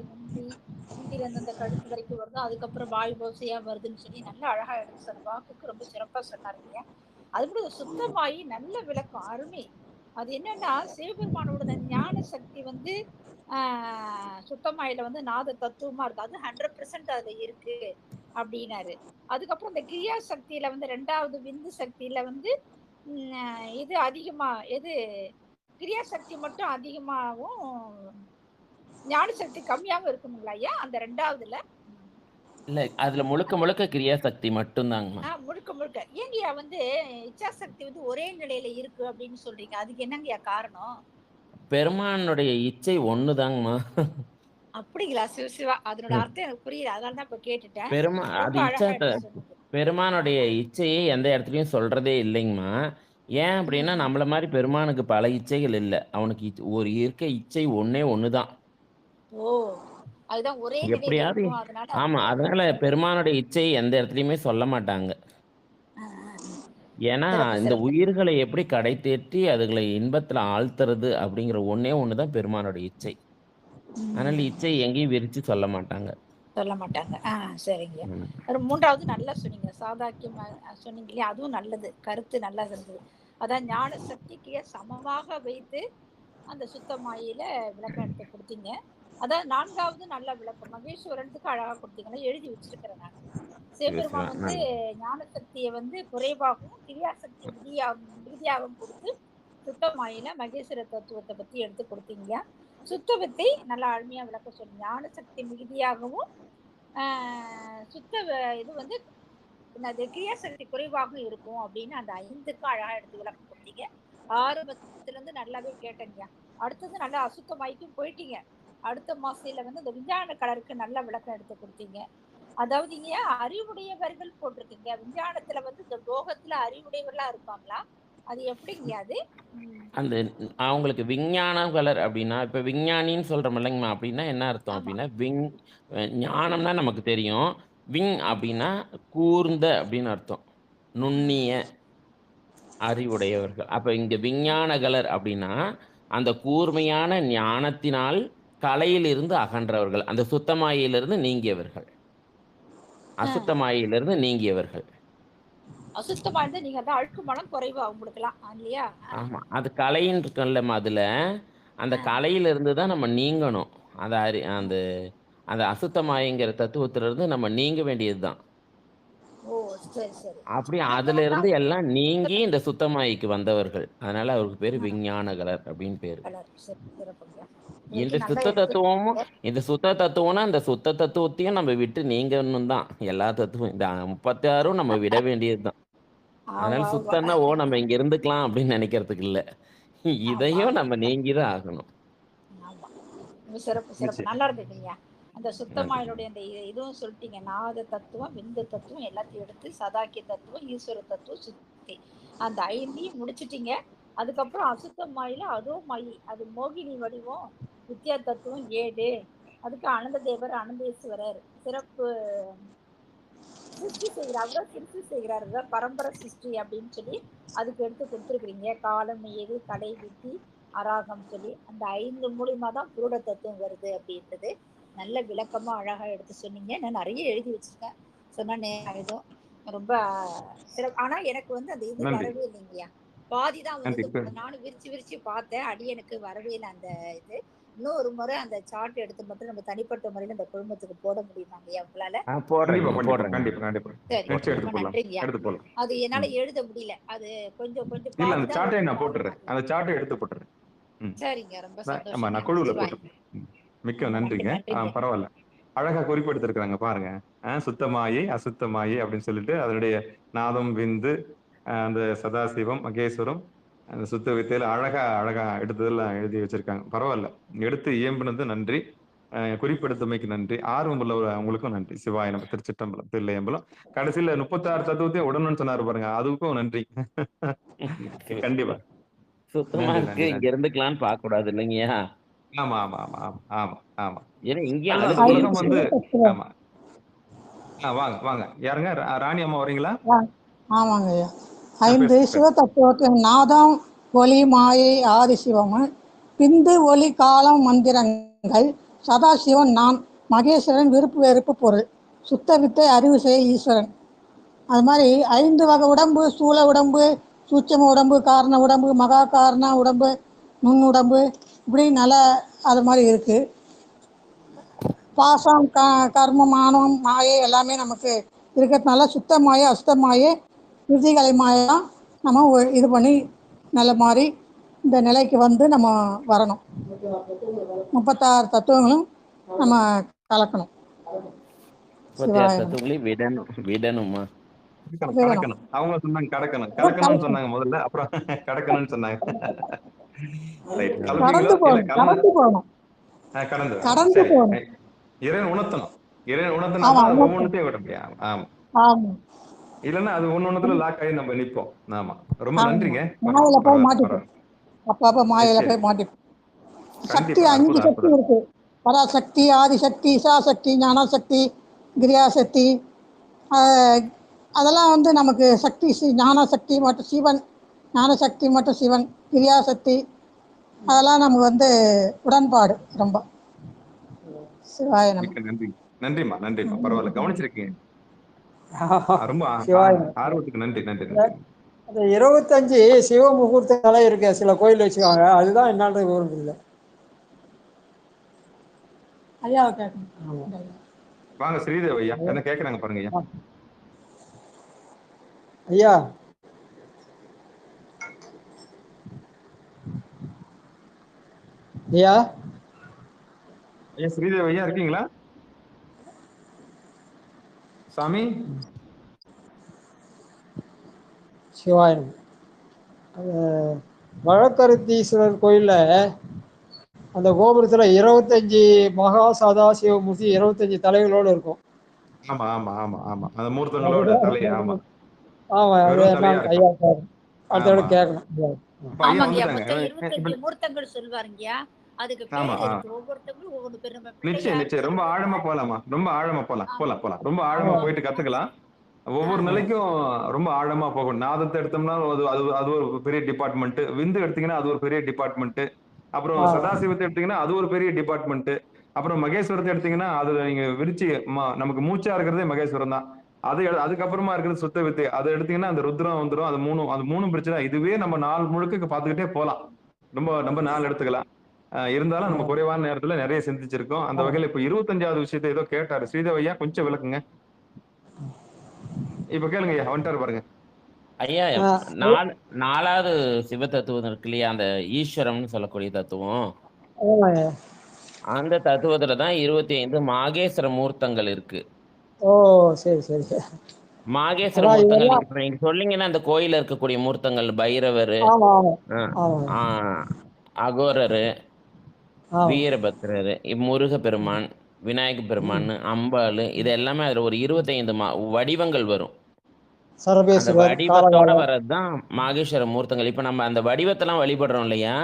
முந்தில இருந்து அந்த கழுத்து வரைக்கும் வருது, அதுக்கப்புறம் வாய் ஓசையா வருதுன்னு சொல்லி நல்லா அழகா எடுத்து சொன்ன வாக்குக்கு ரொம்ப சிறப்பா சொன்னாருங்க. அதுபோல சுத்தமாயி நல்ல விளக்கம் அருமை. அது என்னன்னா சிவபெருமானோட ஞான சக்தி வந்து சுத்தமாயில வந்து நாத தத்துவமா இருக்கு. அது 100% அதுல இருக்கு அப்படின்னாரு. அதுக்கப்புறம் இந்த கிரியா சக்தியில வந்து 2வது விந்து சக்தியில வந்து இது அதிகமா கிரியா சக்தி மட்டும் அதிகமாகவும் ஞான சக்தி கம்மியாவும் இருக்குங்களா ஐயா அந்த 2வதுல? இல்ல அதுல முழுக்க கிரியா சக்தி மட்டும்தாங்கம்மா. முழுக்க ஏங்கய்யா வந்து இச்சா சக்தி வந்து ஒரே நிலையில இருக்கு அப்படின்னு சொல்றீங்க, அதுக்கு என்னங்கய்யா காரணம்? பெருமானுடைய இச்சை ஒண்ணுதாங்கம்மா. அப்படிங்களா? சிவா அதனோட அர்த்தம் எனக்கு புரியல, அதனாலதான் இப்ப கேட்டுட்டேன். அது பெருமானுடைய இச்சையை எந்த இடத்துலயும் சொல்றதே இல்லைங்கம்மா. ஏன் அப்படின்னா நம்மள மாதிரி பெருமானுக்கு பல இச்சைகள் இல்லை. அவனுக்கு ஒரு இருக்க இச்சை ஒண்ணுதான். ஓ, அதுதான் ஒரே எப்படியாவது ஆமா, அதனால பெருமானுடைய இச்சையை எந்த இடத்துலயுமே சொல்ல மாட்டாங்க. ஏன்னா இந்த உயிர்களை எப்படி கடை தேற்றி அதுகளை இன்பத்துல ஆழ்த்துறது அப்படிங்கிற ஒண்ணுதான் பெருமானுடைய இச்சை. அதனால இச்சை எங்கேயும் விரிச்சு சொல்ல மாட்டாங்க. சரிங்க. 3வது நல்லா சொன்னீங்க, சாதாக்கியம் சொன்னீங்க இல்லையா, அதுவும் நல்லது, கருத்து நல்லா இருந்தது. அதான் ஞான சக்திக்கு சமமாக வைத்து அந்த சுத்தமாயில விளக்கம் எடுத்து கொடுத்தீங்க. அதான் 4வது நல்ல விளக்கம் மகேஸ்வரனுக்கு அழகா கொடுத்தீங்கன்னா எழுதி வச்சிருக்கிறேன் நான். சிவபெருமான் வந்து ஞான சக்தியை வந்து குறைவாகவும் கிரியா சக்தி மிகுதியாகவும் கொடுத்து சுத்தமாயில மகேஸ்வர தத்துவத்தை பத்தி எடுத்து கொடுத்தீங்க. சுத்தவத்தை நல்லா அருமையா விளக்க சொன்னீங்க. ஞான சக்தி மிகுதியாகவும் இது வந்து கிரியா சக்தி குறைவாக இருக்கும் அப்படின்னு அந்த 5க்கும் அழகா எடுத்து விளக்கம் கொடுத்தீங்க. ஆரம்பத்துல இருந்து நல்லாவே கேட்டீங்க. அடுத்தது நல்லா அசுத்தமாய்க்கும் போயிட்டீங்க. அடுத்த மாசத்துல வந்து இந்த விஞ்ஞான கலருக்கு நல்ல விளக்கம் எடுத்து கொடுத்தீங்க. அதாவது இங்க அறிவுடையவர்கள் போட்டிருக்கீங்க. விஞ்ஞானத்துல வந்து இந்த போகத்துல அறிவுடையவர்களா இருப்பாங்களா, அது எப்படிங்க? அது அந்த அவங்களுக்கு விஞ்ஞான கலர் அப்படின்னா இப்ப விஞ்ஞானின்னு சொல்றோம் இல்லைங்கம்மா, அப்படின்னா என்ன அர்த்தம் அப்படின்னா ஞானம்னா நமக்கு தெரியும். விங் அப்படின்னா கூர்ந்த அப்படின்னு அர்த்தம், நுண்ணிய அறிவுடையவர்கள். அப்ப இங்க விஞ்ஞான கலர் அப்படின்னா அந்த கூர்மையான ஞானத்தினால் கலையிலிருந்து அகன்றவர்கள், அந்த சுத்தமாயிலிருந்து நீங்கியவர்கள், அசுத்தமாயிலிருந்து நீங்கியவர்கள். அசுத்தமா இருந்தா நீங்க அந்த அழுக்கு மனம் குறைவு அவங்களுக்குலாம் இல்லையா? ஆமா, அது கலைன்னு இருக்குல்லம்மா, அதுல அந்த கலையிலிருந்து தான் நம்ம நீங்கணும். அந்த அந்த அசுத்தமாயிங்கிற தத்துவத்துல இருந்து நம்ம நீங்க வேண்டியதுதான். அப்படி அதுல இருந்து எல்லாம் நீங்கி இந்த சுத்தமாயிக்கு வந்தவர்கள். அதனால அவருக்கு பேரு விஞ்ஞான கலர் அப்படின்னு பேரு. இந்த சுத்த தத்துவம்னா இந்த சுத்த தத்துவத்தையும் நம்ம விட்டு நீங்கணும் தான். எல்லா தத்துவம் இந்த 36ம் நம்ம விட வேண்டியதுதான். அதனால சுத்தம்னா நம்ம இங்க இருந்துக்கலாம் அப்படின்னு நினைக்கிறதுக்கு இல்ல, இதையும் நம்ம நீங்கிதான் ஆகணும். சிறப்பு நல்லா இருந்துட்டீங்க. அந்த சுத்தமாயினுடைய அந்த இதுவும் சொல்லிட்டீங்க. நாத தத்துவம், விந்து தத்துவம் எல்லாத்தையும் எடுத்து சதாக்கிய தத்துவம், ஈஸ்வர தத்துவம், சுத்தி அந்த 5ஐயும் முடிச்சிட்டீங்க. அதுக்கப்புறம் அசுத்தமாயில அதுவும் மயி, அது மோகினி வடிவம், வித்யா தத்துவம் 7, அதுக்கு அனந்த தேவர், அனந்தேஸ்வரர் சிறப்பு சிருஷ்டி செய்கிறார், சிருஷ்டி செய்கிறார், பரம்பரை சிருஷ்டி அப்படின்னு சொல்லி அதுக்கு எடுத்து கொடுத்துருக்குறீங்க. காலம், ஏது, கடை, வித்தி, அராகம் சொல்லி அந்த 5 மூலியமா தான் புருட தத்துவம் வருது அப்படின்றது நல்ல விளக்கமா அழகா எடுத்து சொன்னீங்க. நான் நிறைய எழுதி வச்சிருக்கேன், சொன்னா நேரம் ரொம்ப சிறப்பு. ஆனா எனக்கு வந்து அந்த இது வரவே இல்லைங்கய்யா, பாதிதான் வந்து. நானும் விரிச்சு பார்த்தேன், அடி எனக்கு வரவே இல்லை அந்த இது. இன்னும் ஒரு முறை அந்த சார்ட் எடுத்து மட்டும் நம்ம தனிப்பட்ட முறையில இந்த குடும்பத்துக்கு போட முடியுமாங்கய்யா உங்களால? அது என்னால எழுத முடியல, அது கொஞ்சம் சரிங்க. ரொம்ப சந்தோஷம். மிக்க நன்றிங்க. பரவாயில்ல, அழகா குறிப்பெடுத்திருக்கிறாங்க பாருங்க. சுத்தமாயி அசுத்தமாயி அப்படின்னு சொல்லிட்டு அதனுடைய நாதம், விந்து, அந்த சதாசிவம், மகேஸ்வரம், அந்த சுத்த வித்தையில அழகா எடுத்ததெல்லாம் எழுதி வச்சிருக்காங்க. பரவாயில்ல, எடுத்து இயம்பினது நன்றி, குறிப்பெடுத்தமைக்கு நன்றி, ஆர்வம் உள்ள அவங்களுக்கும் நன்றி. சிவாய நம்ம திருச்சிற்றம்பலம், தில்லையம்பலம். கடைசியில 36 தத்துவத்தையும் உடனுன்னு சொன்னாரு பாருங்க, அதுக்கும் நன்றி. கண்டிப்பா சுத்தமா நன்றி, இருக்கு. நன்றி, இங்க நன்றி. இருந்துக்கலான்னு பார்க்கக்கூடாது இல்லைங்கய்யா? ஆமா, ஆமா, ஆமா, ஆமா, ஆமா, ஆமா. ஏன்னா இங்கேயும் அதுதான் அந்த அழுக்கு உலகம் இருக்கு. வந்து தத்துவம். ஆமா. வாங்க, வாங்க. யாருங்க? ராணி அம்மா வரீங்களா? ஆமாங்க ஐயா. 5 பேசுங்க, பேசுங்க. சிவதத்துவத்தின் நாதம் ஒளி மாயை ஆதிசிவமும் பிந்து ஒளி காலம் மந்திரங்கள் சதாசிவன் நான் மகேஸ்வரன் விருப்பு வெறுப்பு பொருள் சுத்த வித்தை அறிவு செய் ஈஸ்வரன். அது மாதிரி 5 வகை உடம்பு, ஸ்தூல உடம்பு, சூட்சம உடம்பு, காரண உடம்பு, மகா காரண உடம்பு, நுண் உடம்பு, இப்படி நல்லா அது மாதிரி இருக்குது. பாசம் கர்மம் மானம் மாயை எல்லாமே நமக்கு இருக்கிறதுனால சுத்த மாயை அசுத்த மாயை விருத்திகளை மாயெல்லாம் நம்ம இது பண்ணி நல்ல மாதிரி இந்த நிலைக்கு வந்து நம்ம வரணும். 36 தத்துவங்களும் நம்ம கலக்கணும். 36 தத்துவங்களையும் விடணுமா? விடணும். கடக்கணும். அவங்க சொன்னாங்க கடக்கணும். கடக்கணும்னு சொன்னாங்க முதல்ல. அப்புறம் கடக்கணும்னு சொன்னாங்க. ரைட். கடந்து கலப்பீங்களா? இல்ல போகணும். கடந்து போகணும். கடந்து. கடந்து சரி. போகணும். இறைவன் உணர்த்தணும். இறைவன் உணர்த்தினா ஆமா, தான் அது உணர்த்தணும். ஒவ்வொன்றுத்தையும் விட முடியும். ஆமா. ஆமா இல்லைன்னா அது ஒன்னொன்னுத்துல லாக் ஆகி நம்ம நிற்போம். ஆமா. ரொம்ப ஆமா நன்றிங்க. மாயில போய் பரவாயில்ல, மாட்டிப்போம். பரவாயில்ல. அப்பப்ப மாயில நிச்சயம். போய் மாட்டிப்போம். சக்தி கண்டிப்பா. 5 அற்புதம், சக்தி அற்புதம். இருக்கு. பராசக்தி, ஆதிசக்தி, இசாசக்தி, ஞானசக்தி, கிரியாசக்தி. அதெல்லாம் வந்து நமக்கு சக்தி ஞானசக்தி மற்றும் சிவன், ஞானசக்தி மற்றும் சிவன், கிரியாசக்தி, அதெல்லாம் நமக்கு வந்து உடன்பாடு ரொம்ப. சிவாய நம்ம. மிக்க நன்றி. நன்றிம்மா, நன்றிம்மா. பரவாயில்ல. கவனிச்சிருக்கீங்க. ரொம்ப சிவாய ஆர்வத்துக்கு நன்றி, நன்றி, நன்றி. அந்த 25 சிவ முகூர்த்த தலை இருக்கு சில கோயில் வச்சுக்காங்க. அதுதான் என்னன்றது விவரம் இல்லை. ஐயாவை கேட்கணும். வாங்க ஸ்ரீதேவ் ஐயா. என்ன கேக்குறாங்க பாருங்க ஐயா. ஐயா ஐயா ஐயா ஸ்ரீதேவ் ஐயா இருக்கீங்களா? சாமி சிவாயனம். வழக்கருத்தீஸ்வரர் கோயில்ல அந்த கோபுரத்துல 25 மகா சதாசிவமூர்த்தி 25 தலைகளோடு இருக்கும். ஆமா, ஆமா, ஆமா, ஆமா. அந்த மூர்த்தங்களோட தலை. ஆமா. ஆமா, அது வெறும் என்ன தலையா ஐயா இருக்கும். அடுத்த ஆமா. கேட்கணும். இப்ப ஐயா ஆமாங்கய்யா வந்துட்டாங்க. மொத்தம் 25 மூர்த்தங்கள் சொல்வாருங்கய்யா. அதுக்கு ஆமா, பேர் இருக்கு. ஒவ்வொருத்தங்களும் ஒவ்வொரு பேர். நம்ம நிச்சயம், பிள்ளையார் நிச்சயம். ரொம்ப ஆழமா போலாமா? ரொம்ப ஆழமா போலாம். போலாம். ரொம்ப ஆழமா போயிட்டு கத்துக்கலாம். ஒவ்வொரு நிலைக்கும் ரொம்ப ஆழமா போகணும். நாதத்தை எடுத்தோம்னா அது அது அது ஒரு பெரிய டிபார்ட்மெண்ட். விந்து எடுத்தீங்கன்னா அது ஒரு பெரிய டிபார்ட்மெண்ட். அப்புறம் சதாசிவத்தை எடுத்தீங்கன்னா அது ஒரு பெரிய டிபார்ட்மெண்ட். அப்புறம் மகேஸ்வரத்தை எடுத்தீங்கன்னா அதுல நீங்க விரிச்சு நமக்கு மூச்சா இருக்கிறதே மகேஸ்வரம் தான். அதுக்கப்புறமா இருக்கிறது சுத்த வித்தை. அதை எடுத்தீங்கன்னா அந்த ருத்ரம் வந்துடும். அது மூணும் பிரச்சனை. இதுவே நம்ம நாள் முழுக்க பார்த்துக்கிட்டே போலாம். ரொம்ப நாள் எடுத்துக்கலாம். இருந்தாலும் நம்ம குறைவான நேரத்துல நிறைய சிந்திச்சிருக்கோம். அந்த வகையில இப்ப 25வது விஷயத்தை ஏதோ கேட்டாரு ஸ்ரீதேவ் ஐயா. கொஞ்சம் விளக்குங்க. இப்ப கேளுங்க ஐயா. வந்துட்டாரு பாருங்க. ஐயா, 4வது சிவ தத்துவம் இருக்கு இல்லையா? அந்த ஈஸ்வரம்னு சொல்லக்கூடிய தத்துவம். அந்த தத்துவத்துல தான் 25 மாகேஸ்வர மூர்த்தங்கள் இருக்கு. ஓ சரி சரி சரி. மாகேஸ்வர மூர்த்தங்கள் இப்ப நீங்க சொன்னீங்கன்னா அந்த கோயில இருக்கக்கூடிய மூர்த்தங்கள் பைரவர், அகோரரு, வீரபத்ரர், முருக பெருமான், விநாயக பெருமான், அம்பாள், இது எல்லாமே அதுல ஒரு 25 வடிவங்கள் வரும். அந்த வடிவத்தோட வர்றதுதான் மாகேஸ்வர மூர்த்தங்கள். இப்ப நம்ம அந்த வடிவத்தெல்லாம் வழிபடுறோம் இல்லையா?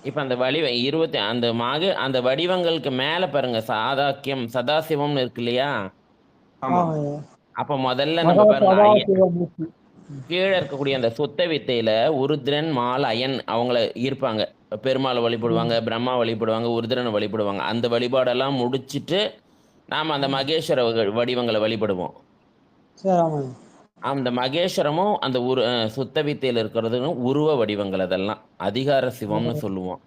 இப்ப அந்த அந்த வடிவங்களுக்கு மேல பாருங்க சதாசிவம்னு இருக்கு இல்லையா? அப்ப முதல்ல நம்ம பாருங்க கீழே இருக்கக்கூடிய அந்த சுத்த வித்தையில உருத்ரன், மால், அயன் அவங்கள இருப்பாங்க. பெருமாளை வழிபடுவாங்க, பிரம்மா வழிபடுவாங்க, உருத்ரனை வழிபடுவாங்க. அந்த வழிபாடெல்லாம் முடிச்சுட்டு நாம அந்த மகேஸ்வர வடிவங்களை வழிபடுவோம். அந்த மகேஸ்வரமும் அந்த சுத்த வித்தையில் இருக்கிறது உருவ வடிவங்கள். அதெல்லாம் அதிகார சிவம்னு சொல்லுவோம்.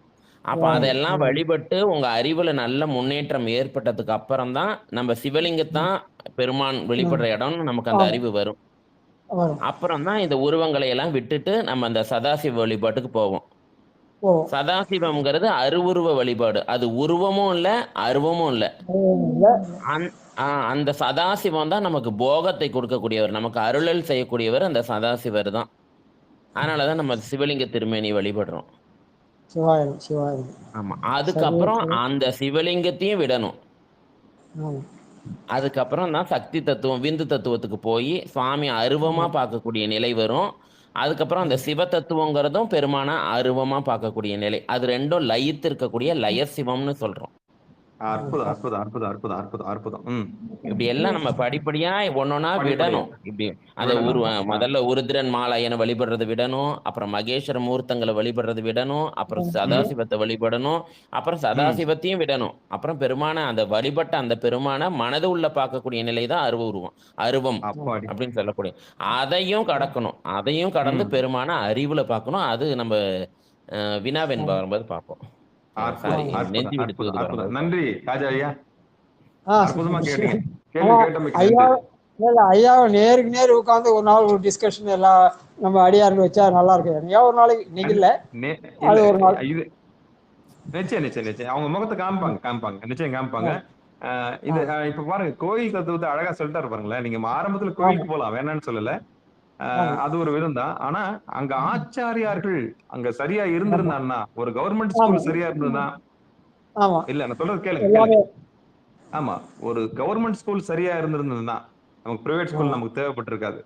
அப்ப அதெல்லாம் வழிபட்டு உங்க அறிவுல நல்ல முன்னேற்றம் ஏற்பட்டதுக்கு அப்புறம் தான் நம்ம சிவலிங்கத்தான் பெருமான் வெளிப்படுற இடம்னு நமக்கு அந்த அறிவு வரும். அப்புறம் தான் இந்த உருவங்களை எல்லாம் விட்டுட்டு நம்ம அந்த சதாசிவ வழிபாட்டுக்கு போவோம். சதாசிவம்ங்கிறது அருவுருவ வழிபாடு. அது உருவமும் இல்ல, அருவமும் இல்ல. அந்த சதாசிவம் தான் நமக்கு போகத்தை கொடுக்கக்கூடியவர், நமக்கு அருளல் செய்யக்கூடியவர் அந்த சதாசிவர் தான். அதனாலதான் நம்ம சிவலிங்க திருமேனி வழிபடுறோம். ஆமா. அதுக்கப்புறம் அந்த சிவலிங்கத்தையும் விடணும். அதுக்கப்புறம் தான் சக்தி தத்துவம், விந்து தத்துவத்துக்கு போய் சுவாமி அருவமா பார்க்கக்கூடிய நிலை வரும். அதுக்கப்புறம் அந்த சிவ தத்துவங்கிறதும் பெருமான அருவமா பார்க்கக்கூடிய நிலை. அது ரெண்டும் லயித்து இருக்கக்கூடிய லய சிவம்னு சொல்றோம். அற்புதம் அற்புதம் அற்புதம் அற்புதம் அற்புதம் அற்புதம். இப்படி எல்லாம் நம்ம படிப்படியா ஒன்னொன்னா படிப்படியா விடணும். இப்படி அந்த விடணும். முதல்ல உருத்திரன் மாலையனை வழிபடுறது விடணும், அப்புறம் மகேஸ்வர மூர்த்தங்களை வழிபடுறது விடணும், அப்புறம் சதாசிவத்தை வழிபடணும், அப்புறம் சதாசிவத்தையும் விடணும், அப்புறம் பெருமான அந்த வழிபட்ட அந்த பெருமான மனது உள்ள பார்க்கக்கூடிய நிலை தான் அருவ உருவம், அருவம் அப்பாடி. அப்படின்னு சொல்லக்கூடிய. அதையும் கடக்கணும், அதையும் கடந்து பெருமான அறிவுல பார்க்கணும். அது நம்ம வினாவெண் வரும்போது பார்ப்போம். சாரி, நெஞ்சு விடுத்து அற்புதம் வரும்போது. நன்றி ராஜா ஐயா, ஆ, அற்புதமா கேட்டீங்க. கேள்வி ஆமா, கேட்டமைக்கு ஐயா நன்றி. இல்ல ஐயாவை நேருக்கு நேர் உட்காந்து ஒரு நாள் ஒரு டிஸ்கஷன் எல்லாம் நம்ம அடியார்கள் வச்சா நல்லா இருக்கு. ஐயா ஒரு நாளைக்கு இன்னைக்கு இல்ல நே- அது இல்ல, ஒரு நாள். இது நிச்சயம் அவங்க முகத்தை காமிப்பாங்க நிச்சயம் காமிப்பாங்க. இது இப்ப பாருங்க, கோயில் தத்துவத்தை அழகா சொல்லிட்டாரு பாருங்களேன். நீங்க ஆரம்பத்துல கோயிலுக்கு போலாம், வேணாம்னு சொல்லல. அது ஒரு விதம் தான். ஆனா அங்க ஆச்சாரியார்கள் அங்க சரியா இருந்திருந்தான்னா, ஒரு கவர்மெண்ட் ஸ்கூல் சரியா இருந்ததுன்னா, ஆமா இல்ல நான் சொல்றது கேளுங்க. எல்லாமே ஆமா, ஒரு கவர்மெண்ட் ஸ்கூல் சரியா இருந்திருந்ததுன்னா நமக்கு பிரைவேட் ஸ்கூல் நமக்கு தேவைப்பட்டிருக்காது.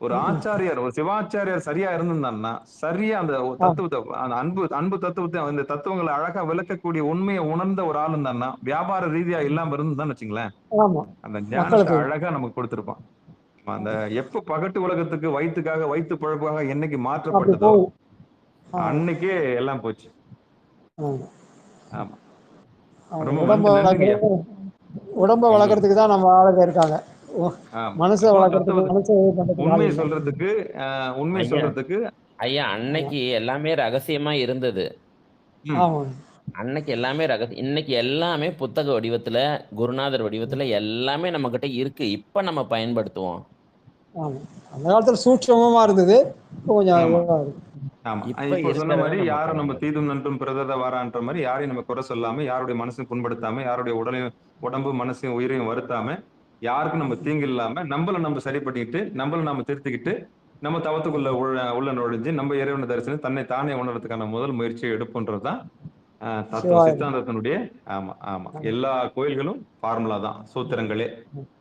ஒரு ஆச்சாரியார், ஒரு சிவாச்சாரியார் சரியா இருந்திருந்தான்னா, சரியா அந்த தத்துவத்தை, அந்த அன்பு தத்துவத்தை, அந்த தத்துவங்களை அழகா விளக்கக்கூடிய உண்மையை உணர்ந்த ஒரு ஆள் இருந்தான்னா, வியாபார ரீதியா இல்லாம இருந்தான்னு வச்சுங்களேன், ஆமா அந்த ஞானத்தை மக்களுக்கு அழகா நமக்கு கொடுத்திருப்பான். அந்த எப்ப பகட்டு உலகத்துக்கு வயிற்றுக்காக, வயிற்று பழப்புக்காக என்னைக்கு மாற்றப்பட்டதோ போகுது. அன்னைக்கே எல்லாம் போச்சு. ஆமா. ஆமா, ஆமா. ரொம்ப உடம்ப நன்றிங்க. உடம்ப வளர்க்கறதுக்கு தான் நம்ம ஆளுங்க இருக்காங்க. ஆமா. மனசை அப்போ வளர்க்கறதுக்கு தத்துவத்தை மனசை இது பண்றதுக்கு ஆள் உண்மையை இல்லை. சொல்றதுக்கு உண்மையை ஐயா சொல்றதுக்கு ஐயா அன்னைக்கு எல்லாமே ரகசியமா இருந்தது. ம், ஆமா அன்னைக்கு எல்லாமே ரகசியம். இன்னைக்கு எல்லாமே புத்தக வடிவத்துல, குருநாதர் வடிவத்துல எல்லாமே நம்ம கிட்ட இருக்கு. இப்ப நம்ம பயன்படுத்துவோம். ஆமா அந்த காலத்துல சூட்சமமா இருந்தது. இப்போ கொஞ்சம் ஆமா இதுவா இருக்கு. ஆமா. இப்ப இப்போ சொன்ன இருக்கிறத மாதிரி நம்ம யாரும் நம்ம பயன்படுத்துவோம். தீதும் நன்றும் பிறதத வாரான்ற மாதிரி யாரையும் நம்ம குறை சொல்லாம, யாருடைய மனசையும் புண்படுத்தாம, யாருடைய உடம்பு மனசையும் உயிரையும் வருத்தாம, யாருக்கும் நம்ம தீங்கு இல்லாம, நம்மள நம்ம சரி பண்ணிட்டு, நம்மள நம்ம திருத்திக்கிட்டு, நம்ம தவத்துக்குள்ள உள்ள நுழைஞ்சு நம்ம இறைவனை தரிசனம் தன்னை தானே உணர்றதுக்கான முதல் முயற்சியை எடுப்புன்றதுதான் தத்துவ சிவாய சித்தாந்தத்தினுடைய. ஆமா ஆமா, எல்லா கோயில்களும் ஃபார்முலா தான், சூத்திரங்களே.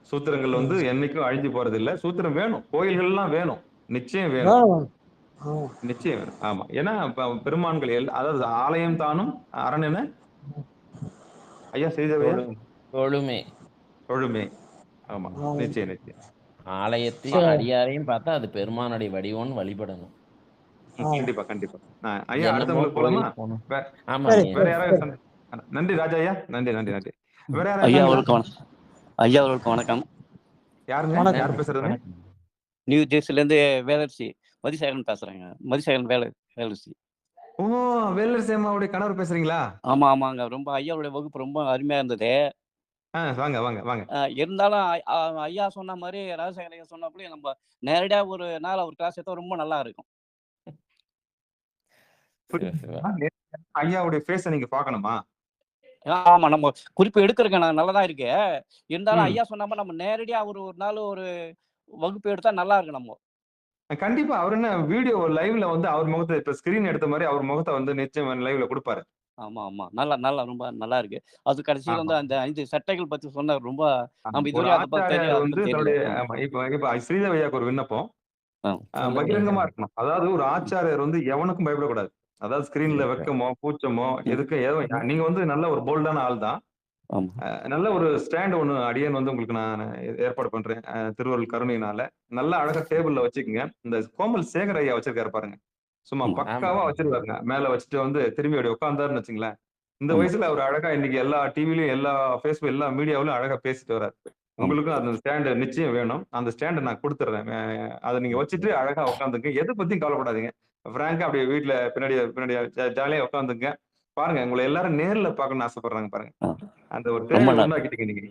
சூத்திரங்கள் என்னைக்கும் அழிஞ்சு போறது இல்ல. சூத்திரம் வேணும், கோயில்கள்லாம் வேணும், நிச்சயம் வேணும், வேணும். ஆமா நிச்சயம் வேணும். ஆமா, ஏன்னா பெருமான்கள் அதாவது ஆலயம் தானும் அரண் என ஐயா செய்தவையா தொழுமே தொழுமே. ஆமா, நிச்சயம் நிச்சயம். ஆலயத்தையும் அடியாரையும் பார்த்தா அது பெருமானுடைய வடிவம்னு வழிபடணும். கண்டிப்பா கண்டிப்பா. ஐயா என்னமோ அடுத்தவங்களுக்கு போலாமா? கோயிலுக்கு போகணும். ஆமா சரி. வேற யாராவது நன்றி ராஜா ஐயா, நன்றி நன்றி நன்றி. வேற ஐயா யாராவது அவர்களுக்கு ஐயா அவர்களுக்கு வணக்கம். யாருங்க, வணக்கம். யார் பேசுறதுங்க? நியூ ஜெர்சிலேருந்து வேலரசி மதிசேகரன் பேசுறேங்க. மதிசேகரன் வேலரசி. ஓ, வேலர் சேமாவுடைய கணவர் பேசுறீங்களா? ஆமா ஆமாங்க. ரொம்ப ஐயாவுடைய வகுப்பு ரொம்ப அருமையா இருந்தது. வாங்க வாங்க வாங்க. இருந்தாலும் ஐயா சொன்ன மாதிரி ராஜசேகர் ஐயா சொன்னபடி நம்ம நேரடியா ஒரு நாள் அவர் கிளாஸ் எடுத்தா ரொம்ப நல்லா இருக்கும். ஐயாவுடைய ஃபேஸ நீங்க பார்க்கணுமா? ஆமா, நம்ம குறிப்பு எடுக்கிறதுக்கு நல்லதா இருக்கு. இருந்தாலும் ஐயா சொன்ன மாதிரி நம்ம நேரடியா ஒரு நாள் ஒரு வகுப்பு எடுத்தா நல்லா இருக்கு. நம்ம கண்டிப்பா அவர் என்ன வீடியோ லைவ்ல அவர் முகத்தை இப்ப ஸ்கிரீன் எடுத்த மாதிரி அவர் முகத்தை நிச்சயம் லைவ்ல கொடுப்பாரு. ஆமா ஆமா, நல்லா ரொம்ப நல்லா இருக்கு. அது கடைசியில அந்த 5 சட்டைகள் பத்தி சொன்ன ரொம்ப நம்ம ஒரு இதுவரை அதை பத்தி ஆச்சாரியார் தெரியல. இப்ப ஸ்ரீதேவியாக்கு ஒரு விண்ணப்பம் பகிரங்கமா இருக்கணும். அதாவது ஒரு ஆச்சாரியர் எவனுக்கும் பயப்படக்கூடாது. அதாவது ஸ்கிரீன்ல வெக்கமோ கூச்சமோ எதுக்கும் ஏதோ நீங்க நல்ல ஒரு போல்டான ஆள் தான். நல்ல ஒரு ஸ்டாண்ட் ஒண்ணு அடியன் உங்களுக்கு நான் ஏற்பாடு பண்றேன் திருவருள் கருணையினால. நல்லா அழகா டேபிள்ல வச்சுக்கோங்க. இந்த கோமல் சேகர் ஐயா வச்சிருக்காரு பாருங்க, சும்மா பக்காவா வச்சிருக்காருங்க. மேல வச்சுட்டு திரும்பி அப்படி உட்கார்ந்தாருன்னு வச்சுங்களேன். இந்த வயசுல அவர் அழகா இன்னைக்கு எல்லா டிவிலையும் எல்லா பேஸ்புக் எல்லா மீடியாவிலும் அழகா பேசிட்டு வர்றாரு. உங்களுக்கும் அந்த ஸ்டாண்ட் நிச்சயம் வேணும். அந்த ஸ்டாண்ட் நான் கொடுத்துறேன். அதை நீங்க வச்சுட்டு அழகா உட்காந்துங்க. எதை பத்தியும் கவலைப்படாதீங்க. பிராங்கா அப்படியே வீட்டுல பின்னாடி ஜாலியா உட்காந்துங்க. பாருங்க, உங்களை எல்லாரும் நேர்ல பார்க்கணும்னு ஆசைப்படுறாங்க பாருங்க. அந்த ஒரு தேவை உண்டாக்கிட்டீங்க நீங்க.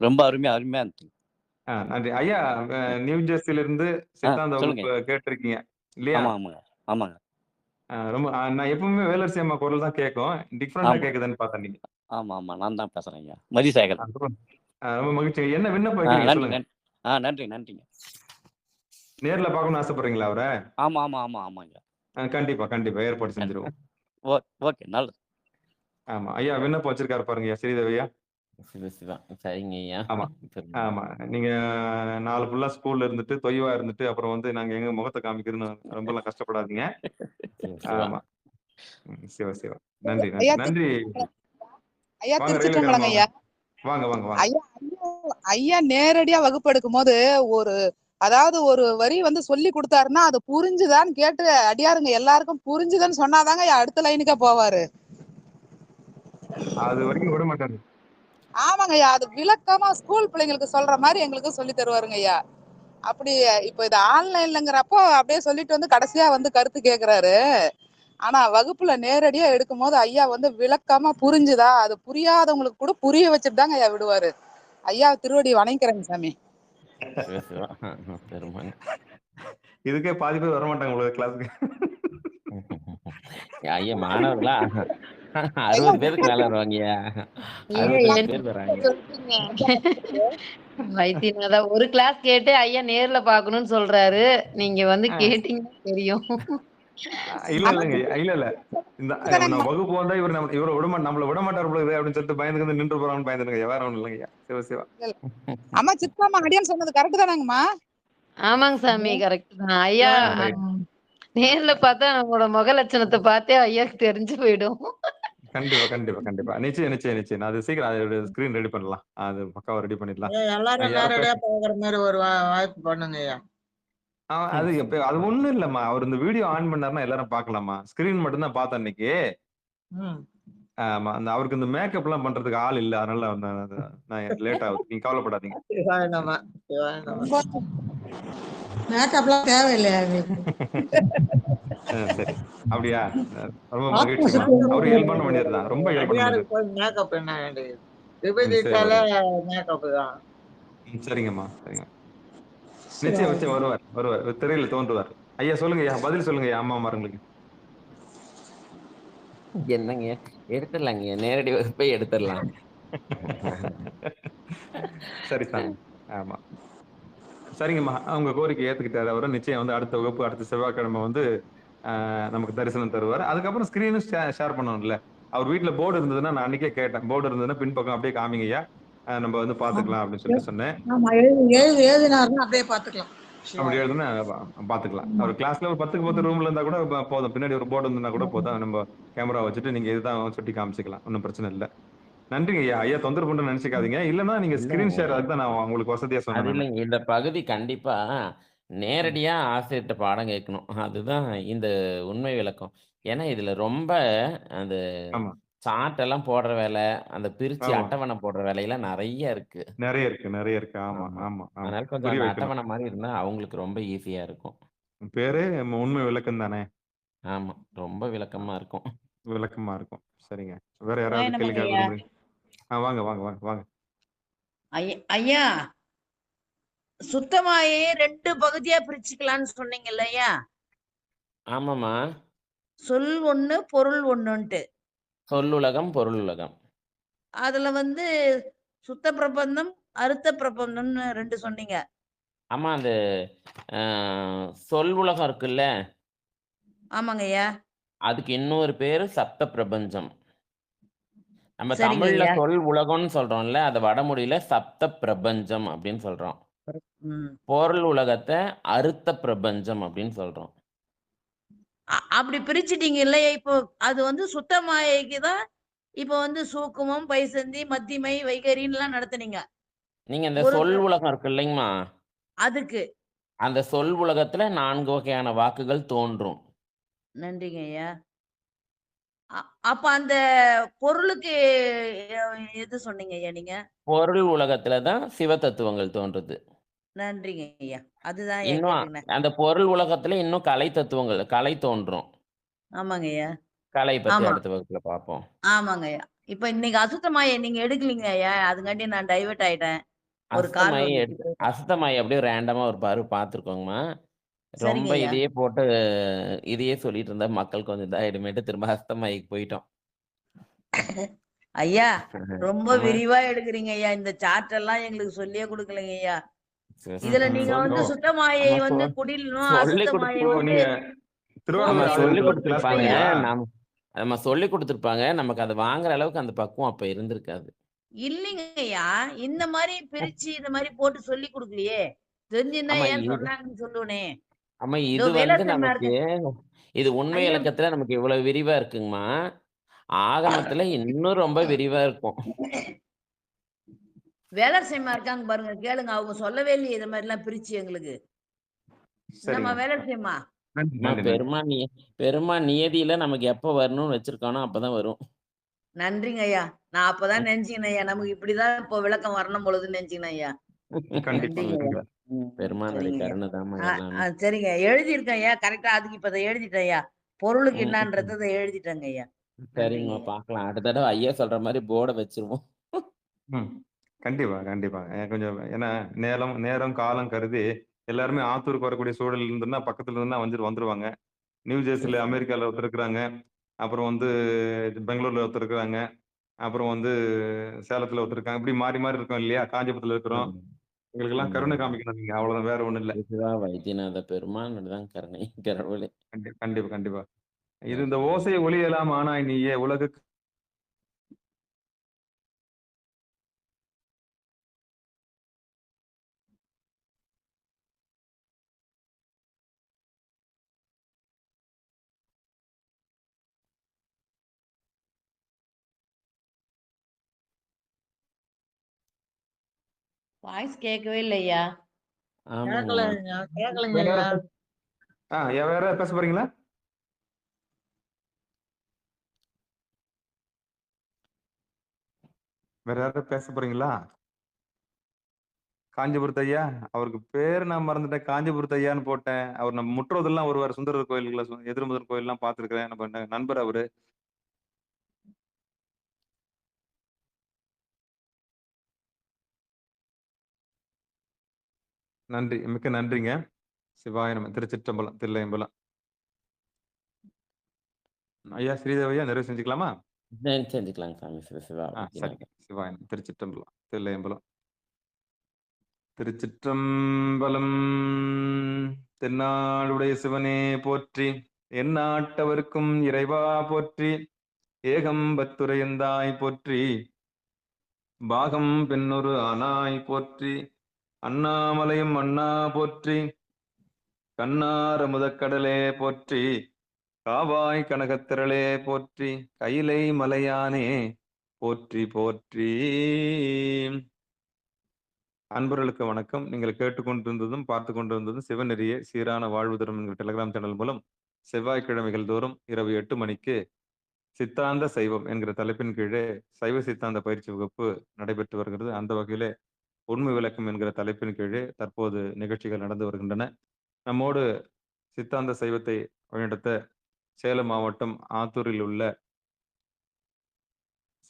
ரொம்ப அருமையா இருந்துச்சு. நன்றி ஐயா. நியூ ஜெர்சில இருந்து சித்தாந்த வகுப்பு கேட்டிருக்கீங்க இல்லையா? ஆமாங்க. ரொம்ப நான் எப்பவுமே வேலரசி அம்மா குரல் தான் கேட்கும். டிஃபரெண்டா கேக்குதுன்னு பார்த்தேன் நீங்க. ஆமா நான் தான் பேசுறேங்க. மதிசேகர். ரொம்ப மகிழ்ச்சி. என்ன விண்ணப்பம் வைக்கிறீங்க சொல்லுங்க. நன்றிங்க. நேர்ல பார்க்கணும்னு ஆசைப்படுறீங்களா அவரை? ஆமாங்க. கண்டிப்பா ஏற்பாடு செஞ்சிருவோம். ஓகே நல்லது. ஆமா ஐயா, விண்ணப்பம் வச்சிருக்காரு பாருங்க ஸ்ரீதேவியா. சிவ சிவா. சரிங்க ஐயா. ஆமா. புரியுது. ஆமா. நீங்க நாள் ஃபுல்லா ஸ்கூல்ல இருந்துட்டு, தொய்வா இருந்துட்டு, அப்புறம் வந்து நாங்க எங்க முகத்த காமிக்கிறதுன்னு ரொம்பலாம் கஷ்டப்படாதீங்க. சிவ சிவா. ஆமா. சிவா, சிவா. நன்றி, ஐயா நன்றி. நன்றி. ஐயா வாங்க ரயில்வே திருச்சிற்றம்பலங்க கிளம்பா. ஐயா. வாங்க, வாங்க, வாங்க. ஐயா ஐயா நேரடியா வகுப்பு எடுக்கும் போது அதாவது ஒரு வரி வந்து சொல்லி கொடுத்தாருன்னா அது புரிஞ்சுதான்னு கேட்டு அடியாருங்க எல்லாருக்கும் புரிஞ்சுதான்னு சொன்னாதாங்க ஐயா அடுத்த லைனுக்கே போவாரு. அது வரைக்கும் விட மாட்டாரு. ஆமாங்க ஐயா, அது விளக்கமா ஸ்கூல் பிள்ளைங்களுக்கு சொல்ற மாதிரி எங்களுக்கு சொல்லி தருவாருங்க ஐயா. அப்படி இப்ப இது ஆன்லைன்லங்கிறப்போ அப்படியே சொல்லிட்டு வந்து கடைசியா வந்து கருத்து கேக்குறாரு. ஆனா வகுப்புல நேரடியா எடுக்கும் போது ஐயா வந்து விளக்கமா புரிஞ்சுதா, அது புரியாதவங்களுக்கு கூட புரிய வச்சுட்டு தாங்க ஐயா விடுவாரு. ஐயா திருவடி வணங்கிறேங்க சாமி. சிவ சிவா. பெருமான். இதுக்கே பாதி பேர் வர மாட்டாங்க உங்களுக்கு கிளாஸ்க்கு. ஐயா மாணவர்களா 60 பேருக்கு மேல வருவாங்கய்யா. 65 பேர் வராங்க. வைத்தியநாதா ஒரு கிளாஸ் கேட்டு ஐயா நேர்ல பாக்கணும்னு சொல்றாரு. நீங்க வந்து கேட்டீங்கன்னா தெரியும். இல்லைங்க. இல்ல. நான் வகுப்பு வந்தா இவரை நம்மள விட மாட்டாரு போல அப்படின்னு சொல்லிட்டு பயந்துக்கு நின்று போறான்னு பயந்துருங்க. வேற ஒண்ணும் இல்லைங்க. சிவ சிவா. அம்மா சித்தாமா அடியான் சொன்னது கரெக்ட் தானங்கம்மா? ஆமாங்க சாமி, கரெக்ட் தான் ஐயா. நேர்ல பார்த்தா நம்மளோட முக லட்சணத்தை பார்த்தே ஐயாக்கு தெரிஞ்சு போயிடும். கண்டிப்பா, கண்டிப்பா, கண்டிப்பா. நிச்சயம். நான் அது சீக்கிரம் அதோட ஸ்கிரீன் ரெடி பண்ணலாம். அது பக்காவா ரெடி பண்ணிடலாம். எல்லாரும் நேரடியா போகிற மாதிரி ஒரு வாய்ப்பு பண்ணுங்க ஐயா. அது அது ஒண்ணும் இல்லம்மா. அவர் இந்த வீடியோ ஆன் பண்ணாருன்னா எல்லாரும் பாக்கலாமா? ஸ்கிரீன் மட்டும் தான் பார்த்தேன் அன்னைக்கு. ஆமா. அவருக்கு இந்த மேக்கப் எல்லாம் பண்றதுக்கு ஆள் இல்ல. அதனால நான் லேட் ஆகுது. நீங்க கவலைப்படாதீங்க. மேக்கப்லாம் தேவையில்லையா சரி. அப்படியா? ரொம்ப மகிழ்ச்சிமா. அவரு இயல்பான மனிதர் தான். ரொம்ப இயல்பான மனிதர். மேக்கப் என்ன வேண்டியது? விபதித்தால மேக்கப் தான். சரிங்கம்மா. நிச்சயம் வருவார். திரையில தோன்றுவார். ஐயா சொல்லுங்க ஐயா. பதில் சொல்லுங்க ஐயா அம்மா மாருங்களுக்கு. என்னங்க எடுத்துடலாங்க. நேரடி வகுப்பை எடுத்துடலாம். சரி சாமி. ஆமா. சரிங்கம்மா. அவங்க கோரிக்கை ஏத்துக்கிட்டாரு. அவரு நிச்சயம் வந்து அடுத்த வகுப்பு அடுத்த செவ்வாய்க்கிழமை வந்து நமக்கு தரிசனம் தருவார். அதுக்கப்புறம் ஸ்கிரீனும் ஷேர் பண்ணணும்ல. அவர் வீட்டுல போர்டு இருந்ததுன்னா நான் அன்னைக்கே கேட்டேன். போர்டு இருந்ததுன்னா பின்பக்கம் அப்படியே காமிங்க ஐயா. நம்ம வந்து பாத்துக்கலாம் அப்படின்னு சொல்லிட்டு சொன்னேன். ஆமா, எழுதினாருன்னா அப்படியே பாத்துக்கலாம். அப்படி எழுதுனா பாத்துக்கலாம். அவர் கிளாஸ்ல ஒரு 10க்கு 10 ரூம்ல இருந்தா கூட போதும். பின்னாடி ஒரு போர்டு இருந்தா கூட போதும். நம்ம கேமரா வச்சுட்டு நீங்க இதுதான் சுட்டி காமிச்சிக்கலாம். ஒன்னும் பிரச்சனை இல்ல. நன்றிங்க ஐயா. ஐயா தொந்தரவு பண்ண நினைச்சுக்காதீங்க. இல்லன்னா நீங்க ஸ்கிரீன் ஷேர் அதுதான் நான் உங்களுக்கு வசதியா அது சொன்னேன். இல்லைங்க. இந்த பகுதி கண்டிப்பா நேரடியா ஆசிரியர்கிட்ட பாடம் கேட்கணும். அதுதான் இந்த உண்மை விளக்கம். ஏன்னா இதுல ரொம்ப அந்த சார்ட் எல்லாம் போடுற வேலை, அந்த பிரிச்சு அட்டவணை போடுற வேலையெல்லாம் நிறைய இருக்கு. நிறைய இருக்கு. ஆமா. அதனால கொஞ்சம் அந்த அட்டவணை மாதிரி இருந்தா அவங்களுக்கு ரொம்ப ஈஸியா இருக்கும். பேரு உண்மை விளக்கம் தானே? ஆமா. ரொம்ப விளக்கமா இருக்கும். விளக்கமா இருக்கும். சரிங்க. வேற யாராவது கேள்வி கேட்க? வாங்க. ஐயா சுத்தமாயே 2 பகுதியா பிரிச்சுக்கலாம்னு சொன்னீங்கல்ல ஐயா? ஆமாமா. சொல் ஒண்ணு பொருள் ஒண்ணுன்ட்டு. சொல்லுலகம் பொருளுலகம். அதுல வந்து சுத்த பிரபந்தம் அறுத்த பிரபந்தம்னு 2 சொன்னீங்க. ஆமா. அந்த சொல் உலகம் இருக்குல்ல. ஆமாங்க ஐயா. அதுக்கு இன்னொரு பேரு சப்த பிரபஞ்சம். நம்ம தமிழ்ல சொல் உலகம்னு சொல்றோம்ல, அது வடமொழியில சப்த பிரபஞ்சம் அப்படின்னு சொல்றோம். பொருள் உலகத்தை அறுத்த பிரபஞ்சம் அப்படின்னு சொல்றோம். அப்படி பிரிச்சுட்டீங்க இல்லையா? இப்போ அது வந்து சுத்தமாயைக்கு தான் இப்போ வந்து சூக்குமம், பைசந்தி, மத்திமை, வைகரின்னு எல்லாம் நடத்துனீங்க. நீங்க இந்த சொல் உலகம் இருக்கு இல்லைங்கம்மா, அதுக்கு அந்த சொல் உலகத்துல 4 வகையான வாக்குகள் தோன்றும். நன்றிங்க ஐயா. அப்ப அந்த பொருளுக்கு எது சொன்னீங்க ஐயா நீங்க? பொருள் உலகத்துல தான் சிவ தத்துவங்கள் தோன்றுது. நன்றிங்க ஐயா. அதுதான் இன்னும் அந்த பொருள் உலகத்துல இன்னும் கலை தத்துவங்கள் கலை தோன்றும். ஆமாங்க ஐயா. கலை பத்தி அடுத்த வகுப்புல பார்ப்போம். ஆமாங்க ஐயா. இப்ப இன்னைக்கு அசுத்தமாயை நீங்க எடுக்கலீங்க ஐயா, அதுங்காட்டி நான் டைவர்ட் ஆயிட்டேன். ஒரு அசுத்தமாயை அப்படியே ரேண்டமா ஒரு பாரு பார்த்துருக்கோங்கம்மா. ரொம்ப இதையே போட்டு இதையே சொல்லிட்டு இருந்தா மக்கள் கொஞ்சம் இதாயிடுமேட்டு திரும்ப அசுத்தமாய்க்கு போயிட்டோம். ஐயா ரொம்ப விரிவா எடுக்கிறீங்க ஐயா. இந்த சார்ட் எல்லாம் எங்களுக்கு சொல்லியே கொடுக்கலங்க ஐயா. இதுல நீங்க வந்து சுத்தமாயை வந்து குடிலும் அசுத்தமாயை வந்து சொல்லி கொடுத்துருப்பாங்க. நம்ம சொல்லி கொடுத்துருப்பாங்க. நமக்கு அதை வாங்குற அளவுக்கு அந்த பக்குவம் அப்ப இருந்திருக்காது. இல்லைங்கய்யா. இந்த மாதிரி பிரிச்சு இந்த மாதிரி போட்டு சொல்லி கொடுக்கலையே. தெரிஞ்சிருந்தா ஆமா ஏன் இது சொன்னாங்கன்னு சொல்லுவனே. ஆமா இதோ இது வந்து வேலாசன்மா நமக்கு இருக்க இது உண்மை ஐயா இலக்கத்துல நமக்கு இவ்வளவு விரிவா இருக்குங்கம்மா. ஆகமத்துல இன்னும் ரொம்ப விரிவா இருக்கும். வேலாசன்மா இருக்காங்க பாருங்க, கேளுங்க. அவங்க சொல்லவே இல்லையே இத மாதிரி எல்லாம் பிரிச்சு எங்களுக்கு. என்னம்மா சரிங்க. வேலாசன்மா? நன்றி, அம்மா நன்றி, நன்றி. பெருமான் நியதியில நமக்கு எப்ப வரணும்னு வச்சிருக்கானோ அப்பதான் வரும். நன்றிங்க ஐயா. நான் அப்பதான் நினைச்சேன் ஐயா, நமக்கு இப்படிதான் இப்போ விளக்கம் வரணும் பொழுதுன்னு நினைச்சேன் ஐயா. கண்டிப்பா, நன்றிங்க ஐயா. கண்டிப்பா. பெருமானுடைய சரிங்க ஐயா. கருணைதாம்மா எல்லாமே. சரிங்க, எழுதியிருக்கேன் ஐயா. கரெக்டா அதுக்கு இப்ப அதை எழுதிட்டேன் ஐயா. பொருளுக்கு ம், ம். என்னன்றதை எழுதிட்டேங்க ஐயா. நன்றிங்க சரிங்கம்மா ஐயா. பார்க்கலாம். அடுத்த தடவை ஐயா சொல்ற மாதிரி போர்டை வச்சிருவோம். ம். கண்டிப்பா, கண்டிப்பா. கொஞ்சம் ஏன்னா நேரம், காலம் கருதி எல்லாருமே ஆத்தூருக்கு வரக்கூடிய சூழல் இருந்ததுன்னா, பக்கத்துல இருந்துன்னா வந்துருவாங்க. நியூ ஜெர்சில அமெரிக்கால ஒருத்தர் இருக்கிறாங்க. அப்புறம் வந்து பெங்களூர்ல ஒருத்தர் இருக்கிறாங்க. அப்புறம் வந்து சேலத்துல ஒருத்தர் இருக்காங்க. இப்படி மாறி, மாறி இருக்கோம் இல்லையா? காஞ்சிபுரத்துல இருக்கிறோம். ம். எங்களுக்கெல்லாம் கருணை ம். காமிக்கணும் நீங்க. அவ்வளவுதான், வேற ஒண்ணும் இல்ல. சிவா வைத்தியநாத பெருமான் தான் கருணை கடவுளே. கண்டிப்பா, கண்டிப்பா. இது இந்த சரிங்க. ஓசை ஒலியலாம் ஆனாய் நீயே உலகுக்கு வாய்ஸ் கேட்கவே இல்லை ஐயா. ஆமாங்கம்மா. கேட்கலங்க வேற ஐயா. யாராவது வேற யாராவது பேச போறீங்களா? வேற யாராவது பேச போறீங்களா? காஞ்சிபுரத்து ஐயா, அவருக்கு பேர் நான் மறந்துட்டேன். காஞ்சிபுரத்து ஐயான்னு போட்டேன். அவர் நம்ம முற்றோதெல்லாம் வருவார். சுந்தரர் கோயில்கள எதிர்முதல் கோயில்லாம் பார்த்திருக்கிறேன். நம்ம நண்பர் அவரு. நன்றி. மிக்க நன்றிங்க. சிவாய நம. திருச்சிற்றம்பலம், தில்லையம்பலம். ஐயா ஸ்ரீதேவ் ஐயா நிறைவு செஞ்சுக்கலாமா? செஞ்சுக்கலாம் சாமி. சிவா சரி. வைத்தியநாதன். சிவாய நம. திருச்சிற்றம்பலம், தில்லையம்பலம். திருச்சிற்றம்பலம். தென்னாடுடைய சிவனே போற்றி, எந்நாட்டவர்க்கும் இறைவா போற்றி, ஏகம்பத்துரையந்தாய் போற்றி, பாகம் பெண்ணொரு ஆனாய் போற்றி, அண்ணாமலையும் அண்ணா போற்றி, கண்ணார முதக்கடலே போற்றி, காவாய் கனகத்திரளே போற்றி, கைலை மலையானே போற்றி போற்றி. அன்பர்களுக்கு வணக்கம். நீங்கள் கேட்டுக்கொண்டிருந்ததும் பார்த்து கொண்டிருந்ததும் சிவநெறிய சீரான வாழ்வு தரும் என்கிற டெலிகிராம் சேனல் மூலம் செவ்வாய்க்கிழமைகள் தோறும் இரவு 8 மணிக்கு சித்தாந்த சைவம் என்கிற தலைப்பின் கீழே சைவ சித்தாந்த பயிற்சி வகுப்பு நடைபெற்று வருகிறது. அந்த வகையிலே உண்மை விளக்கம் என்கிற தலைப்பின் கீழே தற்போது நிகழ்ச்சிகள் நடந்து வருகின்றன. நம்மோடு சித்தாந்த சைவத்தை வழிநடத்த சேலம் மாவட்டம் ஆத்தூரில் உள்ள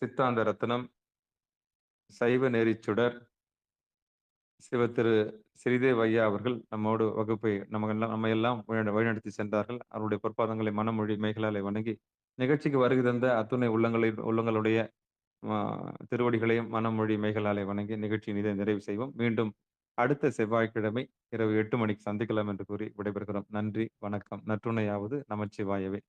சித்தாந்த ரத்னம் சைவ நெறிச்சுடர் சிவத்திரு ஸ்ரீதேவ் ஐயா அவர்கள் நம்மோடு வகுப்பை நம்ம எல்லாம் வழிநடத்தி சென்றார்கள். அவருடைய பொற்பாதங்களை மனமொழி மெய்களாலே வணங்கி நிகழ்ச்சிக்கு வருகை தந்த அத்துணை உள்ளங்களுடைய திருவடிகளையும் மனமொழி மெய்களாலே வணங்கி நிகழ்ச்சியின் இதை நிறைவு செய்வோம். மீண்டும் அடுத்த செவ்வாய்க்கிழமை இரவு 8 மணிக்கு சந்திக்கலாம் என்று கூறி விடைபெறுகிறோம். நன்றி, வணக்கம். நற்றுணையாவது நமச்சிவாயவே.